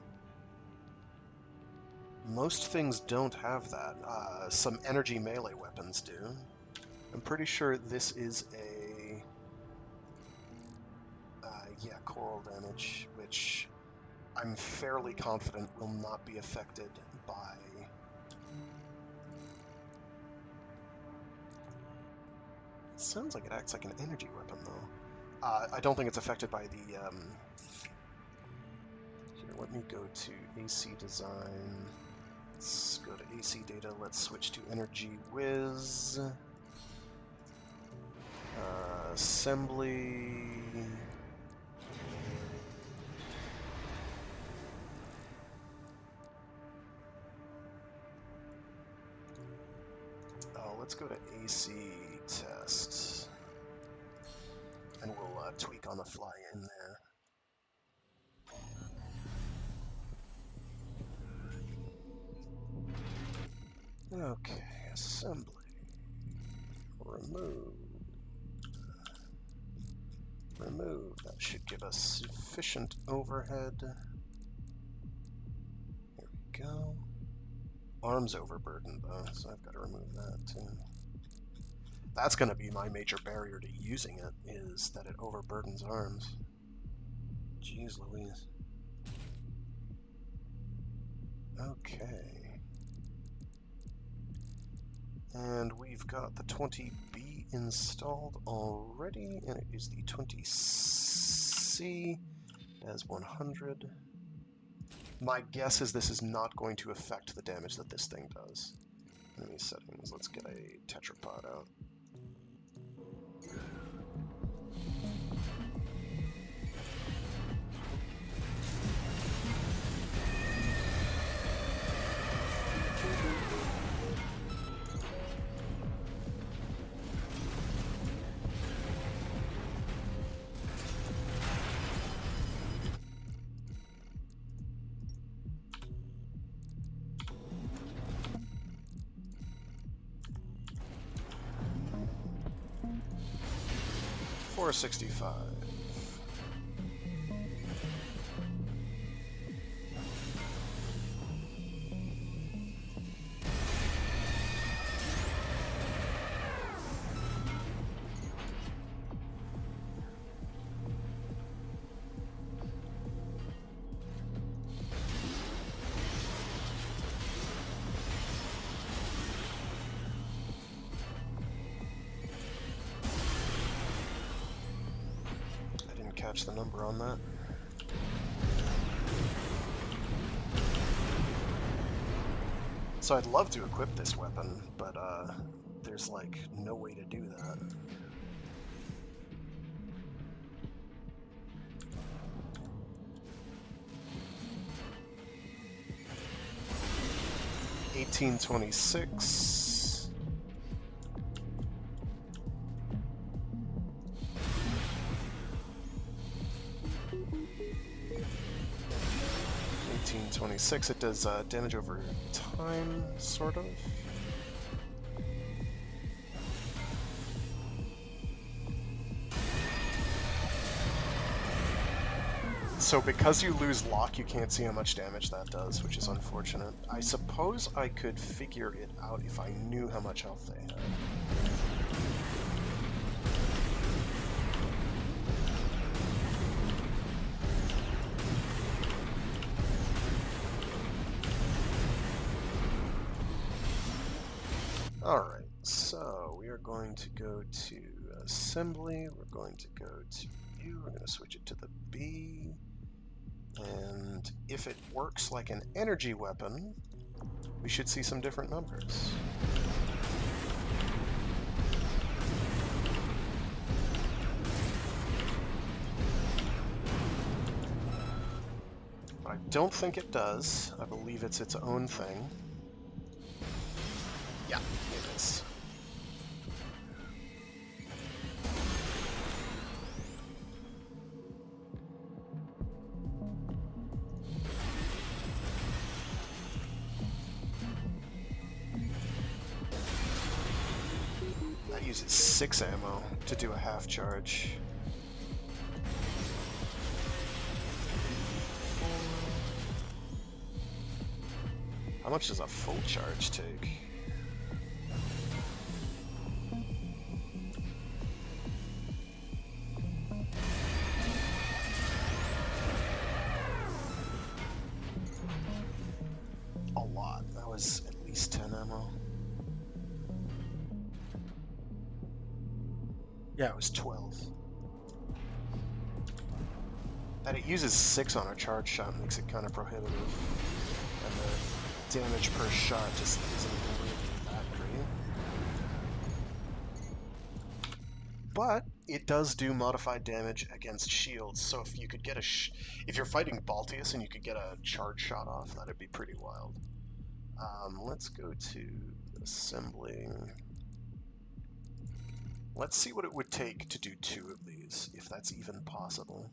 Most things don't have that. Some energy melee weapons do. I'm pretty sure this is a... yeah, coral damage, which I'm fairly confident will not be affected by... It sounds like it acts like an energy weapon, though. I don't think it's affected by the... Here, let me go to AC Design. Let's go to AC Data. Let's switch to Energy Whiz. Assembly... Let's go to AC Test. And we'll tweak on the fly in there. Okay, assembly. Remove. Remove. That should give us sufficient overhead. Here we go. Arms overburdened though, so I've got to remove that too. That's going to be my major barrier to using it, is that it overburdens arms. Jeez Louise. Okay. And we've got the 20B installed already, and it is the 20C as 100. My guess is this is not going to affect the damage that this thing does. Enemy settings, let's get a Tetrapod out. $465. Catch the number on that. So I'd love to equip this weapon, but there's like no way to do that. $18.26. $18.26. It does damage over time, sort of. So because you lose lock, you can't see how much damage that does, which is unfortunate. I suppose I could figure it out if I knew how much health they had. Alright, so we are going to go to assembly, we're going to go to U, we're going to switch it to the B, and if it works like an energy weapon, we should see some different numbers. I don't think it does. I believe it's its own thing. Yeah, it is. That uses 6 ammo to do a half charge. How much does a full charge take? A lot. That was at least 10 ammo. Yeah, it was 12. That it uses 6 on a charge shot makes it kind of prohibitive. And the damage per shot just isn't really that great. But it does do modified damage against shields, so if you could get if you're fighting Baltius and you could get a charge shot off, that'd be pretty wild. Let's go to assembly. Let's see what it would take to do 2 of these, if that's even possible.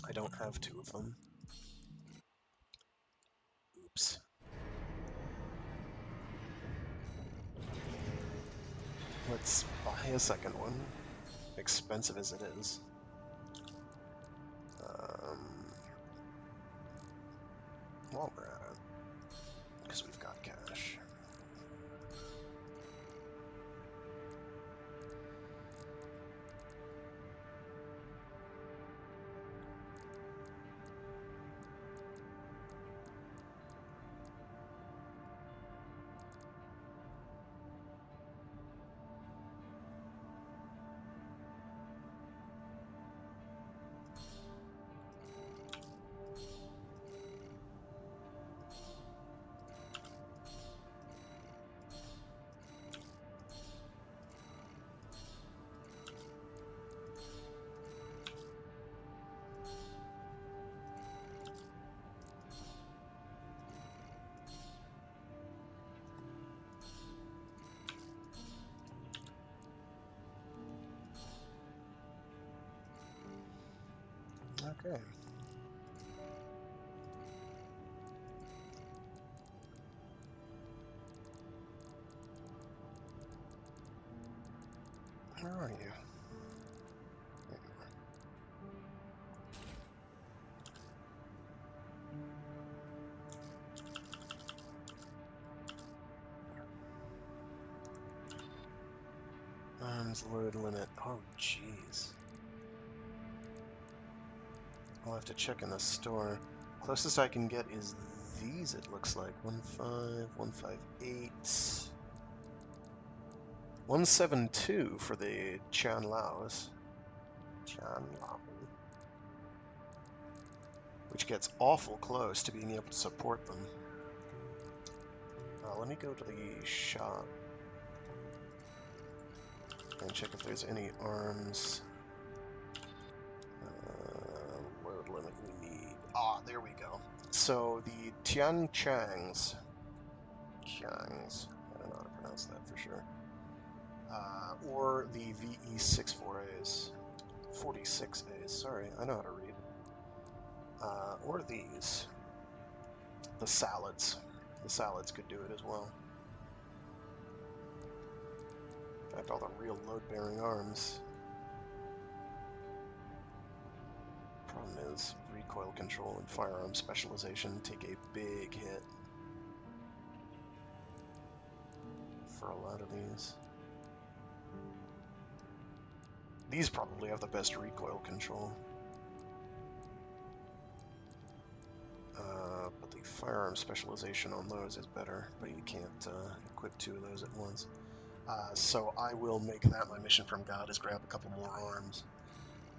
I don't have 2 of them. Oops. Let's buy a second one, expensive as it is. While we're at it, because we've got cash. Okay. Where are you? There you are. Arms load limit. Oh, jeez. I'll have to check in the store. Closest I can get is these, it looks like. 15158. 172 for the Chan Laos. Chan Lao. Which gets awful close to being able to support them. Let me go to the shop and check if there's any arms. Load limit we need. Ah, there we go. So the Tian Changs. Changs. I don't know how to pronounce that for sure. Or the VE64As. 46As, sorry, I know how to read. Or these. The salads. The salads could do it as well. In fact, all the real load-bearing arms. Problem is, recoil control and firearm specialization take a big hit for a lot of these. These probably have the best recoil control. But the firearm specialization on those is better, but you can't equip two of those at once. So I will make that my mission from God, is grab a couple more arms.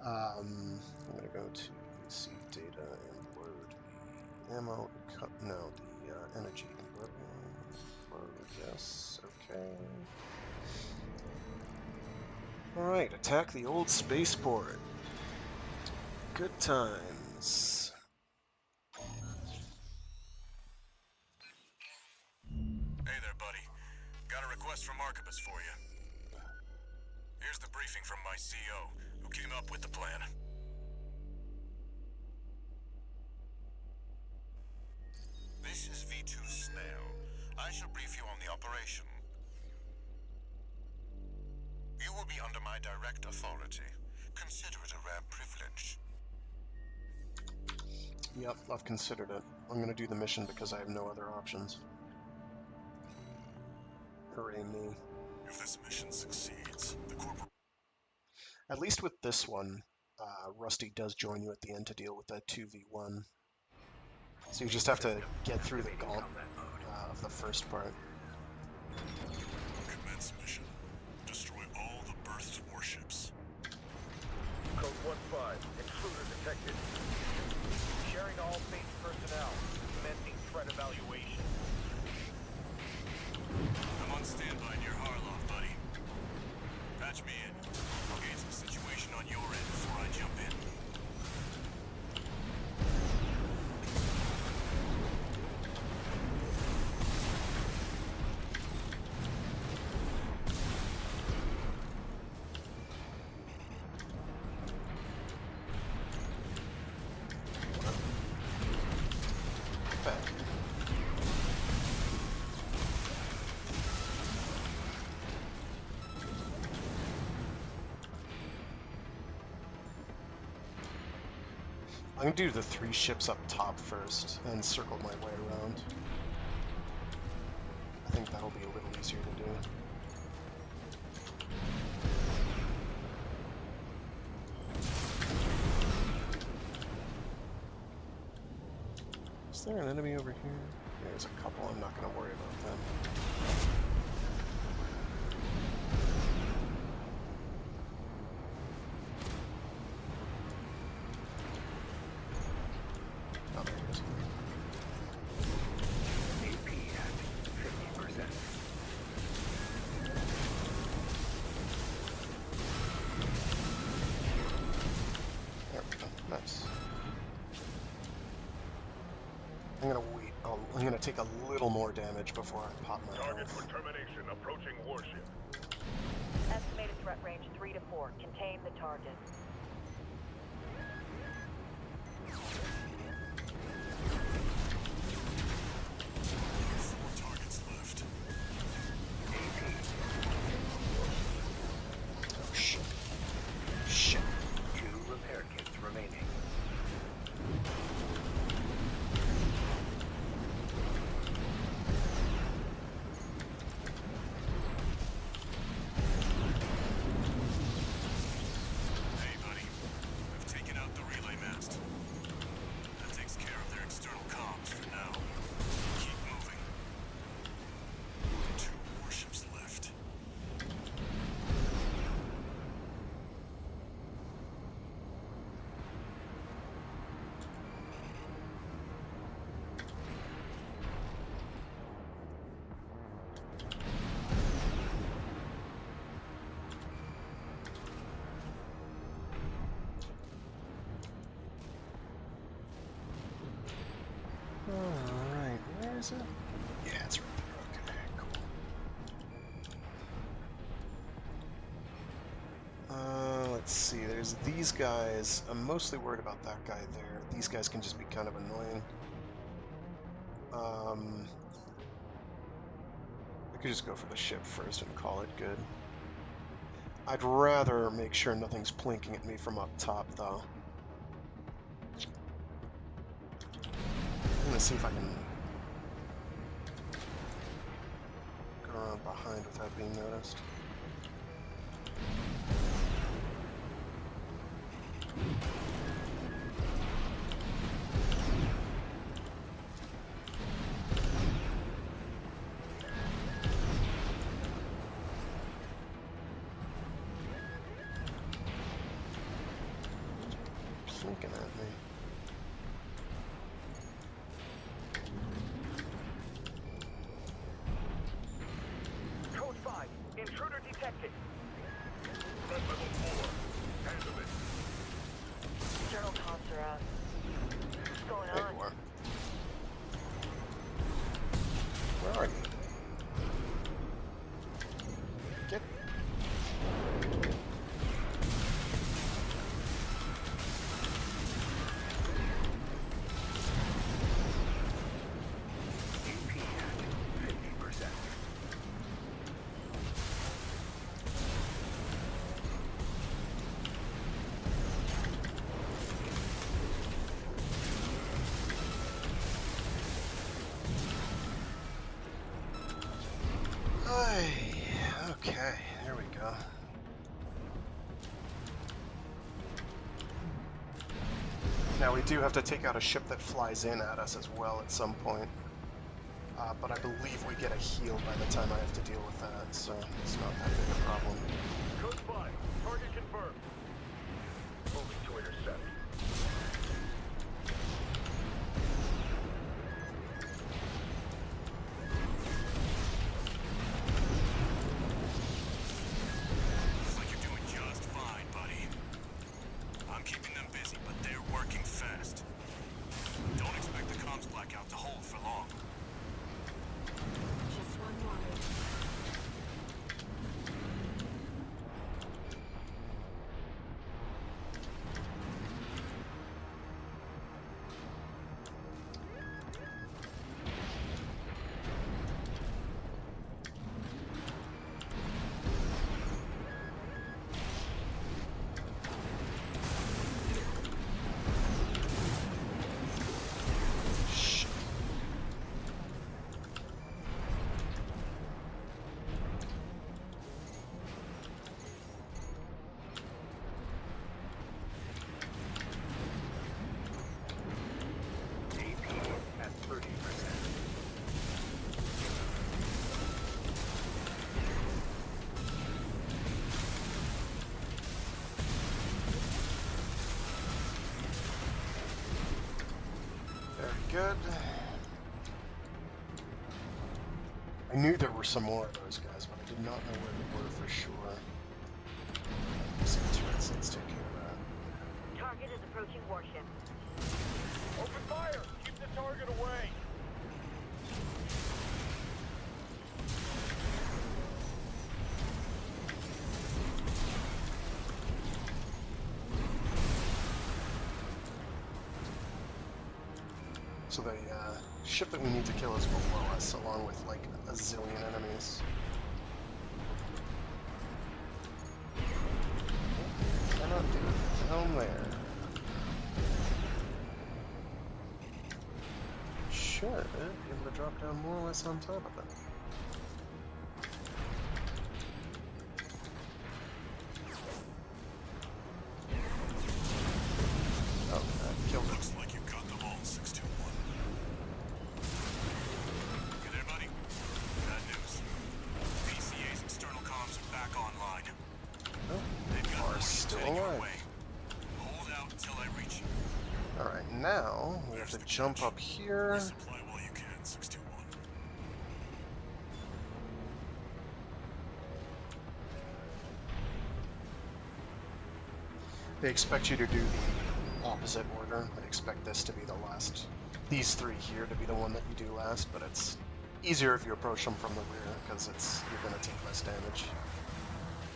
I'm going to go to VC data and load the ammo, the energy load, yes, okay. Alright, attack the old spaceport. Good times. Hey there, buddy. Got a request from Archibus for you. Here's the briefing from my CO, who came up with the plan. This is V2 Snail. I shall brief you on the operation. You will be under my direct authority. Consider it a rare privilege. Yep, I've considered it. I'm going to do the mission because I have no other options. Hooray me. If this mission succeeds, the corporation... At least with this one, Rusty does join you at the end to deal with that 2v1. So you just have to get through the gauntlet of the first part. Commence mission. Destroy all the berthed warships. Code 1-5. Intruder detected. Sharing all base personnel. Commencing threat evaluation. I'm on standby near Harloff, buddy. Patch me in. I'll gauge the situation on your end before I jump in. I'm going to do the 3 ships up top first, and circle my way around. I think that'll be a little easier to do. Is there an enemy over here? There's a couple, I'm not going to worry about them. I'm gonna take a little more damage before I pop my Target health. for termination. Approaching warship. Estimated threat range 3 to 4. Contain the target. Four targets left. Oh shit. Shit. 2 repair kits remaining. Hey, buddy. I've taken out the relay mast. That takes care of their external comms for now. Keep moving. 2 warships left. Alright, where is it? Yeah, it's right there. Okay, cool. Let's see, there's these guys. I'm mostly worried about that guy there. These guys can just be kind of annoying. I could just go for the ship first and call it good. I'd rather make sure nothing's plinking at me from up top, though. I'm gonna see if I can go around behind without being noticed. Looking at me. Code 5. Intruder detected. Level 4. Handle it. Journal comms are out. What's going There on? you are. Where are you? Get. AP at 50%. Okay, there we go. Now we do have to take out a ship that flies in at us as well at some point. But I believe we get a heal by the time I have to deal with that, so it's not that big a problem. Code 5. Target confirmed. Moving to intercept. Looks like you're doing just fine, buddy. I'm keeping them busy, but they're working fast. Don't expect the comms blackout to hold for long. Just one more. Shit. AP at 30%. Very good. I knew there were some more of those guys, but I did not know where they were for sure. Some turrets, let's take care of that. Target is approaching warship. Open fire! Keep the target away! So the ship that we need to kill is below us, along with like a zillion enemies. Cannot do it down there. Should be able to drop down more or less on top of it. Oh, that killed it. Looks like you got them all, 621. Hey there, buddy. Bad news. PCA's external comms are back online. Oh, They've got are more still heading your alive. way. Hold out until I reach you. Alright, now we have to jump up here. Resupply while you can, 621. They expect you to do the opposite order. They expect this to be the last. These three here to be the one that you do last, but it's easier if you approach them from the rear, because you're going to take less damage.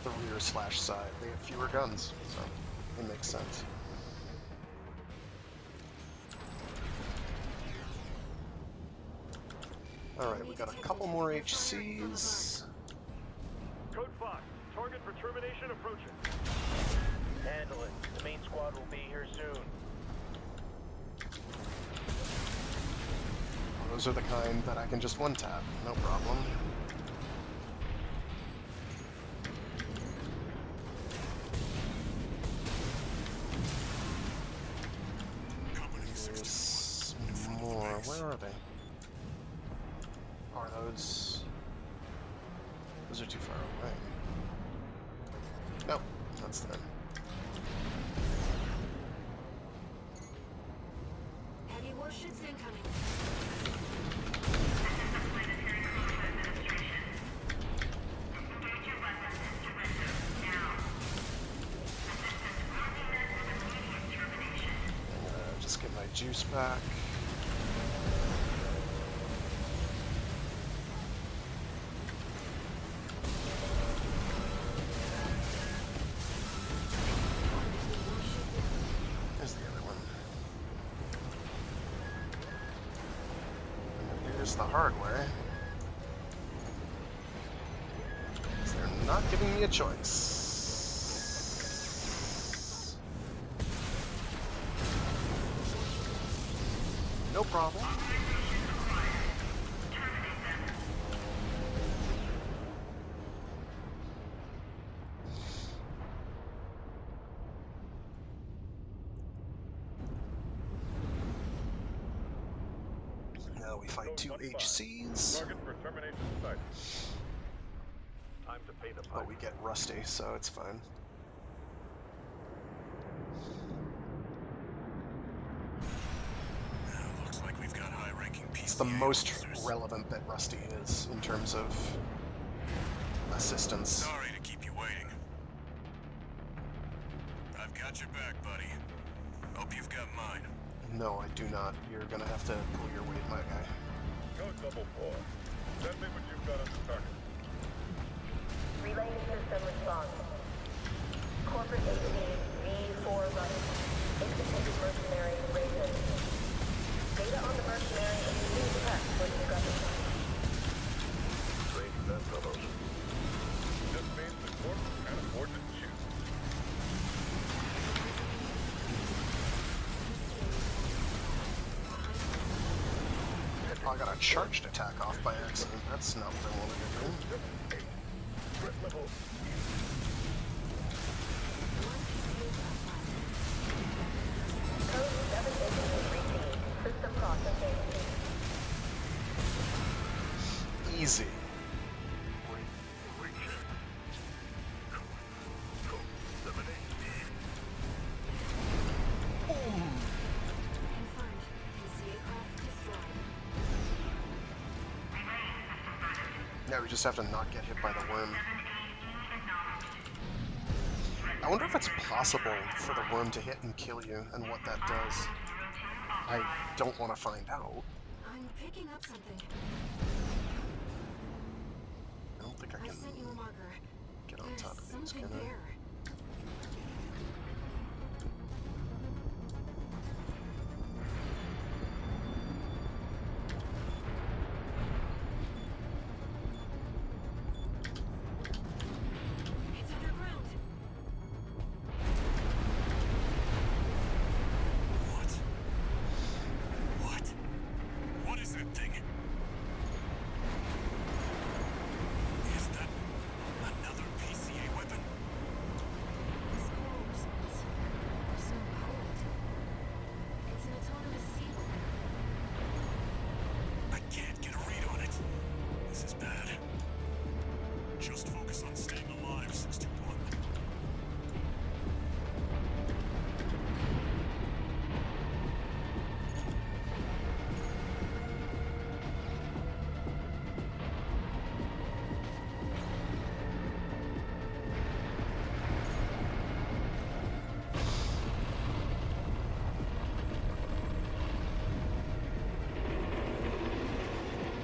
The rear / side. They have fewer guns, so it makes sense. Alright, we got a couple more HCs. Code 5, target for termination approaching. Handle it. The main squad will be here soon. Those are the kind that I can just one-tap, no problem. There's more. Where are they? Are those... Those are too far away. Nope, that's them. Heavy warships incoming. Just get my juice back. There's the other one. And here's the hardware. They're not giving me a choice. No problem. Now we fight two HCs. Target for termination site. Time to pay the piper. But we get rusty, so it's fine. Looks like we've got high-ranking PCA It's the most officers. relevant that Rusty is in terms of assistance. Sorry to keep you waiting. I've got your back, buddy. Hope you've got mine. No, I do not. You're gonna have to pull your weight, my guy. Code 4. Send me what you've got on the target. Relaying system response. Corporate AC V4 running. Executed mercenary Raven. Data on the mercenary is being checked for discrepancy. Strange that fellow. Just means the corp can't afford to choose. I got a charged attack off by accident. That's not what I wanted to do. Threat level. Code 783 system processing. Easy. Confirmed. PCA craft destroyed. Yeah, we just have to not get hit by the worm. I wonder if it's possible for the worm to hit and kill you, and what that does. I don't want to find out. I'm picking up something. I don't think I I can sent you a marker. get on There's top of these, something can I? there. thing. Is that another PCA weapon? This coral response. There's no pilot. It's an autonomous sea weapon. I can't get a read on it. This is bad. Just focus on staying alive, 621.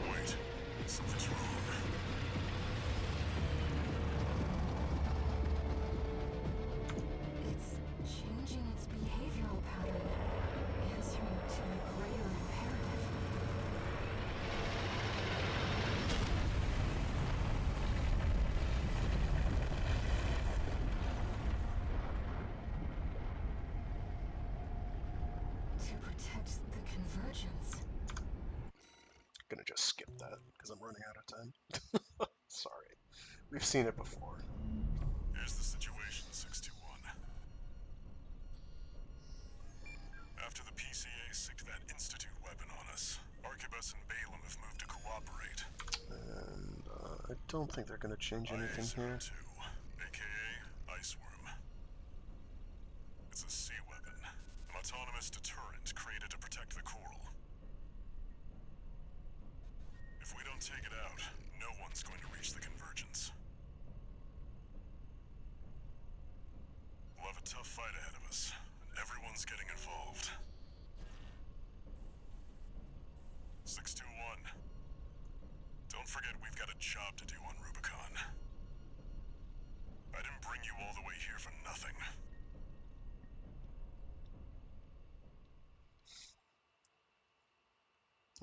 Wait, something's wrong. It's changing its behavioral pattern, answering to a greater imperative. To protect the convergence. Gonna just skip that because I'm running out of time. Sorry. We've seen it before. Here's the situation, 621. After the PCA sicked that Institute weapon on us, Arquebus and Balaam have moved to cooperate. And I don't think they're gonna change anything here. IA-02, aka Iceworm. It's a sea weapon, an autonomous deterrent created to protect the coral. If we don't take it out, no one's going to reach the convergence. We'll have a tough fight ahead of us, and everyone's getting involved. 621. Don't forget we've got a job to do on Rubicon. I didn't bring you all the way here for nothing.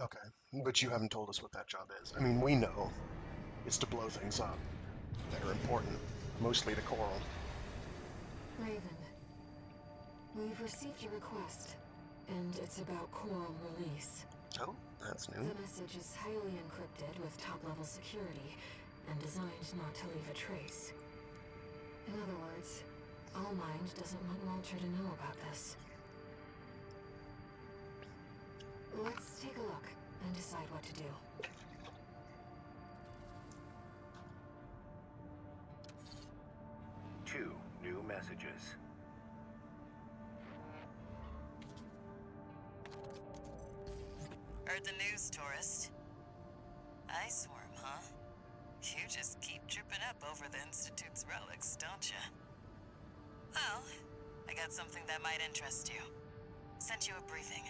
Okay, but you haven't told us what that job is. I mean, we know. It's to blow things up. They're important. Mostly the coral. Raven, we've received your request, and it's about coral release. Oh, that's new. The message is highly encrypted with top-level security, and designed not to leave a trace. In other words, All Mind doesn't want Walter to know about this. Let's take a look and decide what to do. Two new messages. Heard the news, tourist. Iceworm, huh? You just keep tripping up over the Institute's relics, don't you? Well, I got something that might interest you. Sent you a briefing.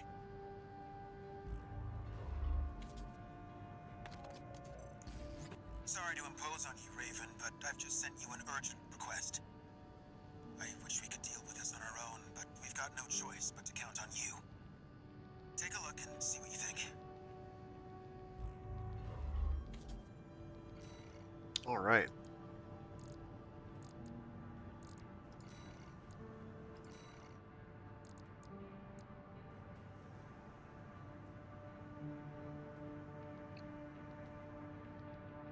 Sorry to impose on you, Raven, but I've just sent you an urgent request. I wish we could deal with this on our own, but we've got no choice but to count on you. Take a look and see what you think. All right.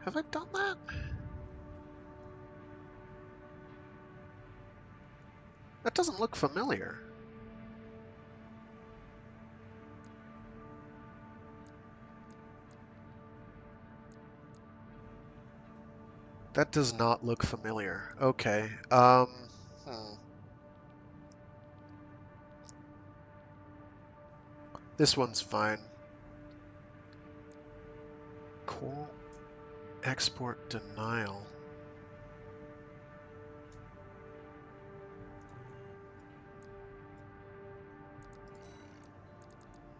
Have I done that? That doesn't look familiar. That does not look familiar. Okay. This one's fine. Coral export denial.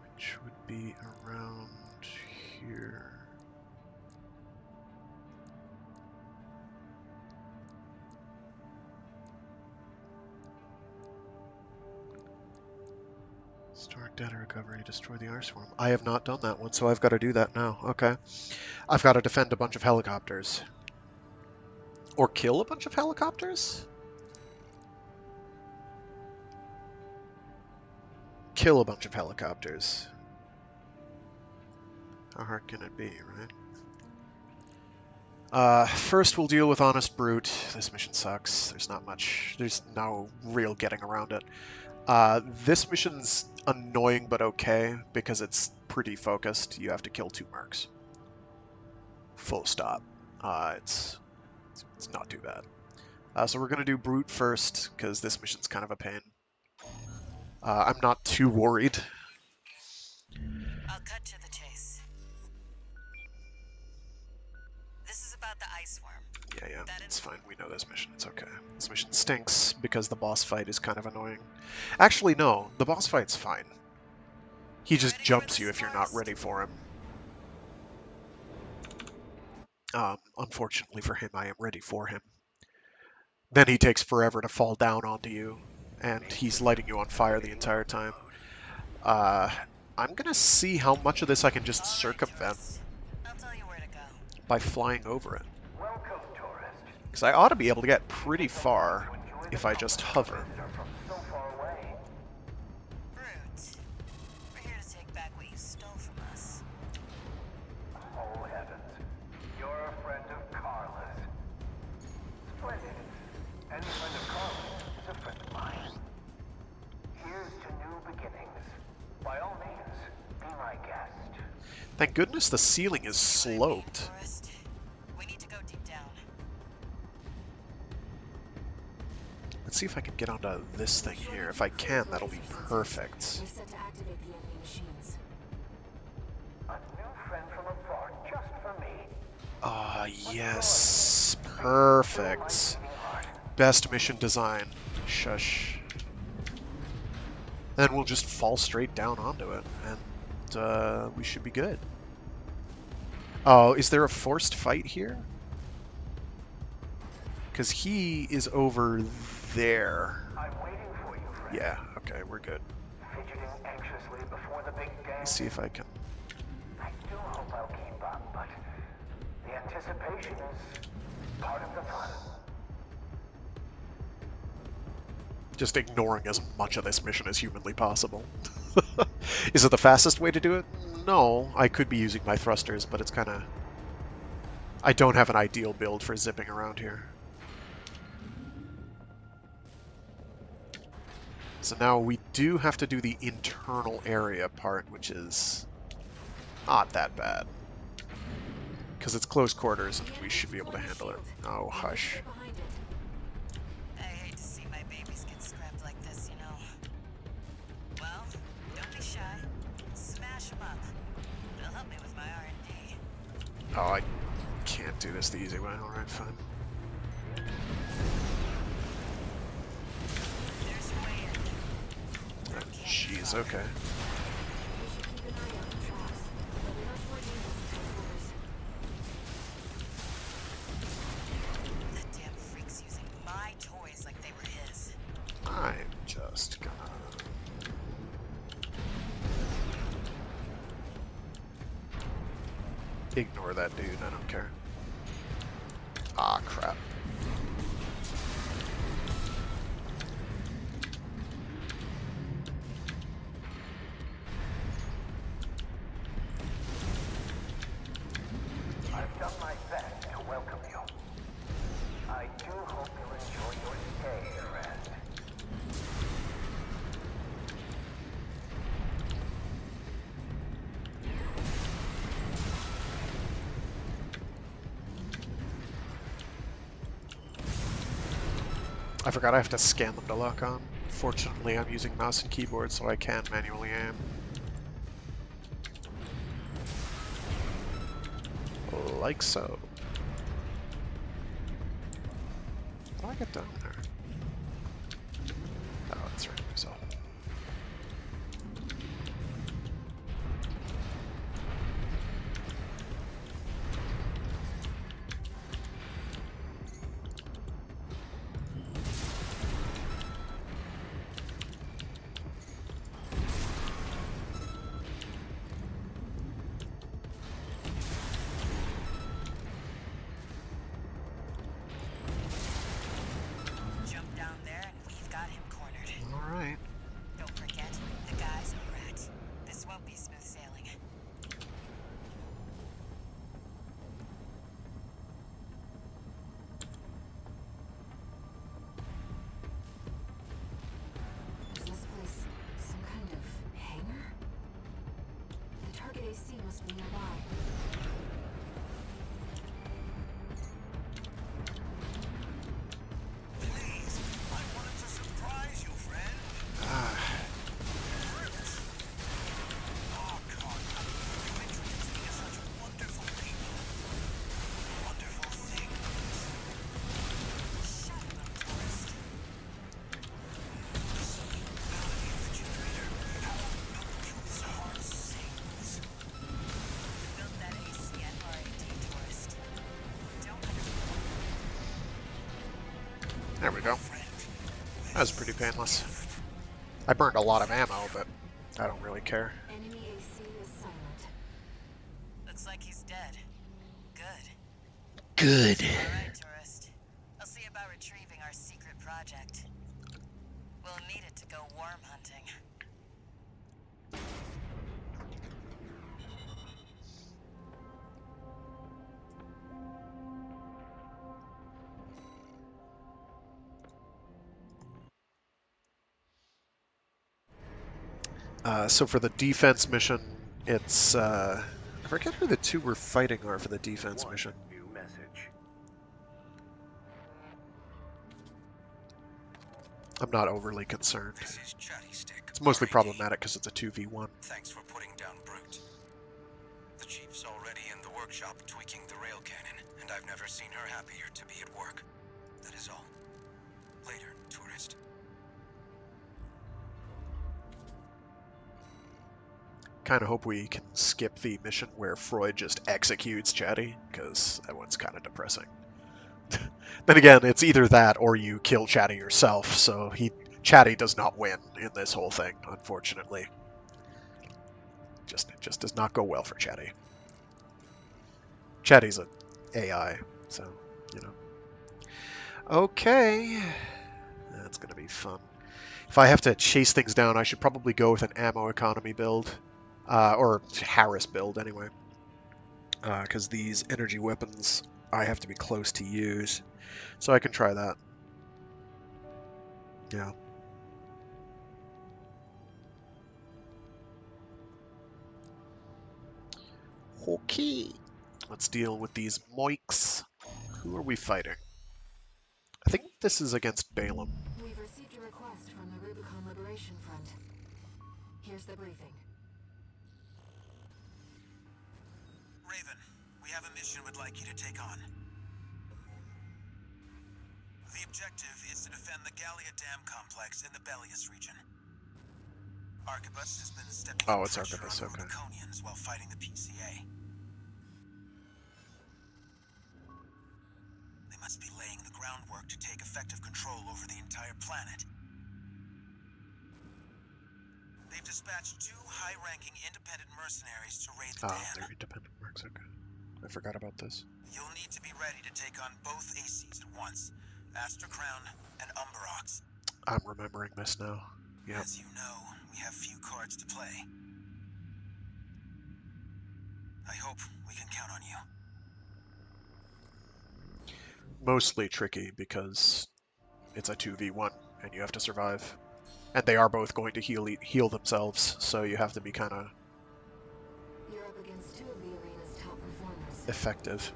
Which would be around here. Store data recovery, destroy the Iceworm. I have not done that one, so I've got to do that now. Okay. I've got to defend a bunch of helicopters. Or kill a bunch of helicopters? Kill a bunch of helicopters. How hard can it be, right? First we'll deal with Honest Brute. This mission sucks. There's not much. There's no real getting around it. This mission's annoying but okay because it's pretty focused. You have to kill 2 mercs. Full stop. It's not too bad. So we're gonna do Brute first because this mission's kind of a pain. I'm not too worried. I'll cut to the chase. This is about the ice worm. Yeah, it's fine. We know this mission. It's okay. This mission stinks because the boss fight is kind of annoying. Actually, no. The boss fight's fine. He just jumps you if you're not ready for him. Unfortunately for him, I am ready for him. Then he takes forever to fall down onto you, and he's lighting you on fire the entire time. I'm gonna see how much of this I can just circumvent I'll tell you where to go. by flying over it. Welcome, tourist. Because I ought to be able to get pretty far if I just hover. From so far away. Brute. We're here to take back what you stole from us. Oh, heavens. You're a friend of Carla's. Splendid. Any friend of Carla's is a friend of mine. Here's to new beginnings. By all means, be my guest. Thank goodness the ceiling is sloped. Tourist. We need to go deep down. Let's see if I can get onto this thing here. If I can, that'll be perfect. We're set to activate the enemy machines. A new friend from afar, just for me. Ah, yes. Perfect. Best mission design. Shush. Then we'll just fall straight down onto it, and we should be good. Oh, is there a forced fight here? Because he is over there. I'm waiting for you, friend. Yeah, okay, we're good. Fidgeting anxiously before the big day. Let's see if I can... I do hope I'll keep up, but the anticipation is part of the fun. Just ignoring as much of this mission as humanly possible. Is it the fastest way to do it? No, I could be using my thrusters, but it's kind of... I don't have an ideal build for zipping around here. So now we do have to do the internal area part, which is not that bad. Because it's close quarters and we should be able to handle it. Oh, hush. Get behind it. I hate to see my babies get scrapped like this, you know. Well, don't be shy. Smash them up. It'll help me with my R&D. Oh, I can't do this the easy way. Alright, fine. There's a way in. Oh, jeez, okay. We should keep an eye out for traps. They'll be much more dangerous in close quarters. That damn freak's using my toys like they were his. I'm just gonna... ignore that dude, I don't care. Ah, crap. I've done my best to welcome you. I do hope you'll enjoy your stay, friend. I forgot I have to scan them to lock on. Fortunately, I'm using mouse and keyboard, so I can manually aim. Like so. How do I get down there? Oh, that's right, so. must be nearby. Please, I wanted to surprise you, friend. Oh, God, you introduced me to such wonderful people. Wonderful things. Shut up, tourist. The sweet melody of the generator. How the heart sings. Built that AC at RAD, tourist. Don't There we go. Friend, That was pretty painless. I burned a lot of ammo, but I don't really care. Enemy AC is silent. Looks like he's dead. Good. Good. Alright, tourist. I'll see about retrieving our secret project. We'll need it to go worm hunting. So for the defense mission, it's I forget who the two we're fighting are for the defense mission. New message. I'm not overly concerned. this is Chatty Stick. It's mostly RAD. problematic because it's a 2v1. Thanks for putting down Brute. The chief's already in the workshop tweaking the rail cannon, and I've never seen her happier to be at work. That is all. Later, tourist. Kind of hope we can skip the mission where Freud just executes Chatty, because that one's kind of depressing. Then again, it's either that or you kill Chatty yourself, so Chatty does not win in this whole thing, unfortunately. It just does not go well for Chatty. Chatty's an AI, so, you know. Okay. That's gonna be fun. If I have to chase things down, I should probably go with an ammo economy build. Or Harris build, anyway. Because these energy weapons I have to be close to use. So I can try that. Yeah. Okay. Let's deal with these moiks. Who are we fighting? I think this is against Balaam. We've received a request from the Rubicon Liberation Front. Here's the briefing. Raven, we have a mission we'd like you to take on. The objective is to defend the Gallia Dam complex in the Bellius region. Arquebus has been stepping Oh, up it's pressure Arquebus, on the okay. Rubiconians while fighting the PCA. They must be laying the groundwork to take effective control over the entire planet. They've dispatched 2 high-ranking independent mercenaries to raid the Ah, dam. they're independent marks, okay. I forgot about this. You'll need to be ready to take on both ACs at once, Astra Crown and Umberox. I'm remembering this now. Yep. As you know, we have few cards to play. I hope we can count on you. Mostly tricky because it's a 2v1 and you have to survive. And they are both going to heal themselves, so you have to be kind of You're up against 2 of the arena's top performers. effective.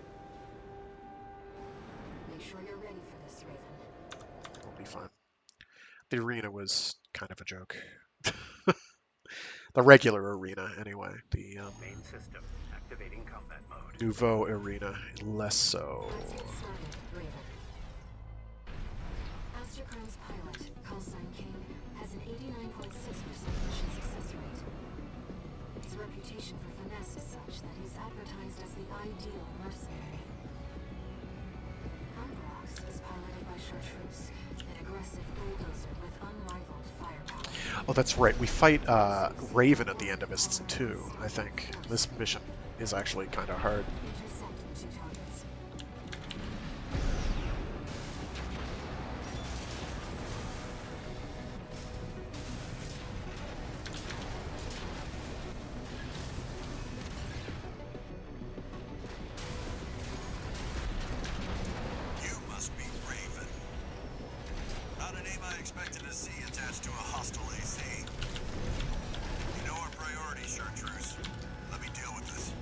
Make sure you're ready for this, Raven. It'll be fine. The arena was kind of a joke. The regular arena, anyway. The Main system activating combat mode. Nouveau arena, less so. Let's get started, Raven. Astra Crown's pilot, Callsign King, has an 89.6% mission success rate. His reputation for finesse is such that he's advertised as the ideal mercenary. Ambrox is piloted by Chartreuse, an aggressive bulldozer with unrivaled firepower. Oh, that's right. We fight Raven at the end of this too, I think. This mission is actually kind of hard. Intercept the 2 targets. You must be Raven. Not a name I expected to see attached to a hostile AC. You know our priorities, Chartreuse. Let me deal with this.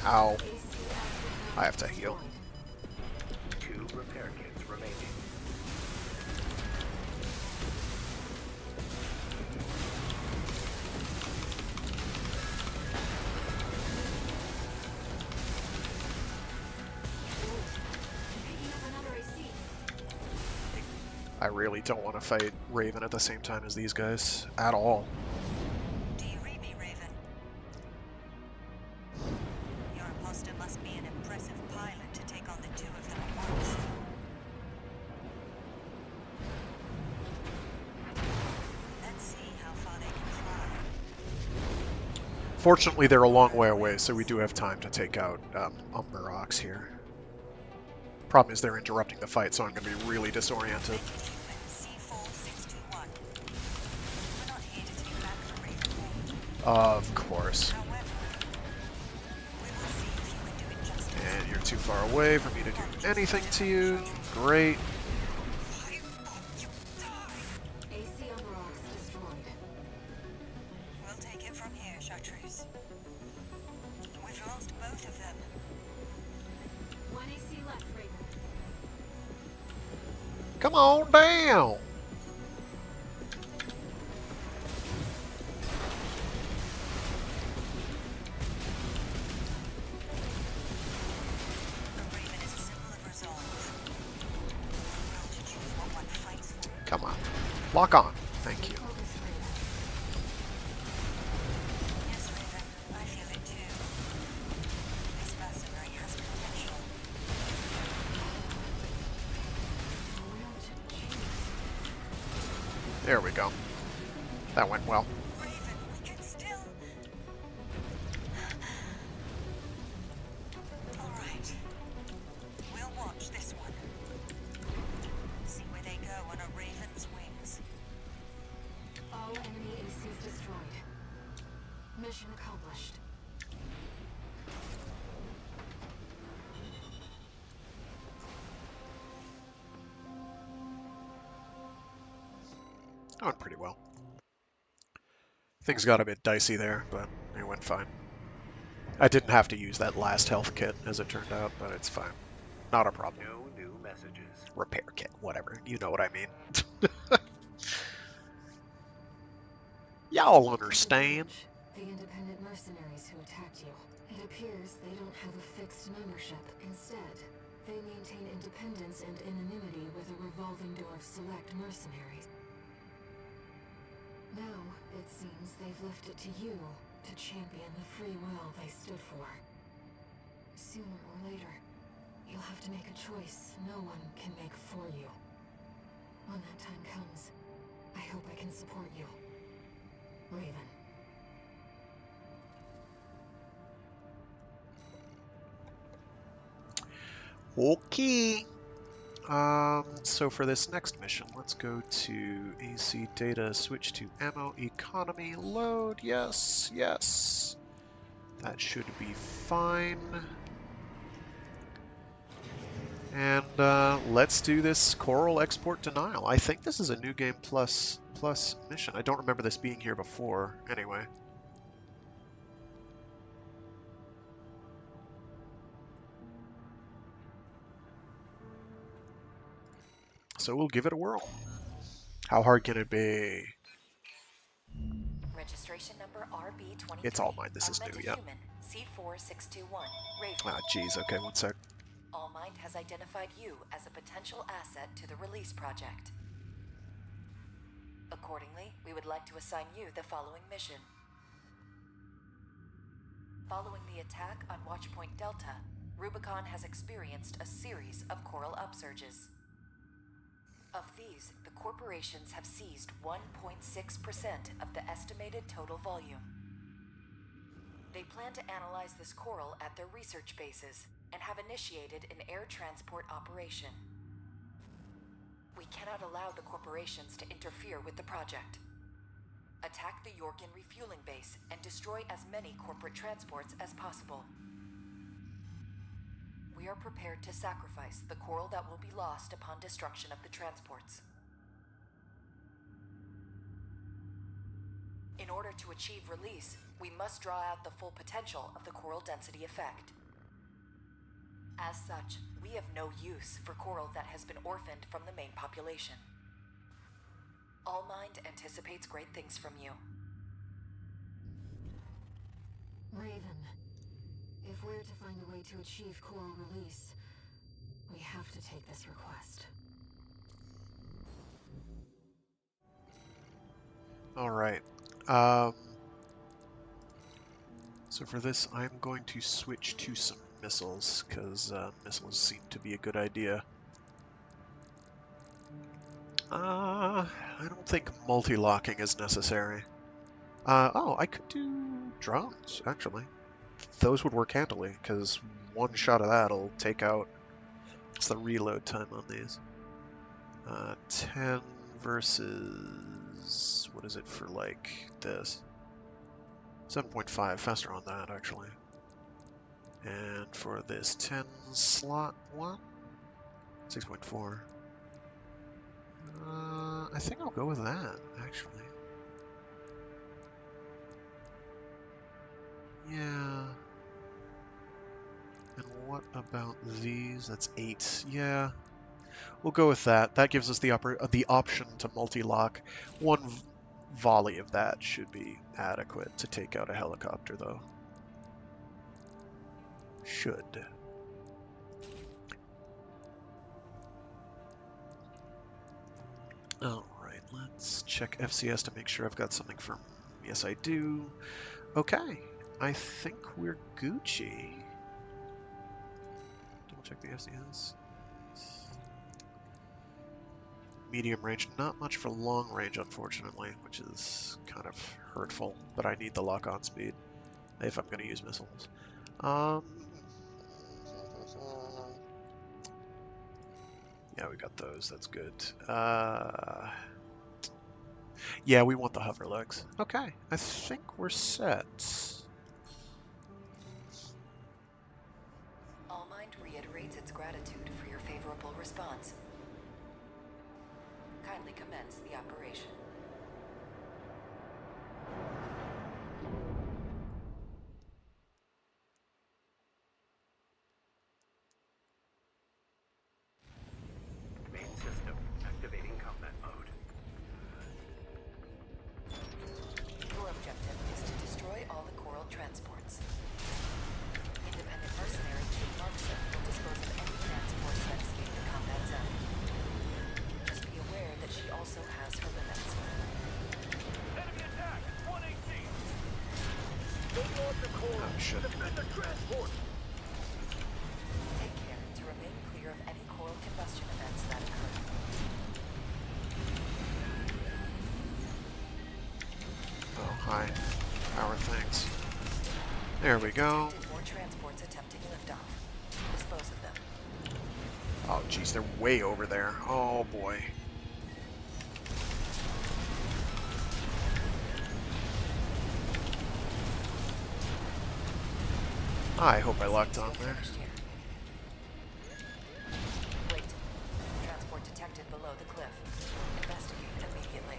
Ow. I have to heal. 2 repair kits remaining. I really don't want to fight Raven at the same time as these guys. At all. Do you read me, Raven? Your imposter must be an impressive pilot to take on the 2 of them at once. Let's see how far they can fly. Fortunately, they're a long way away, so we do have time to take out Umberox here. Problem is they're interrupting the fight, so I'm going to be really disoriented. C4621. We're not here to take back the Raven. Of course. However, we will see if you can do it justice. And you're too far away for me to do anything to you. Great. AC Umberox destroyed. We'll take it from here, Chartreuse. We've lost both of them. 1 AC left, Raven. Come on down. The Raven is a symbol of resolve. The will to choose what one fights for. Come on. Lock on. Thank you. Focus, Raven. Yes, Raven, I feel it too. This mercenary has potential. Where to choose? There we go. That went well. Raven, we can still... Alright. We'll watch this one. See where they go on a Raven's wings. All enemy ACs destroyed. Mission accomplished. That went pretty well. Things got a bit dicey there, but it went fine. I didn't have to use that last health kit, as it turned out, but it's fine. Not a problem. No new messages. Repair kit, whatever. You know what I mean. Y'all understand. The independent mercenaries who attacked you. It appears they don't have a fixed membership. Instead, they maintain independence and anonymity with a revolving door of select mercenaries. Now, it seems they've left it to you to champion the free will they stood for. Sooner or later, you'll have to make a choice no one can make for you. When that time comes, I hope I can support you. Raven. Okay. So for this next mission, let's go to AC data, switch to ammo economy, load. Yes, yes. That should be fine. And let's do this Coral Export Denial. I think this is a New Game Plus mission. I don't remember this being here before, anyway. So we'll give it a whirl. How hard can it be? Registration number RB23. It's all mine. This is new, yeah. C4621. Raven. Ah, jeez. Okay, one sec. All Might has identified you as a potential asset to the release project. Accordingly, we would like to assign you the following mission. Following the attack on Watchpoint Delta, Rubicon has experienced a series of coral upsurges. Of these, the corporations have seized 1.6% of the estimated total volume. They plan to analyze this coral at their research bases and have initiated an air transport operation. We cannot allow the corporations to interfere with the project. Attack the Yorkin refueling base and destroy as many corporate transports as possible. We are prepared to sacrifice the coral that will be lost upon destruction of the transports. In order to achieve release, we must draw out the full potential of the coral density effect. As such, we have no use for coral that has been orphaned from the main population. Allmind anticipates great things from you. Raven, if we're to find a way to achieve coral release, we have to take this request. Alright. So for this, I'm going to switch to some missiles, because missiles seem to be a good idea. I don't think multi-locking is necessary. Oh, I could do drones, actually. Those would work handily, because one shot of that'll take out... What's the reload time on these? 10 versus... What is it for, like, this? 7.5, faster on that, actually. And for this 10 slot one, 6.4. I think I'll go with that, actually. Yeah. And what about these? That's 8. Yeah. We'll go with that. That gives us the option to multi-lock. One volley of that should be adequate to take out a helicopter, though. Should. Alright, let's check FCS to make sure I've got something from... Yes, I do. Okay, I think we're Gucci. Double check the FCS. Medium range, not much for long range, unfortunately, which is kind of hurtful, but I need the lock-on speed if I'm going to use missiles. Yeah, we got those. That's good. Yeah, we want the hover legs. Okay, I think we're set. Allmind reiterates its gratitude for your favorable response. Kindly commence the operation. Main system activating combat mode. Your objective is to destroy all the coral transports. Independent mercenary Kate Markson will dispose of any transports that escape the combat zone. Just be aware that she also has her limits. Enemy attack! 118! Don't launch the core! Oh, shit. Defend the transport! Take care to remain clear of any coral combustion events that occur. Oh, hi. Power things. There we go. Detected more transports attempting liftoff. Dispose of them. Oh, geez, they're way over there. Oh, boy. I hope I locked on there. Wait. Transport detected below the cliff. Investigate immediately.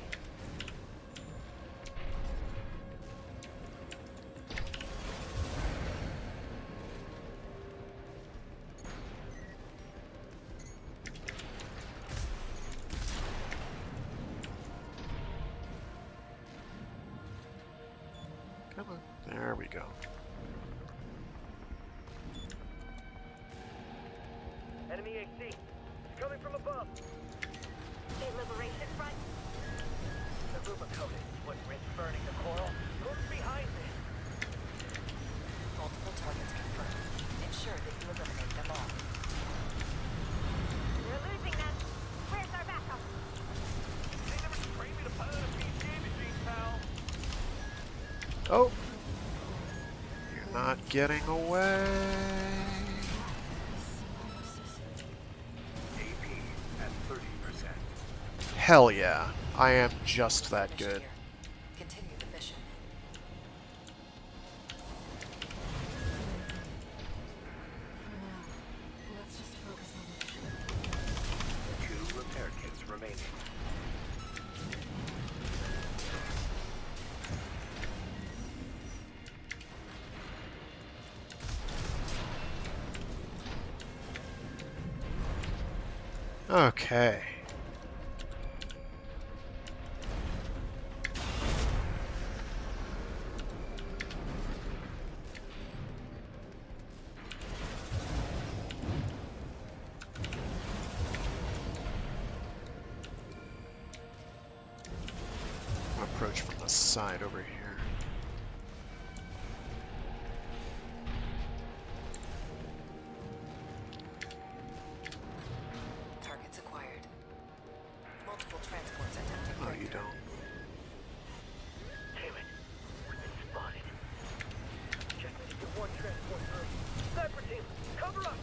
Come on. There we go. Enemy AC! It's coming from above! A liberation front? The Rubicon was rich burning the coral. Look behind me! Multiple targets confirmed. Ensure that you eliminate them all. We're losing them. Where's our backup? They never trained me to pilot a PJ machine, pal! Oh! You're not getting away! AP at 30%. Hell yeah. I am just that Finished good. here. Continue the mission. For now, let's just focus on the mission. 2 repair kits remaining. Okay. Approach from the side over here. Targets acquired. Multiple transports attempting Oh, breakthrough. you don't. Damn it. We've been spotted. Just need to get one transport through. Sniper team, cover up!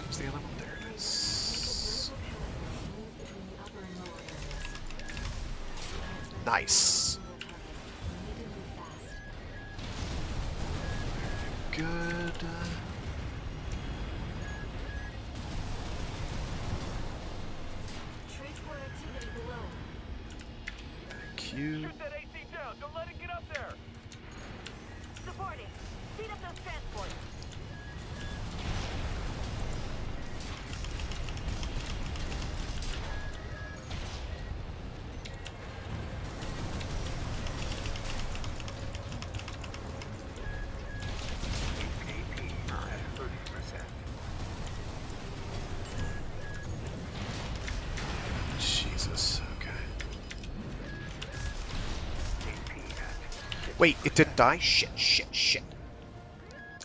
Where's the other one? There it is. Move between the upper and lower areas. Nice. Need to move fast. Good. Transport activity below. Q. Shoot that AC down! Don't let it get up there! Supporting. Speed up those transports. AP at 30%. Jesus. Okay. AP at Wait, it didn't die? Shit, shit, shit.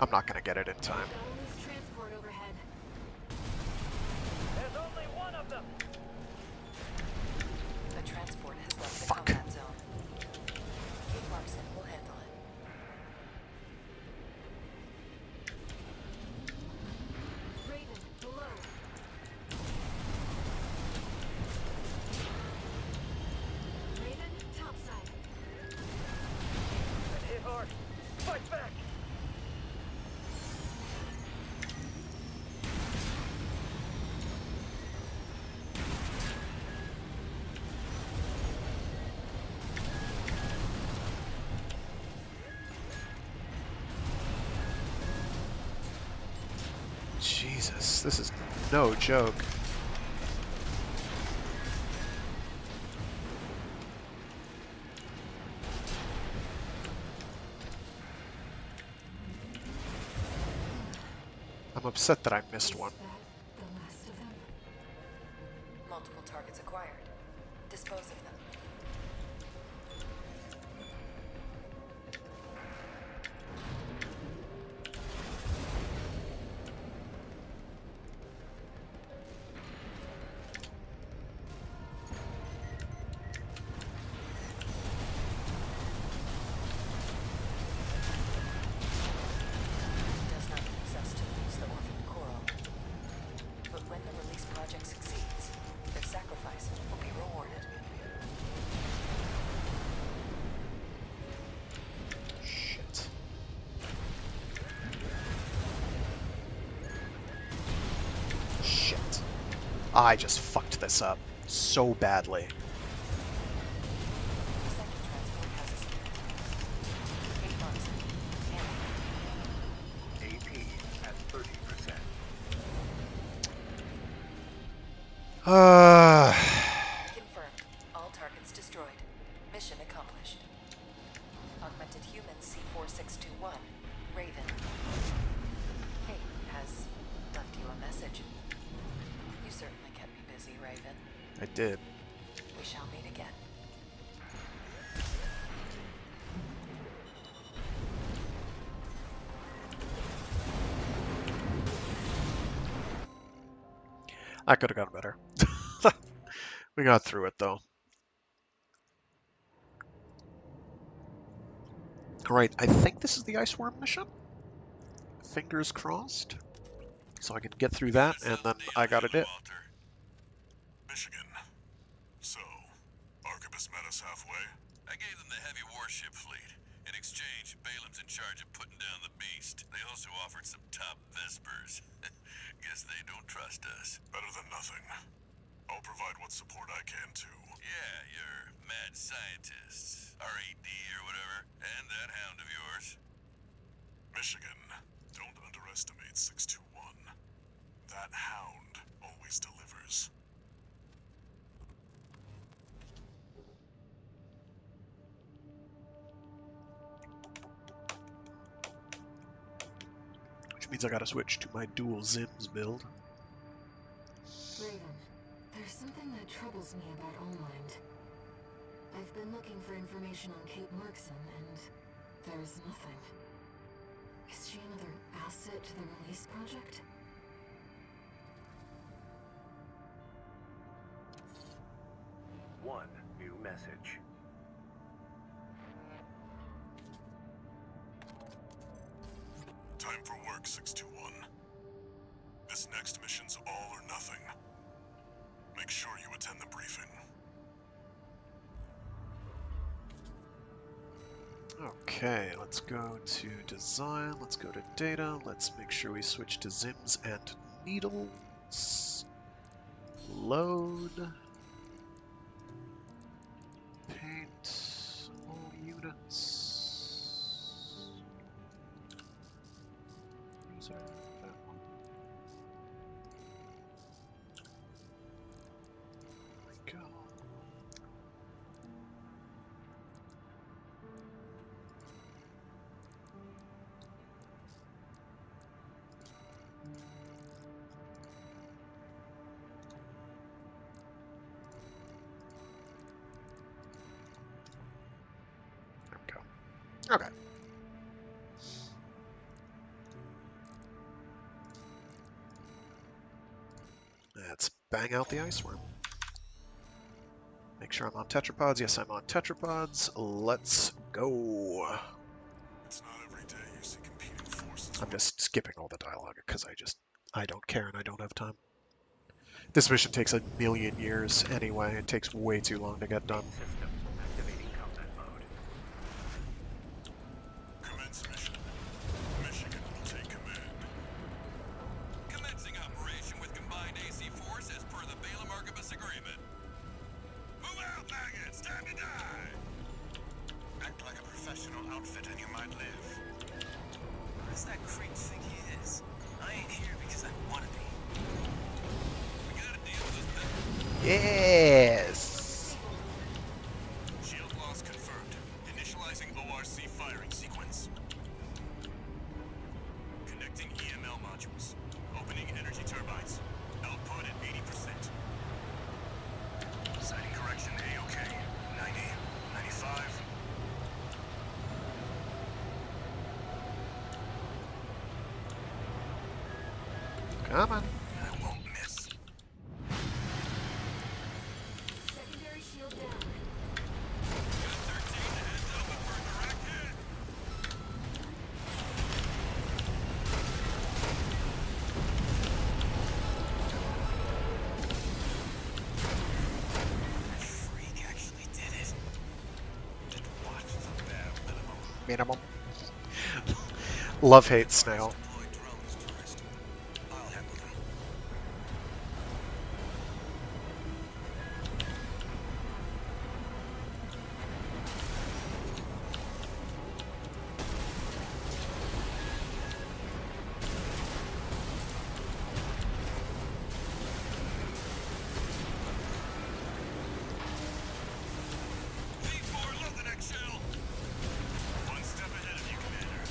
I'm not gonna get it in time. Got a loose transport overhead. There's only one of them! The transport has left the Fuck. combat zone. Kate Larson will handle it. Raven, below. Raven, topside. Been hit hard. Fight back! Jesus, this is no joke. I'm upset that I missed one. Is that the last of them? Multiple targets acquired. Dispose of them. It does not please us to lose the orphaned coral. But when the release project succeeds, their sacrifice will be rewarded. Shit. Shit. I just fucked this up so badly. The second transport has escaped. Kate Larson, handle it. AP at 30%. Confirmed. All targets destroyed. Mission accomplished. Augmented human C4621, Raven. Kate has left you a message. You certainly kept me busy, Raven. I did. We shall meet again. I could have gone better. We got through it though. Alright, I think this is the ice worm mission. Fingers crossed. So I can get through that, and then I got it. Walter. Michigan. So, Arquebus met us halfway? I gave them the heavy warship fleet. In exchange, Balaam's in charge of putting down the beast. They also offered some top Vespers. Guess they don't trust us. Better than nothing. I'll provide what support I can, too. Yeah, your mad scientists. RAD or whatever. And that hound of yours. Michigan. Means I gotta switch to my dual Zims build. Raven, there's something that troubles me about Allmind. I've been looking for information on Kate Markson, and there's nothing. Is she another asset to the release project? One new message. Time for work, 621. This next mission's all or nothing. Make sure you attend the briefing. Okay, let's go to design, let's go to data, let's make sure we switch to Zims and Needles. Load. Paint all units. User, that one. There we go. There we go. Okay. Let's bang out the ice worm. Make sure I'm on tetrapods. Yes, I'm on tetrapods. Let's go. It's not every day you see competing forces. I'm just skipping all the dialogue because I don't care and I don't have time. This mission takes a million years anyway. It takes way too long to get done. System activating combat mode. Commence mission. Michigan will take command. Commencing operation with combined AC force as per the Balaam Archibus agreement. Move out, maggots! Time to die! Act like a professional outfit and you might live. Who does that creep think he is? I ain't here because I want to be. We gotta deal with this thing. Yes. Shield loss confirmed. Initializing ORC firing sequence. Connecting EML modules. Opening energy turbines. Output at 80%. Sighting correction A-OK. 90, 95. Come on. I won't miss. Secondary shield down. Got 13 heads open for a direct hit. That freak actually did it. Did what the bare minimum? Minimum. Love-hate snail. Deploy drones, tourist. I'll handle them. V4, load the next shell. One step ahead of you, Commander.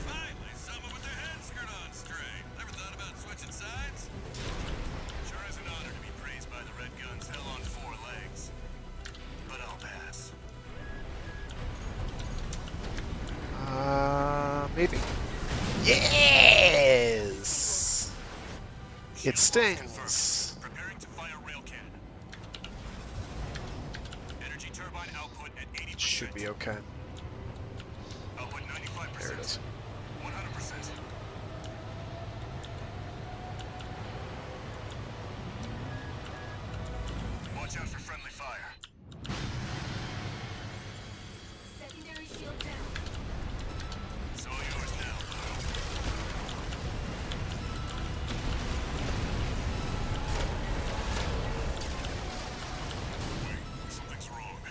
Finally, someone with their head screwed on straight. Never thought about switching sides? Sure is an honor to be praised by the Red Guns hell on 4 legs. But I'll pass. Maybe. Yes! It stings. Preparing to fire rail cannon. Energy turbine output at 80%. Should be okay. Output 95%. There it is. 100%. Watch out for friendly fire. Secondary shield down. It's all yours now, Blue. Wait, something's wrong.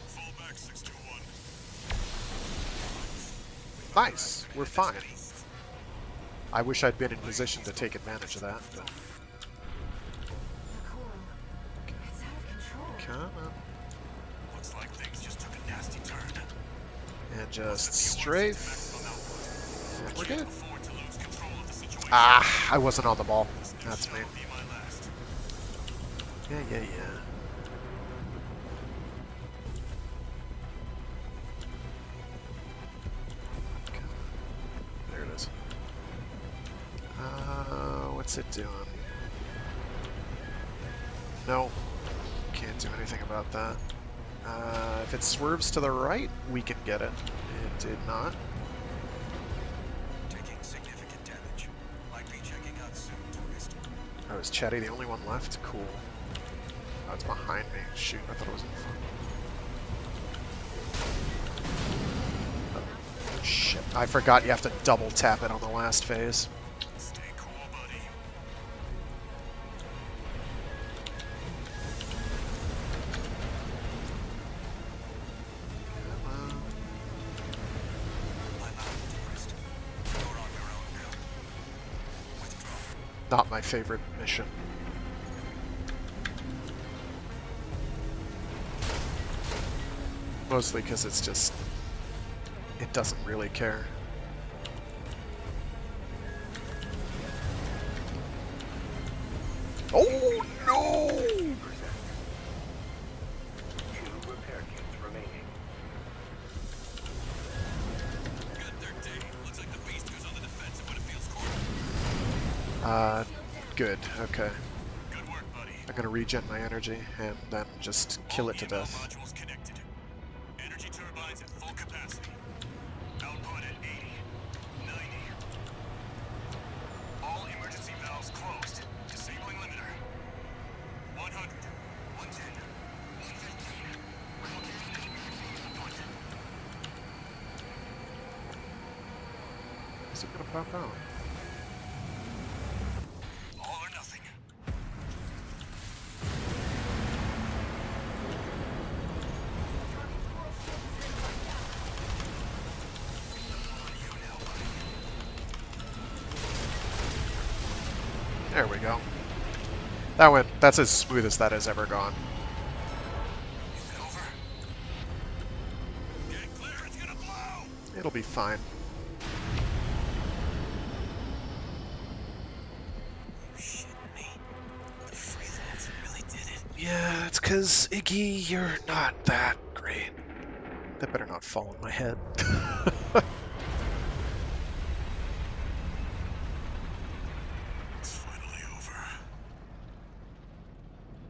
Fall back, 621. Nice. We're fine. I wish I'd been in position to take advantage of that. But... The coral. It's out of control. Come on. Looks like things just took a nasty turn. And just strafe. We're good. afford to lose control of the situation. Ah, I wasn't on the ball. This That's me. shall be my last. Yeah. Okay. There it is. What's it doing? No, can't do anything about that. If it swerves to the right, we can get it. It did not. Taking significant damage. Might be checking out soon, tourist. Oh, is Chatty the only one left? Cool. Oh, it's behind me. Shoot, I thought it was in front. Oh, shit. I forgot you have to double tap it on the last phase. Stay cool, buddy. Come on. I'm out, tourist. You're on your own now. Withdraw. Not my favorite mission. Mostly because it's just... it doesn't really care. Oh no! 2 repair kits remaining. Good 13. Looks like the beast goes on the defensive when it feels cornered. Good, okay. Good work, buddy. I'm gonna regen my energy and then just kill it to All EML death. modules connected. Energy turbines at full capacity. Output at 80, 90. All emergency valves closed. Disabling limiter. 100, 110, 115. Is it gonna pop out? All or nothing. There we go. That went, that's as smooth as that has ever gone. Is it over? Get clear, it's gonna blow! It'll be fine. You shitting me? The freelance really did it. Yeah, it's because, Iggy, you're not that great. That better not fall on my head. It's finally over.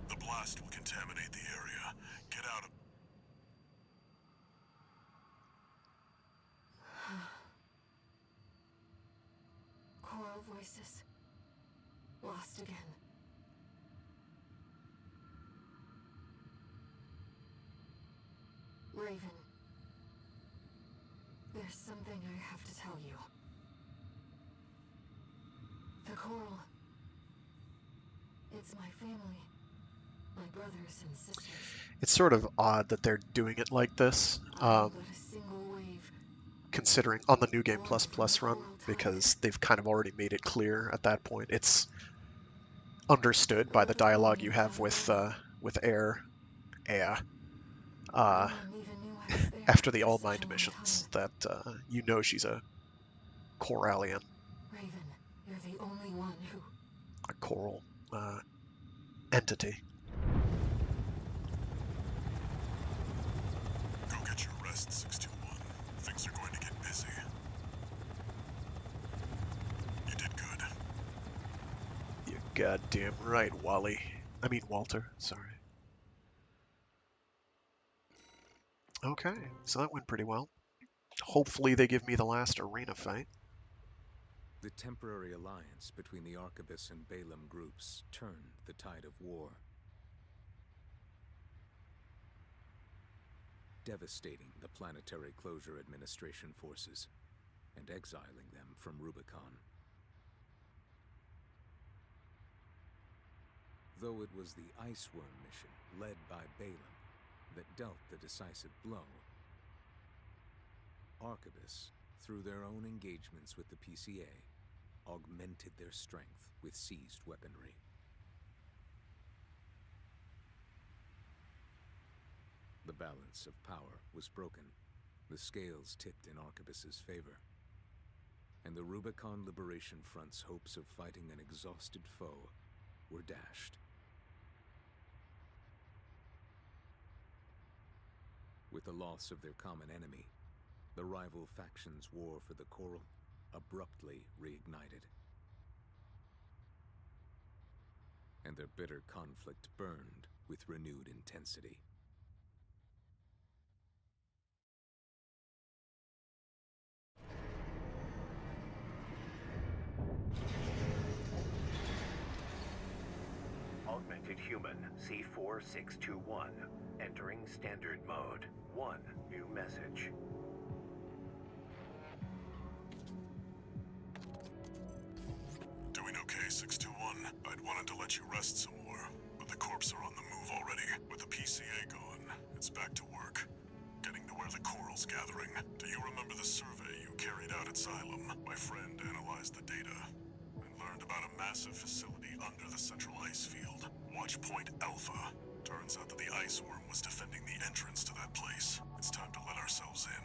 The blast will contaminate the area. Get out of... Choral voices. Lost again. Raven. There's something I have to tell you. The coral. It's my family. My brothers and sisters. It's sort of odd that they're doing it like this, But a single wave. considering on the New Game Plus Plus run, because they've kind of already made it clear at that point. It's understood by the dialogue you have with Air, No one even knew I was there after the for All such a Mind long missions, time. that you know she's a Corallian, Raven, you're the only one who. a coral entity. Go get your rest, 621. Things are going to get busy. You did good. You're goddamn right, Wally. I mean, Walter, sorry. Okay, so that went pretty well. Hopefully they give me the last arena fight. The temporary alliance between the Arquebus and Balaam groups turned the tide of war, devastating the Planetary Closure Administration forces and exiling them from Rubicon. Though it was the Iceworm mission led by Balaam that dealt the decisive blow, Arquebus, through their own engagements with the PCA, augmented their strength with seized weaponry. The balance of power was broken. The scales tipped in Arquebus's favor. and the Rubicon Liberation Front's hopes of fighting an exhausted foe were dashed. With the loss of their common enemy, the rival factions' war for the Coral abruptly reignited. And their bitter conflict burned with renewed intensity. Augmented Human C4621. Entering Standard Mode. 1 new message. Doing okay, 621. I'd wanted to let you rest some more, but the corps are on the move already. With the PCA gone, it's back to work. Getting to where the Coral's gathering. Do you remember the survey you carried out at Xylem? My friend analyzed the data and learned about a massive facility under the central ice field. Watch Point Alpha. Turns out that the ice worm was defending the entrance to that place. It's time to let ourselves in.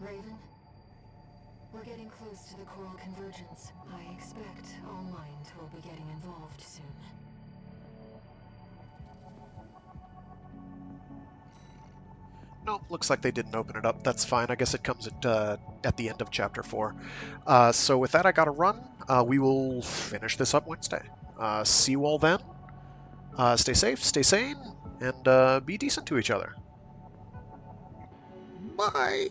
Raven? We're getting close to the Coral Convergence. I expect All Mind will be getting involved soon. No, looks like they didn't open it up. That's fine. I guess it comes at the end of Chapter 4. So with that, I gotta run. We will finish this up Wednesday. See you all then. Stay safe, stay sane, and be decent to each other. Bye!